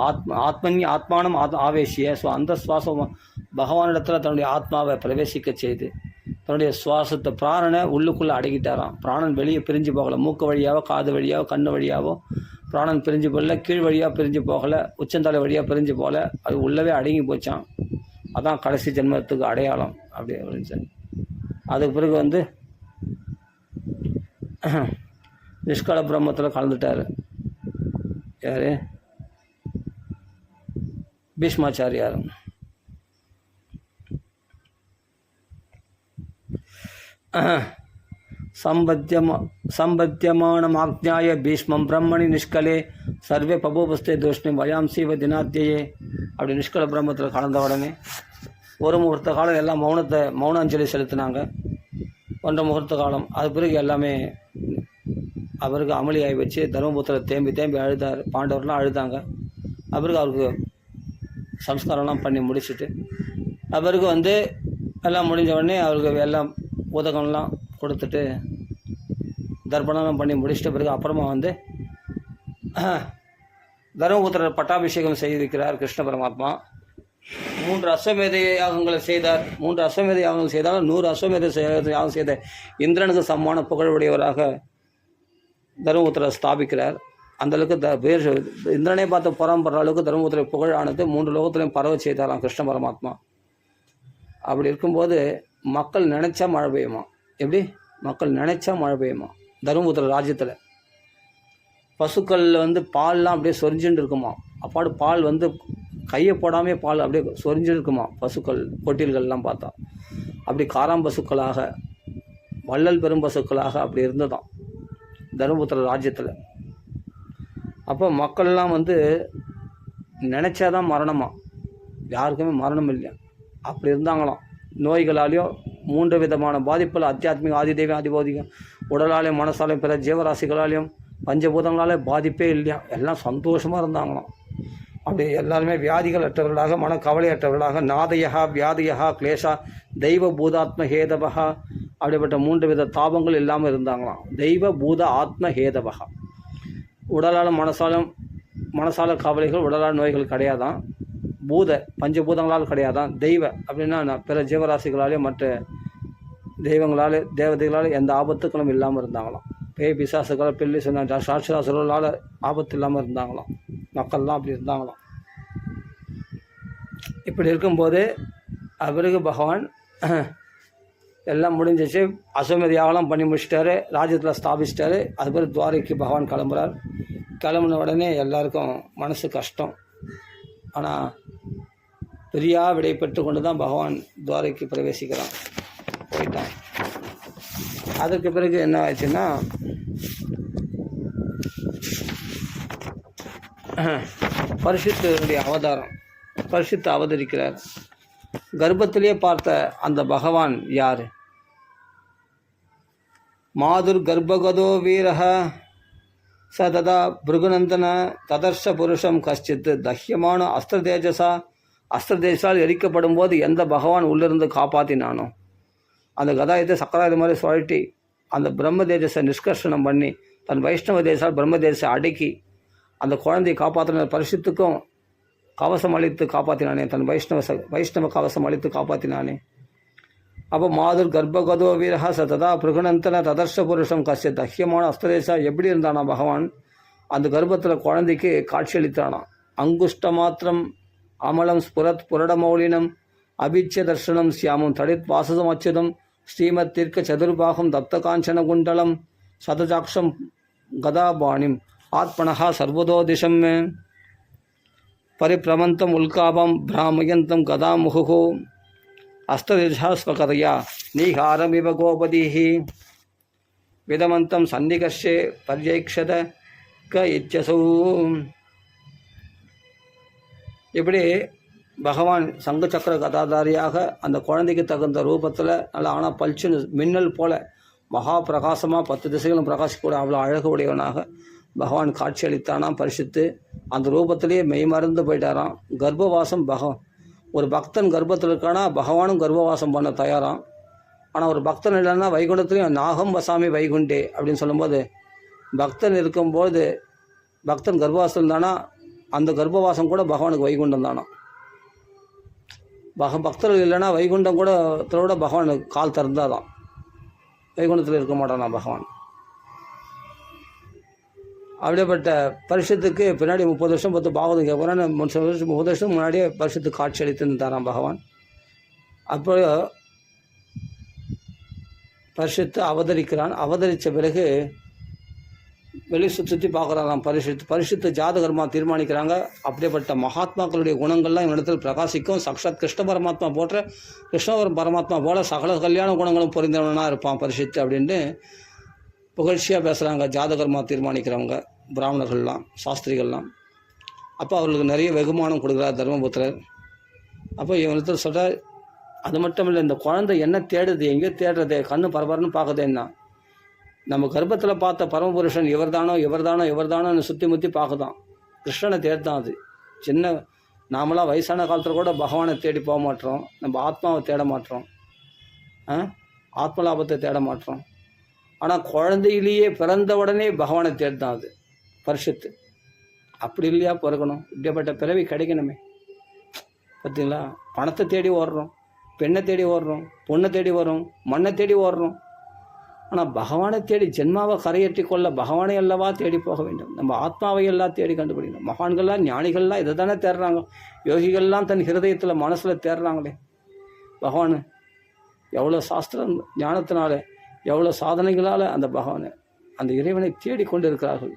ஆத்மானம் ஆவேசிய. ஸோ அந்த சுவாசம் பகவானிடத்தில் தன்னுடைய ஆத்மாவை பிரவேசிக்க செய்து தன்னுடைய சுவாசத்தை பிராணனை உள்ளுக்குள்ளே அடக்கிட்டாராம். பிராணன் வெளியே பிரிஞ்சு போகலை, மூக்கு வழியாவோ காது வழியாவோ கண்ணு வழியாவோ பிராணன் பிரிஞ்சு போகல, கீழ் வழியாக பிரிஞ்சு போகலை, உச்சந்தலை வழியாக பிரிஞ்சு போகல, அது உள்ளவே அடங்கி போச்சான். அதான் கடைசி ஜென்மத்துக்கு அடையாளம் அப்படி அப்படின்னு சொல்லி. அதுக்கு பிறகு வந்து நிஷ்கல பிரம்மத்தில் கலந்துட்டார். யார்? பீஷ்மாச்சாரியார். சம்பத்தியமானமாக்ஞாய பீஷ்மம் பிரம்மணி நிஷ்கலே சர்வே பபோபஸ்தே தோஷ்ணி வயாம்சீவ தினாத்தியே. அப்படி நிஷ்கல பிரம்மத்தில் கலந்த உடனே ஒரு முகூர்த்த காலம் எல்லாம் மௌன அஞ்சலி செலுத்தினாங்க. 1 முகூர்த்த காலம். அது பிறகு எல்லாமே அவருக்கு அமளியாகி வச்சு தர்மபுத்திர தேம்பி அழுதார். பாண்டவர்லாம் அழுதாங்க. அவருக்கு அவருக்கு சம்ஸ்காரம்லாம் பண்ணி முடிச்சுட்டு அவருக்கு வந்து எல்லாம் முடிஞ்ச உடனே அவருக்கு எல்லாம் உதகம்லாம் கொடுத்துட்டு தர்ப்பணம்லாம் பண்ணி முடிச்சிட்ட பிறகு அப்புறமா வந்து தர்மபுத்திரர் பட்டாபிஷேகம் செய்து வைக்கிறார் கிருஷ்ண பரமாத்மா. 3 அஸ்வமேத யாகங்களை செய்தார். 3 அஸ்வமேத யாகங்கள் செய்தாலும் 100 அஸ்வமேத யாகம் செய்த இந்திரனுக்கு சமமான புகழுடையவராக தர்மபுத்திரர் ஸ்தாபிக்கிறார். அந்தளவுக்கு இந்திரனே பார்த்து புறம்படுற அளவுக்கு தர்மபுத்திர புகழானது 3 லோகத்திலையும் பரவ செய்தாராம் கிருஷ்ண பரமாத்மா. அப்படி இருக்கும்போது மக்கள் நினைச்சா மழை பெய்யுமா? எப்படி? மக்கள் நினைச்சா மழை பெய்யுமா? தர்மபுத்திர ராஜ்யத்தில் பசுக்கள் வந்து பால்லாம் அப்படியே சொரிஞ்சுட்டு இருக்குமா. அப்பாடு பால் வந்து கையை போடாமே பால் அப்படியே சொரிஞ்சு இருக்குமா. பசுக்கள் கொட்டில்கள்லாம் பார்த்தா அப்படி காராம் பசுக்களாக வள்ளல் பெரும் பசுக்களாக அப்படி இருந்ததாம் தர்மபுத்திர ராஜ்யத்தில். அப்போ மக்கள்லாம் வந்து நினச்சாதான் மரணமா, யாருக்குமே மரணம் இல்லையா, அப்படி இருந்தாங்களாம். நோய்களாலேயோ 3 விதமான பாதிப்பில் ஆத்தியாத்மிக ஆதிதெய்வம் ஆதிபௌதிகம் உடலாலையும் மனசாலையும் பிற ஜீவராசிகளாலையும் பஞ்சபூதங்களாலே பாதிப்பே இல்லையா, எல்லாம் சந்தோஷமாக இருந்தாங்களாம். அப்படி எல்லாருமே வியாதிகள் அற்றவர்களாக மனக்கவலையற்றவர்களாக நாதையா வியாதியா கிளேஷா தெய்வ பூதாத்ம ஹேதவகா அப்படிப்பட்ட 3 வித தாபங்கள் இல்லாமல் இருந்தாங்களாம். தெய்வ பூத ஆத்ம ஹேதவகா. உடலால் மனசால கவலைகள் உடலால் நோய்கள் கிடையாதான். பூத பஞ்சபூதங்களால் கிடையாதான். தெய்வ அப்படின்னா பிற ஜீவராசிகளாலே மற்ற தெய்வங்களால் தேவதைகளால் எந்த ஆபத்துக்களும் இல்லாமல் இருந்தாங்களாம். பேய் பிசாசுகளால் பில்லி சொன்ன சாட்சிராசுகளால் ஆபத்து இல்லாமல் இருந்தாங்களாம். மக்கள்லாம் அப்படி இருந்தாங்களாம். இப்படி இருக்கும்போது அவருக்கு பகவான் எல்லாம் முடிஞ்சிச்சு. அஸ்வமேத யாகம்லாம் பண்ணி முடிச்சிட்டாரு, ராஜ்யத்தில் ஸ்தாபிச்சிட்டாரு. அது பிறகு துவாரகைக்கு பகவான் கிளம்புறார். கிளம்புன உடனே எல்லாருக்கும் மனசு கஷ்டம். ஆனால் பெரியா விடை பெற்று கொண்டு தான் பகவான் துவாரகைக்கு பிரவேசிக்கிறான், போயிட்டான். அதற்கு பிறகு என்ன ஆச்சுன்னா, பரிசுத்தனுடைய அவதாரம். பரிசுத்த அவதரிக்கிறார். கர்ப்பத்திலே பார்த்த அந்த பகவான் யார்? மாதுர் கர்ப்பகதோ வீரஹ ச ததா பிருகுநந்தன ததர்ஷ புருஷம் கஷ்டித் தஹ்யமான அஸ்திரதேசால் எரிக்கப்படும் போது எந்த பகவான் உள்ளிருந்து காப்பாற்றினானோ, அந்த கதாயத்தை சக்கராயுத மாதிரி சுழட்டி அந்த பிரம்ம தேஜஸை நிஷ்கர்ஷனம் பண்ணி தன் வைஷ்ணவ தேசால் பிரம்ம தேசத்தை அடக்கி அந்த குழந்தையை காப்பாற்றின பரிசுத்துக்கும் கவசம் அளித்து காப்பாற்றினானே, தன் வைஷ்ணவ கவசம் அளித்து காப்பாற்றினானே. அப்போ மாதுர் கர்ப்பகதோ வீரஹா ச ததா பிருகுணந்தன ததர்ஷ புருஷம் கஷ்ய தஹ்யமான அஸ்திரதேசா எப்படி இருந்தானா பகவான்? அந்த கர்ப்பத்தில் குழந்தைக்கு காட்சியளித்தானா. அங்குஷ்ட மாத்திரம் அமலம் ஸ்புரத் புரடமௌலினம் அபிச்ச தர்ஷனம் சியாமம் தடித் வாசசம் அச்சுதம் ஸ்ரீமத் தீர்க்க சதுர்பாகம் தப்த காஞ்சன குண்டலம் சதஜாட்சம் கதாபாணிம் ஆத்மனஹா சர்வதோ திசம் பரிப்பிரமந்தம் உல்காபம் பிராமயந்தம் கதா முகுகோ அஸ்ததிஷாஸ்வகதையா நீகாரமிவ கோபதிஹி விதமந்தம் சன்னிகர்ஷே பர்யைக்ஷத க இச்சசூ. இப்படி பகவான் சங்கு சக்கர கதாதாரியாக அந்த குழந்தைக்கு தகுந்த ரூபத்தில் நல்லா ஆனால் பல்ச்சுன்னு மின்னல் போல மகா பிரகாசமாக 10 திசைகளும் பிரகாசிக்கூட அவ்வளோ அழகு உடையவனாக பகவான் காட்சி அளித்தானாம். பரிசுத்து அந்த ரூபத்திலேயே மெய்மறந்து போயிட்டாராம். கர்ப்பவாசம் ஒரு பக்தன் கர்ப்பத்தில் இருக்கானா பகவானும் கர்ப்பவாசம் பண்ண தயாராம். ஆனால் ஒரு பக்தன் இல்லைன்னா வைகுண்டத்துலேயும் நாகம் வசாமி வைகுண்டே அப்படின்னு சொல்லும்போது, பக்தன் இருக்கும்போது பக்தன் கர்ப்பவாசம் இருந்தானா அந்த கர்ப்பவாசம் கூட பகவானுக்கு வைகுண்டம் தானா. பக்தர்கள் இல்லைன்னா வைகுண்டம் கூட பகவானுக்கு கால் திறந்தாதான், வைகுண்டத்தில் இருக்க மாட்டானா பகவான். அப்படிப்பட்ட பரிசுத்துக்கு பின்னாடி 30 வருஷம் 10 பாகவதம் கேட்குறான்னு 30 வருஷம் முன்னாடியே பரிசுத்து காட்சி அளித்துருந்தாராம் பகவான். அப்போ பரிசுத்து அவதரிக்கிறான். அவதரித்த பிறகு வெளி சுற்றி பார்க்குறாராம் பரிசுத்து ஜாதகர்மா தீர்மானிக்கிறாங்க. அப்படிப்பட்ட மகாத்மாக்களுடைய குணங்கள்லாம் இவனிடத்தில் பிரகாசிக்கும். சாக்ஷாத் கிருஷ்ண பரமாத்மா போன்ற கிருஷ்ண பரமாத்மா போல சகல கல்யாண குணங்களும் பொருந்தவனாக இருப்பான் பரிசுத்து அப்படின்னு புகழ்ச்சியாக பேசுகிறாங்க ஜாதகர்மா தீர்மானிக்கிறவங்க, பிராமணர்கள்லாம் சாஸ்திரிகள்லாம். அப்போ அவர்களுக்கு நிறைய வெகுமானம் கொடுக்குறார் தர்மபுத்திரர். அப்போ இவனிடத்தில் சொல்கிறார், அது மட்டும் இல்லை, இந்த குழந்தை என்ன தேடுது, எங்கேயோ தேடுறது, கண்ணு பரபரன்னு பார்க்குதேன்னா, நம்ம கர்ப்பத்தில் பார்த்த பரமபுருஷன் இவர்தானோன்னு சுற்றி முற்றி பார்க்குதான். கிருஷ்ணனை தேடுதான். அது சின்ன நாமெல்லாம் வயசான காலத்தில் கூட பகவானை தேடி போக மாட்டோம், நம்ம ஆத்மாவை தேட மாட்டோம், ஆத்மலாபத்தை தேட மாட்டோம். ஆனால் குழந்தையிலேயே பிறந்த உடனே பகவானை தேடுதான் அது பரிசுத்து. அப்படி இல்லையா பிறக்கணும்? இப்படிப்பட்ட பிறவி கிடைக்கணுமே. பார்த்தீங்களா, பணத்தை தேடி ஓடுறோம், பெண்ணை தேடி ஓடுறோம், பொண்ணை தேடி வரோம், மண்ணை தேடி ஓடுறோம். ஆனால் பகவானை தேடி ஜென்மாவை கரையேற்றி கொள்ள பகவானை அல்லவா தேடி போக வேண்டும். நம்ம ஆத்மாவை எல்லாம் தேடி கண்டுபிடிக்கணும். மகான்கள்லாம் ஞானிகள்லாம் இதை தானே தேடுறாங்க. யோகிகள்லாம் தன் ஹிருதயத்தில் மனசில் தேடுறாங்களே பகவான். எவ்வளோ சாஸ்திரம் ஞானத்தினால எவ்வளோ சாதனைகளால் அந்த பகவானை அந்த இறைவனை தேடி கொண்டு இருக்கிறார்கள்.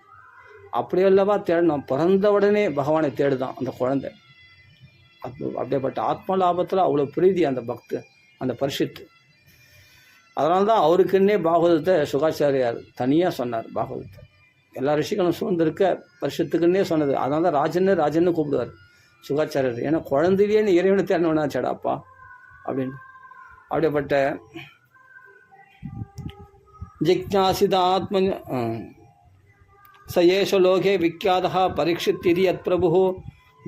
அப்படியல்லவா தேடணும். பிறந்த உடனே பகவானை தேடுதான் அந்த குழந்தை. அப்படிப்பட்ட ஆத்ம லாபத்தில் அவ்வளோ பிரீதி அந்த பக்து, அந்த பரிசுத்து. அதனால தான் அவருக்குன்னே பாகவதத்தை சுகாச்சாரியார் தனியாக சொன்னார். பாகவதத்தை எல்லா ரிஷிகளும் சூழ்ந்திருக்க பரிசுத்துக்குன்னே சொன்னது. அதனால தான் ராஜன்னு கூப்பிடுவார் சுகாச்சாரியர். ஏன்னா குழந்தையிலேயே நீ இறைவனை தேடணும்னாச்சாடாப்பா அப்படின்னு. அப்படிப்பட்ட ஜிக்ஞாசித ஆத்ம சயேஷ லோகே விக்யாதா பரீட்சித்திரி யத் பிரபு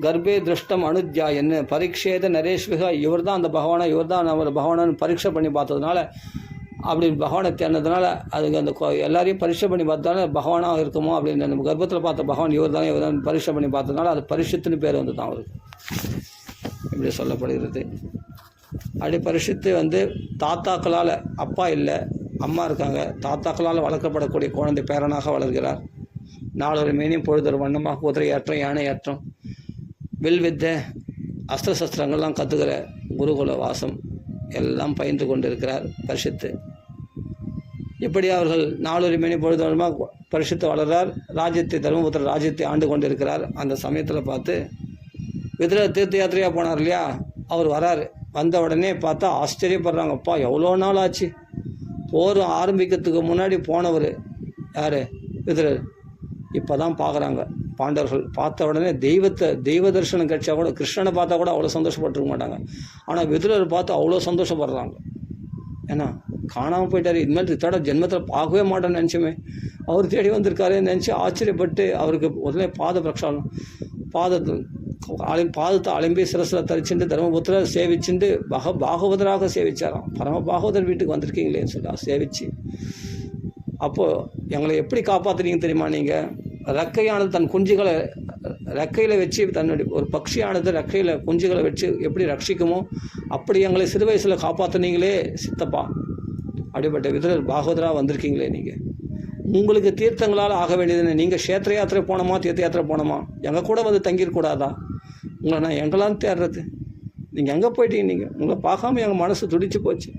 கர்ப்பே திருஷ்டம் அனுத்யாயன் பரீட்சேத நரேஷ்விக. இவர் தான் அந்த பகவானை, இவர் தான் அவர் பகவானு பரீட்சை பண்ணி பார்த்ததுனால, அப்படி பகவானை தேடினதுனால அதுக்கு அந்த எல்லாரையும் பரீட்சை பண்ணி பார்த்ததால பகவானாக இருக்குமோ அப்படின்னு நம்ம கர்ப்பத்தில் பார்த்த பகவான் இவர் தான் பரீட்சை பண்ணி பார்த்ததுனால அது பரிசுத்துன்னு பேர் வந்து தான் அவருக்கு இப்படி சொல்லப்படுகிறது. அப்படி பரிசுத்து தாத்தாக்களால், அப்பா இல்லை அம்மா இருக்காங்க, தாத்தாக்களால் வளர்க்கப்படக்கூடிய குழந்தை பேரனாக வளர்கிறார். நாளொரு மேனியும் பொழுதொரு வண்ணமாக குதிரை ஏற்றம், யானை ஏற்றம், வில் வித்தை, அஸ்திர சஸ்திரங்கள்லாம் கற்றுக்கிற குருகுல வாசம். எல்லாம் பயின்று கொண்டிருக்கிறார் பரிசுத்து. இப்படி அவர்கள் நாளொரு மணி பொழுதுமாக பரிசுத்து வளர்றார். ராஜ்யத்தை தர்மபுத்திர ராஜ்யத்தை ஆண்டு கொண்டிருக்கிறார். அந்த சமயத்தில் பார்த்து விதுரர் தீர்த்த யாத்திரையாக போனார் இல்லையா, அவர் வராரு. வந்த உடனே பார்த்தா ஆச்சரியப்படுறாங்க. அப்பா எவ்வளோ நாள் ஆச்சு, போர் ஆரம்பிக்கிறதுக்கு முன்னாடி போனவர் யார் விதுரர், இப்போ தான் பார்க்குறாங்க பாண்டவர்கள். பார்த்த உடனே தெய்வ தரிசனம் கிடைச்சா கூட, கிருஷ்ணனை பார்த்தா கூட அவ்வளோ சந்தோஷப்பட்டுருக்க மாட்டாங்க. ஆனால் விதுரர் பார்த்து அவ்வளோ சந்தோஷப்படுறாங்க. ஏன்னா காணாமல் போயிட்டார், இனிமேல் இத்தோட ஜென்மத்தில் பார்க்கவே மாட்டேன்னு நினச்சோமே, அவர் தேடி வந்திருக்காருன்னு நினச்சி ஆச்சரியப்பட்டு அவருக்கு உடனே பாத பிரக்ஷாலம் பாதத்தை அலம்பி சிரசில் தரிச்சுட்டு தர்மபுத்திரர் சேவிச்சுட்டு பாகவதராக சேவிச்சாராம். பரம பாகவதர் வீட்டுக்கு வந்திருக்கீங்களேன்னு சொல்லி சேவிச்சு, அப்போது எங்களை எப்படி காப்பாற்றுறீங்க தெரியுமா, நீங்கள் ரெக்கையானது தன் குஞ்சுகளை ரெக்கையில் வச்சு, தன்னுடைய ஒரு பக்ஷியானது ரெக்கையில் குஞ்சுகளை வச்சு எப்படி ரட்சிக்குமோ அப்படி எங்களை சிறு வயசில் காப்பாற்றுனீங்களே சித்தப்பா. அப்படிப்பட்ட விதுரர் பாகவதராக வந்திருக்கீங்களே, நீங்கள் உங்களுக்கு தீர்த்தங்களால் ஆக வேண்டியதுன்னு நீங்கள் க்ஷேத்திர யாத்திரை போனோமா தீர்த்த யாத்திரை போனோமா, எங்கள் கூட வந்து தங்கிடக்கூடாதா, உங்களை நான் எங்கெல்லாம் தேடுறது, நீங்கள் எங்கே போயிட்டீங்க, நீங்கள் உங்களை பார்க்காம எங்கள் மனசு துடிச்சு போச்சு,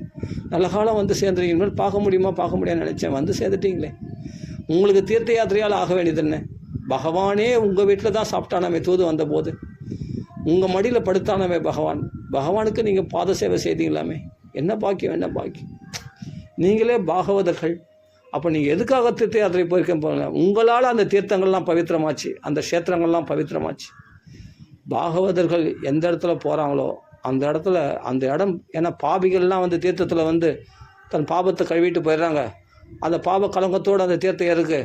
நல்ல காலம் வந்து சேர்ந்துருக்கீங்க, இனிமேல் பார்க்க முடியும்னு நினச்சேன், வந்து சேர்ந்துட்டீங்களே, உங்களுக்கு தீர்த்த யாத்திரையால் ஆக வேண்டியதுன்னு. பகவானே உங்கள் வீட்டில் தான் சாப்பிட்டானமே தூது வந்தபோது, உங்கள் மடியில் படுத்தானமே பகவானுக்கு நீங்கள் பாத சேவை செய்தீங்களாமே, என்ன பாக்கியம். நீங்களே பாகவதர்கள், அப்போ நீங்கள் எதுக்காக தீர்த்த யாத்திரை போயிருக்கேன் போங்க, உங்களால் அந்த தீர்த்தங்கள்லாம் பவித்திரமாச்சு, அந்த க்ஷேத்திரங்கள்லாம் பவித்திரமாச்சு. பாகவதர்கள் எந்த இடத்துல போகிறாங்களோ அந்த இடம், ஏன்னா பாபிகள்லாம் வந்து தீர்த்தத்தில் வந்து தன் பாபத்தை கழுவிட்டு போயிடுறாங்க, அந்த பாப கலங்கத்தோடு அந்த தீர்த்தம் இருக்குது.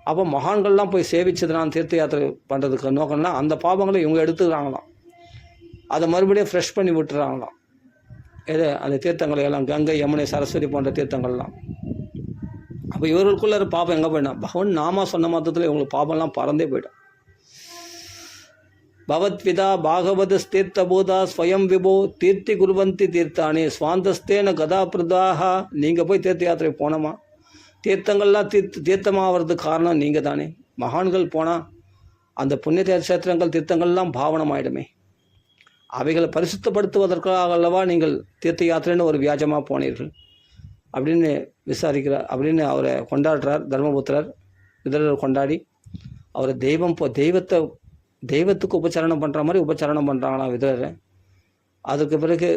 அப்போ மகான்கள்லாம் போய் சேவிச்சதுனால தீர்த்த யாத்திரை பண்ணுறதுக்கு நோக்கம்னா அந்த பாபங்களை இவங்க எடுத்துக்கிறாங்களாம், அதை மறுபடியும் ஃப்ரெஷ் பண்ணி விட்டுறாங்களாம். அந்த தீர்த்தங்களை எல்லாம் கங்கை யமுனை சரஸ்வதி போன்ற தீர்த்தங்கள்லாம். அப்போ இவர்களுக்குள்ள பாபம் எங்கே போயிடும், பகவான் நாமா சொன்ன மாத்திரத்தில் இவங்களுக்கு பாபம்லாம் பறந்தே போயிடும். பவத்விதா பாகவத தீர்த்தபூதா ஸ்வயம் விபோ தீர்த்தி குருவந்தி தீர்த்தானே சுவாந்தஸ்தேன கதாபிரதாக. நீங்கள் போய் தீர்த்த யாத்திரை போனோமா, தீர்த்தங்கள்லாம் தீர்த்தமாகிறதுக்கு காரணம் நீங்கள் தானே. மகான்கள் போனால் அந்த புண்ணிய கஷேத்திரங்கள் தீர்த்தங்கள்லாம் பாவனமாயிடுமே, அவைகளை பரிசுத்தப்படுத்துவதற்காக அல்லவா நீங்கள் தீர்த்த யாத்திரைன்னு ஒரு வியாஜமாக போனீர்கள் அப்படின்னு விசாரிக்கிறார். அப்படின்னு அவரை கொண்டாடுறார் தர்மபுத்திரர். விதுரர் கொண்டாடி அவரை தெய்வத்துக்கு உபச்சரணம் பண்ணுற மாதிரி உபச்சரணம் பண்ணுறாங்களாம் விதுரரை. அதுக்கு பிறகு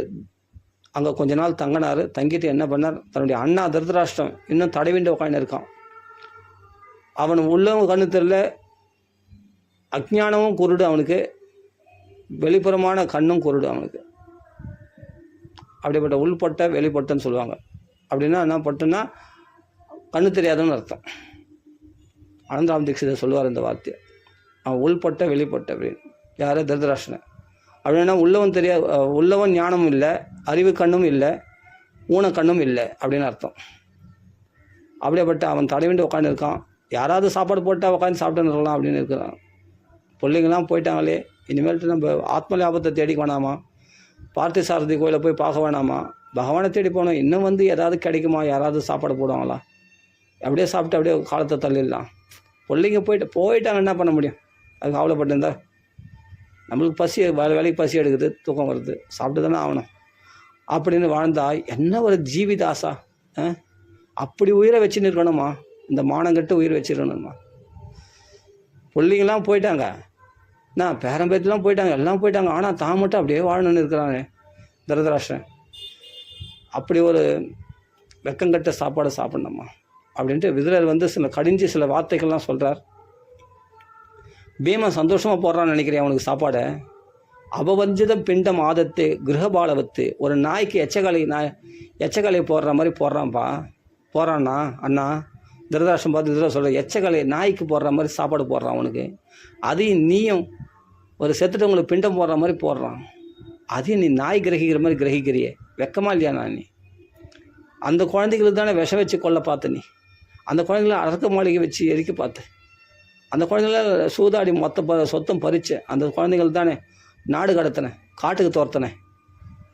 அங்கே கொஞ்ச நாள் தங்கினார். தங்கிட்டு என்ன பண்ணார், தன்னுடைய அண்ணா திருதராஷ்டிரம் இன்னும் தடவிண்டு உட்காந்து இருக்கான். அவன் உள்ளவன் கண்ணு தெரியல, அஜ்ஞானமும் குருடு அவனுக்கு, வெளிப்புறமான கண்ணும் குருடு அவனுக்கு. அப்படிப்பட்ட உள்பட்ட வெளிப்பட்டன்னு சொல்லுவாங்க. அப்படின்னா என்ன பட்டுன்னா கண்ணு தெரியாதுன்னு அர்த்தம். அனந்தராம் தீட்சிதர் சொல்லுவார் இந்த வார்த்தையை, அவன் உள்பட்ட வெளிப்பட்ட அப்படின்னு. யார் திருதராஷ்டிரன் அப்படின்னா உள்ளவன் ஞானமும் இல்லை, அறிவு கண்ணும் இல்லை, ஊனக்கண்ணும் இல்லை அப்படின்னு அர்த்தம். அப்படியேப்பட்ட அவன் தடவிண்டு உட்காந்துருக்கான். யாராவது சாப்பாடு போட்டால் உட்காந்து சாப்பிட்டுன்னு இருக்கலாம் அப்படின்னு இருக்கிறான். பிள்ளைங்கள்லாம் போயிட்டாங்களே, இனிமேல்ட்டு நம்ம ஆத்ம லாபத்தை தேடிக்க வேணாமா, பார்த்தி சாரதி கோயிலை போய் பார்க்க வேணாமா, பகவானை தேடி போனோம், இன்னும் வந்து ஏதாவது கிடைக்குமா, யாராவது சாப்பாடு போடுவாங்களா, அப்படியே சாப்பிட்டு அப்படியே காலத்தை தள்ளிடலாம். பிள்ளைங்க போயிட்டாங்க, என்ன பண்ண முடியும், அது கவலைப்பட்டிருந்தா. நம்மளுக்கு பசி, வேலைக்கு பசி எடுக்குது, தூக்கம் வருது, சாப்பிட்டு தானே ஆகணும் அப்படின்னு வாழ்ந்தா என்ன ஒரு ஜீவிதாசா. அப்படி உயிரை வச்சுன்னு இருக்கணுமா, இந்த மானங்கட்டு உயிரை வச்சிருக்கணுமா. பிள்ளைங்களாம் போயிட்டாங்க, நான் பேரம்பேத்திலாம் போயிட்டாங்க, எல்லாம் போயிட்டாங்க, ஆனால் தான் மட்டும் அப்படியே வாழணுன்னு இருக்கிறானே திருதராஷ்டிரன். அப்படி ஒரு வெக்கங்கட்ட சாப்பாடு சாப்பிடணுமா அப்படின்ட்டு விதுரர் வந்து சில வார்த்தைகள்லாம் சொல்கிறார். பீமன் சந்தோஷமாக போடுறான்னு நினைக்கிறேன் அவனுக்கு சாப்பாடை. அபவஞ்சித பிண்டம் ஆதத்து கிரகபாலவத்து. ஒரு நாய்க்கு எச்சக்காலை போடுற மாதிரி போடுறான்னா அண்ணா திருதராஷ்டிரம் பார்த்து திருதராஷ்டிரம் சொல்கிற, எச்சக்காலை நாய்க்கு போடுற மாதிரி சாப்பாடு போடுறான் அவனுக்கு. அதையும் நீயும் ஒரு செத்துட்டவங்களுக்கு பிண்டம் போடுற மாதிரி போடுறான், அதையும் நீ நாய் கிரகிக்கிற மாதிரி கிரகிக்கிறியே, வெக்கமா இல்லையா? நீ அந்த குழந்தைகளுக்கு தானே விஷம் வச்சு கொல்ல பார்த்த, நீ அந்த குழந்தைகளை அரக்க மாளிகை வச்சு எரிக்க பார்த்த, அந்த குழந்தைங்கள சூதாடி மொத்த சொத்தம் பறிச்சு அந்த குழந்தைகள் தானே நாடு கடத்தினேன், காட்டுக்கு துரத்தினேன்,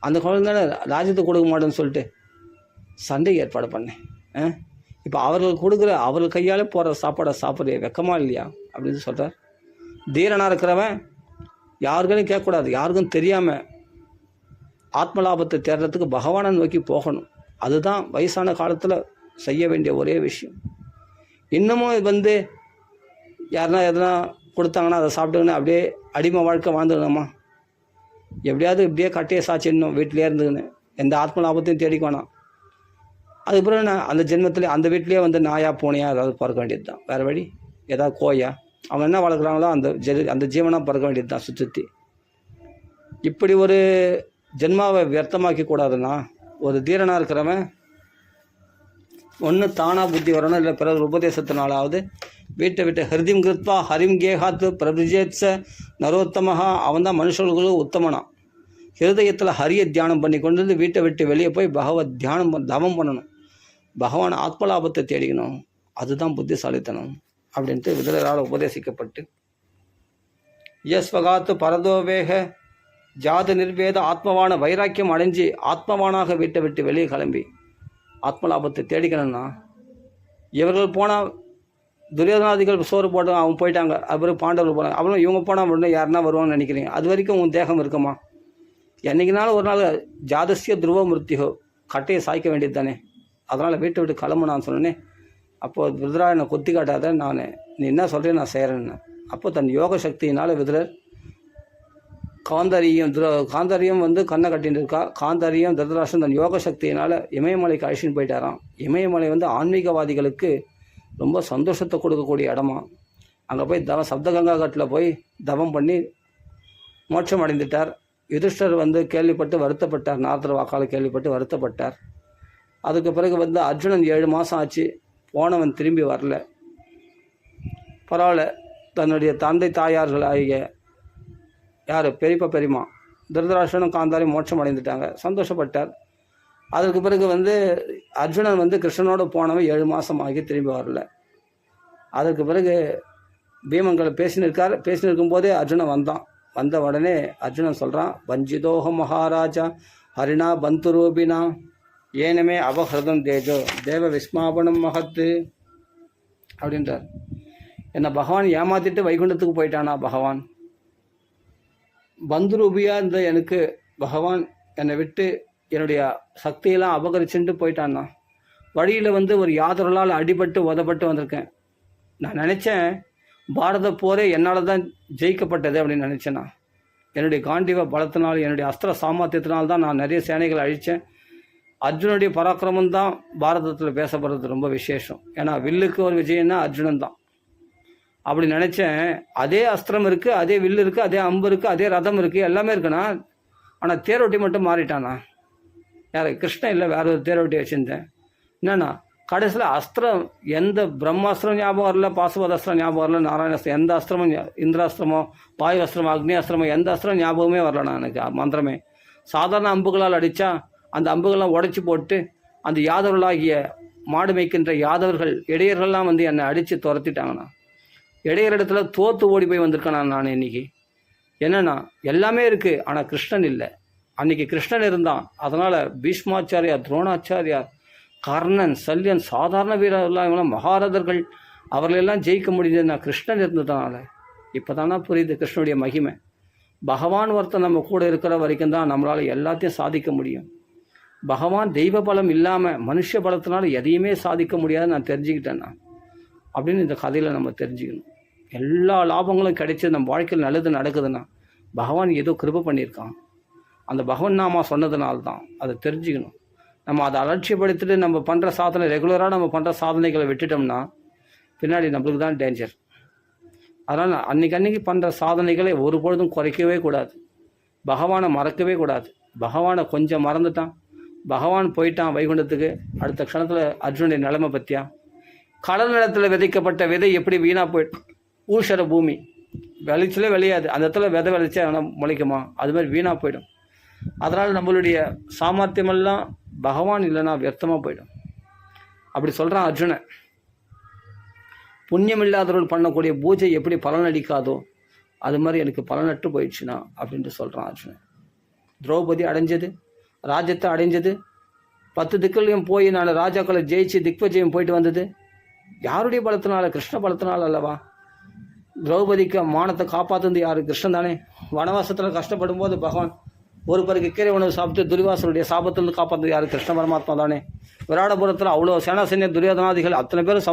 அந்த குழந்தை தானே ராஜ்யத்தை கொடுக்க மாட்டேன்னு சொல்லிட்டு சண்டை ஏற்பாடு பண்ணேன். இப்போ அவர்கள் கையால் போகிற சாப்பாடை சாப்பிட்ற வெக்கமா இல்லையா அப்படின்னு சொல்கிறார். தீரனாக இருக்கிறவன் யாருக்கும் கேட்கக்கூடாது, யாருக்கும் தெரியாமல் ஆத்மலாபத்தை தேடுறதுக்கு பகவானை நோக்கி போகணும். அதுதான் வயசான காலத்தில் செய்ய வேண்டிய ஒரே விஷயம். இன்னமும் வந்து யாருன்னா எதனா கொடுத்தாங்கன்னா அதை சாப்பிட்டுக்கணும் அப்படியே அடிமை வாழ்க்கை வாழ்ந்துக்கணுமா? எப்படியாவது இப்படியே கட்டையை சாச்சிடணும் வீட்டிலே இருந்துக்கணும், எந்த ஆத்மலாபத்தையும் தேடிக்க வேணாம். அதுக்கப்புறம் நான் அந்த ஜென்மத்தில் அந்த வீட்லேயே வந்து நாயா பூனையா ஏதாவது பிறக்க வேண்டியது தான், வேறு வழி. ஏதாவது கோயா அவன் என்ன வளர்க்குறாங்களோ அந்த ஜீவனாக பிறக்க வேண்டியது தான் சுற்றி. இப்படி ஒரு ஜென்மாவை வியர்த்தமாக்கி கூடாதுன்னா ஒரு தீரனாக இருக்கிறவன் ஒன்று தானாக புத்தி வரணும், இல்லை பிறகு உபதேசத்தினாலாவது வீட்டை விட்டு ஹிருதிம் கிருத்வா ஹரிம் கேஹாத்து பிரபுஜேத்ஸ நரோத்தமஹா, அவன் தான் மனுஷர்களும் உத்தமனா. ஹிருதயத்தில் ஹரியை தியானம் பண்ணி கொண்டு வந்து வீட்டை விட்டு வெளியே போய் பகவத் தியானம் தவம் பண்ணணும், பகவான் ஆத்மலாபத்தை தேடிக்கணும். அதுதான் புத்திசாலித்தனம் அப்படின்ட்டு விதரால் உபதேசிக்கப்பட்டு யஸ்வகாத்து பரதோவேக ஜாது நிர்வேத ஆத்மவான வைராக்கியம் அடைஞ்சு ஆத்மவானாக வீட்டை விட்டு வெளியே கிளம்பி ஆத்மலாபத்தை தேடிக்கணும்னா, இவர்கள் போனால் துரியோதனாதிகள் சோறு போட்டு அவங்க போயிட்டாங்க, அப்புறம் பாண்டவர்கள் போனாங்க, அப்புறம் இவங்க போனால் உடனே யாருன்னா வருவாங்கன்னு நினைக்கிறீங்க? அது வரைக்கும் உன் தேகம் இருக்குமா? என்றைக்குனாலும் ஒரு நாள் ஜாதசிய துருவ மிருத்தியோ, கட்டையை சாய்க்க வேண்டியது தானே. அதனால் வீட்டை விட்டு கிளம்பு நான் சொன்னேனே. அப்போது விதுரா என்னை கொத்தி காட்டாத, நீ என்ன சொல்கிறேன் நான் செய்கிறேன்னு. அப்போ தன் யோக சக்தியினால் விதுரர் காந்தாரியம் வந்து கண்ணை கட்டின்னு இருக்கா. காந்தாரியம் திருதராஷ்டிரன் தன் யோக சக்தியினால் இமயமலைக்கு அழிச்சின்னு போயிட்டாராம். இமயமலை வந்து ஆன்மீகவாதிகளுக்கு ரொம்ப சந்தோஷத்தை கொடுக்கக்கூடிய இடமா. அங்கே போய் சப்தகங்கா கட்டில் போய் தவம் பண்ணி மோட்சம் அடைந்துட்டார். யுதிஷ்டர் வந்து கேள்விப்பட்டு வருத்தப்பட்டார், நாரதர் வாக்கால் கேள்விப்பட்டு வருத்தப்பட்டார். அதுக்கு பிறகு வந்து அர்ஜுனன் 7 மாதம் ஆச்சு, போனவன் திரும்பி வரல. பரவாயில்ல, தன்னுடைய தந்தை தாயார்கள் ஆகிய யார் பெரியப்பா பெரியம்மா திருதராஷ்டிரனும் காந்தாரியும் மோட்சம் அடைந்துட்டாங்க, சந்தோஷப்பட்டார். அதற்கு பிறகு வந்து அர்ஜுனன் வந்து கிருஷ்ணனோடு போனவன் 7 மாதம் ஆகி திரும்பி வரல. அதற்கு பிறகு பீமங்களை பேசின்னு இருக்கும்போதே அர்ஜுனன் வந்தான். வந்த உடனே அர்ஜுனன் சொல்கிறான், வஞ்சிதோஹ மகாராஜா ஹரிணா பந்துரூபினா ஏனமே அவஹிருதம் தேஜோ தேவ விஸ்மாபனம் மகத்து அப்படின்றார். என்னை பகவான் ஏமாத்திட்டு வைகுண்டத்துக்கு போயிட்டானா? பகவான் பந்துரூபியாக இருந்த எனக்கு பகவான் என்னை விட்டு என்னுடைய சக்தியெல்லாம் அபகரிச்சுட்டு போயிட்டான்னா. வழியில் வந்து ஒரு யாதவர்களால் அடிபட்டு உதப்பட்டு வந்திருக்கேன். நான் நினச்சேன் பாரத போரே என்னால் தான் ஜெயிக்கப்பட்டது அப்படின்னு நினச்சேன்னா. என்னுடைய காண்டிவ பலத்தினால் என்னுடைய அஸ்திர சாமர்த்தியத்தினால்தான் நான் நிறைய சேனைகளை அழித்தேன். அர்ஜுனுடைய பராக்கிரமம் தான் பாரதத்தில் பேசப்படுறது ரொம்ப விசேஷம். ஏன்னா வில்லுக்கு ஒரு விஜயம்னா அர்ஜுனன் தான். அப்படி நினச்சேன். அதே அஸ்திரம் இருக்குது, அதே வில்லு இருக்குது, அதே அம்பு இருக்குது, அதே ரதம் இருக்குது, எல்லாமே இருக்குண்ணா. ஆனால் தேரோட்டி மட்டும் மாறிட்டானா? யார்? கிருஷ்ணன் இல்லை, வேற ஒரு தேரோட்டி வச்சுருந்தேன். என்னன்னா கடைசியில் அஸ்திரம் எந்த பிரம்மாஸ்திரம் ஞாபகம் வரல, பாசுபதாஸ்திரம் ஞாபகம் வரல, நாராயணாஸ்திரம் எந்த அஸ்திரமும், இந்திராஸ்திரமோ வாயு அஸ்திரமோ அக்னி அஸ்திரமோ எந்த அஸ்திரம் ஞாபகமே வரலண்ணா எனக்கு. மந்திரமே சாதாரண அம்புகளால் அடித்தா அந்த அம்புகள்லாம் உடைச்சி போட்டு அந்த யாதவர்களாகிய மாடு மேய்க்கின்ற யாதவர்கள் இடையர்கள்லாம் வந்து என்னை அடித்து துரத்திட்டாங்கண்ணா. இடையர் இடத்துல தோற்று ஓடி போய் வந்திருக்கேன் நான் இன்னைக்கு. என்னன்னா எல்லாமே இருக்குது, ஆனால் கிருஷ்ணன் இல்லை. அன்றைக்கி கிருஷ்ணன் இருந்தான். அதனால் பீஷ்மாச்சாரியார், துரோணாச்சாரியார், கர்ணன், சல்யன், சாதாரண வீரர்கள்லாம் இவங்களாம் மகாரதர்கள், அவர்களெல்லாம் ஜெயிக்க முடிஞ்சது நான் கிருஷ்ணன் இருந்ததுனால. இப்போ தானே புரியுது கிருஷ்ணனுடைய மகிமை. பகவான் ஒருத்தர் நம்ம கூட இருக்கிற வரைக்கும் தான் நம்மளால் எல்லாத்தையும் சாதிக்க முடியும். பகவான் தெய்வ பலம் இல்லாமல் மனுஷ பலத்தினால எதையுமே சாதிக்க முடியாதுன்னு நான் தெரிஞ்சுக்கிட்டேன்னா அப்படின்னு இந்த கதையில் நம்ம தெரிஞ்சுக்கணும். எல்லா லாபங்களும் கிடைச்சி நம்ம வாழ்க்கையில் நல்லது நடக்குதுன்னா பகவான் ஏதோ கிருபை பண்ணியிருக்கான். அந்த பகவான் நாமா சொன்னதுனால்தான் அதை தெரிஞ்சுக்கணும். நம்ம அதை அலட்சியப்படுத்திட்டு நம்ம பண்ணுற சாதனை, ரெகுலராக நம்ம பண்ணுற சாதனைகளை விட்டுட்டோம்னா பின்னாடி நம்மளுக்கு தான் டேஞ்சர். அதனால் அன்றைக்கி பண்ணுற சாதனைகளை ஒரு பொழுதும் குறைக்கவே கூடாது. பகவானை மறக்கவே கூடாது. பகவானை கொஞ்சம் மறந்துட்டான், பகவான் போயிட்டான் வைகுண்டத்துக்கு. அடுத்த க்ஷணத்தில் அர்ஜுனுடைய நிலைமை பற்றியா? கடல் நிலத்தில் விதைக்கப்பட்ட விதை எப்படி வீணாக போயிட்டு ஊஷர பூமி விளைச்சலே விளையாது, அந்த இடத்துல விதை விளைச்சா முளைக்குமா? அது மாதிரி வீணாக போயிடும். அதனால் நம்மளுடைய சாமர்த்தியமெல்லாம் பகவான் இல்லைன்னா வியர்த்தமாக போயிடும். அப்படி சொல்கிறான் அர்ஜுனன். புண்ணியம் இல்லாதவர்கள் பண்ணக்கூடிய பூஜை எப்படி பலனளிக்காதோ அது மாதிரி எனக்கு பலனற்று போயிடுச்சுனா அப்படின்ட்டு சொல்கிறான் அர்ஜுனன். திரௌபதி அடைஞ்சது, ராஜ்யத்தை அடைஞ்சது, 10 திக்குலையும் போய் நான் ராஜாக்களை ஜெயிச்சு திக்வஜயம் போயிட்டு வந்தது யாருடைய பலத்தினால? கிருஷ்ண பலத்தினால அல்லவா. திரௌபதிக்கு மானத்தை காப்பாற்றுந்து யார்? கிருஷ்ணன் தானே. வனவாசத்தில் கஷ்டப்படும் போது பகவான் ஒரு பருக்கு கீரை உணவு சாப்பிட்டு துரிவாசனுடைய சாபத்திலிருந்து காப்பாற்றது யார்? கிருஷ்ண பரமாத்மா தானே. விராடபுரத்தில் அவ்வளோ சேனாசைன்ய துரியோதனாதிகள் அத்தனை பேரும்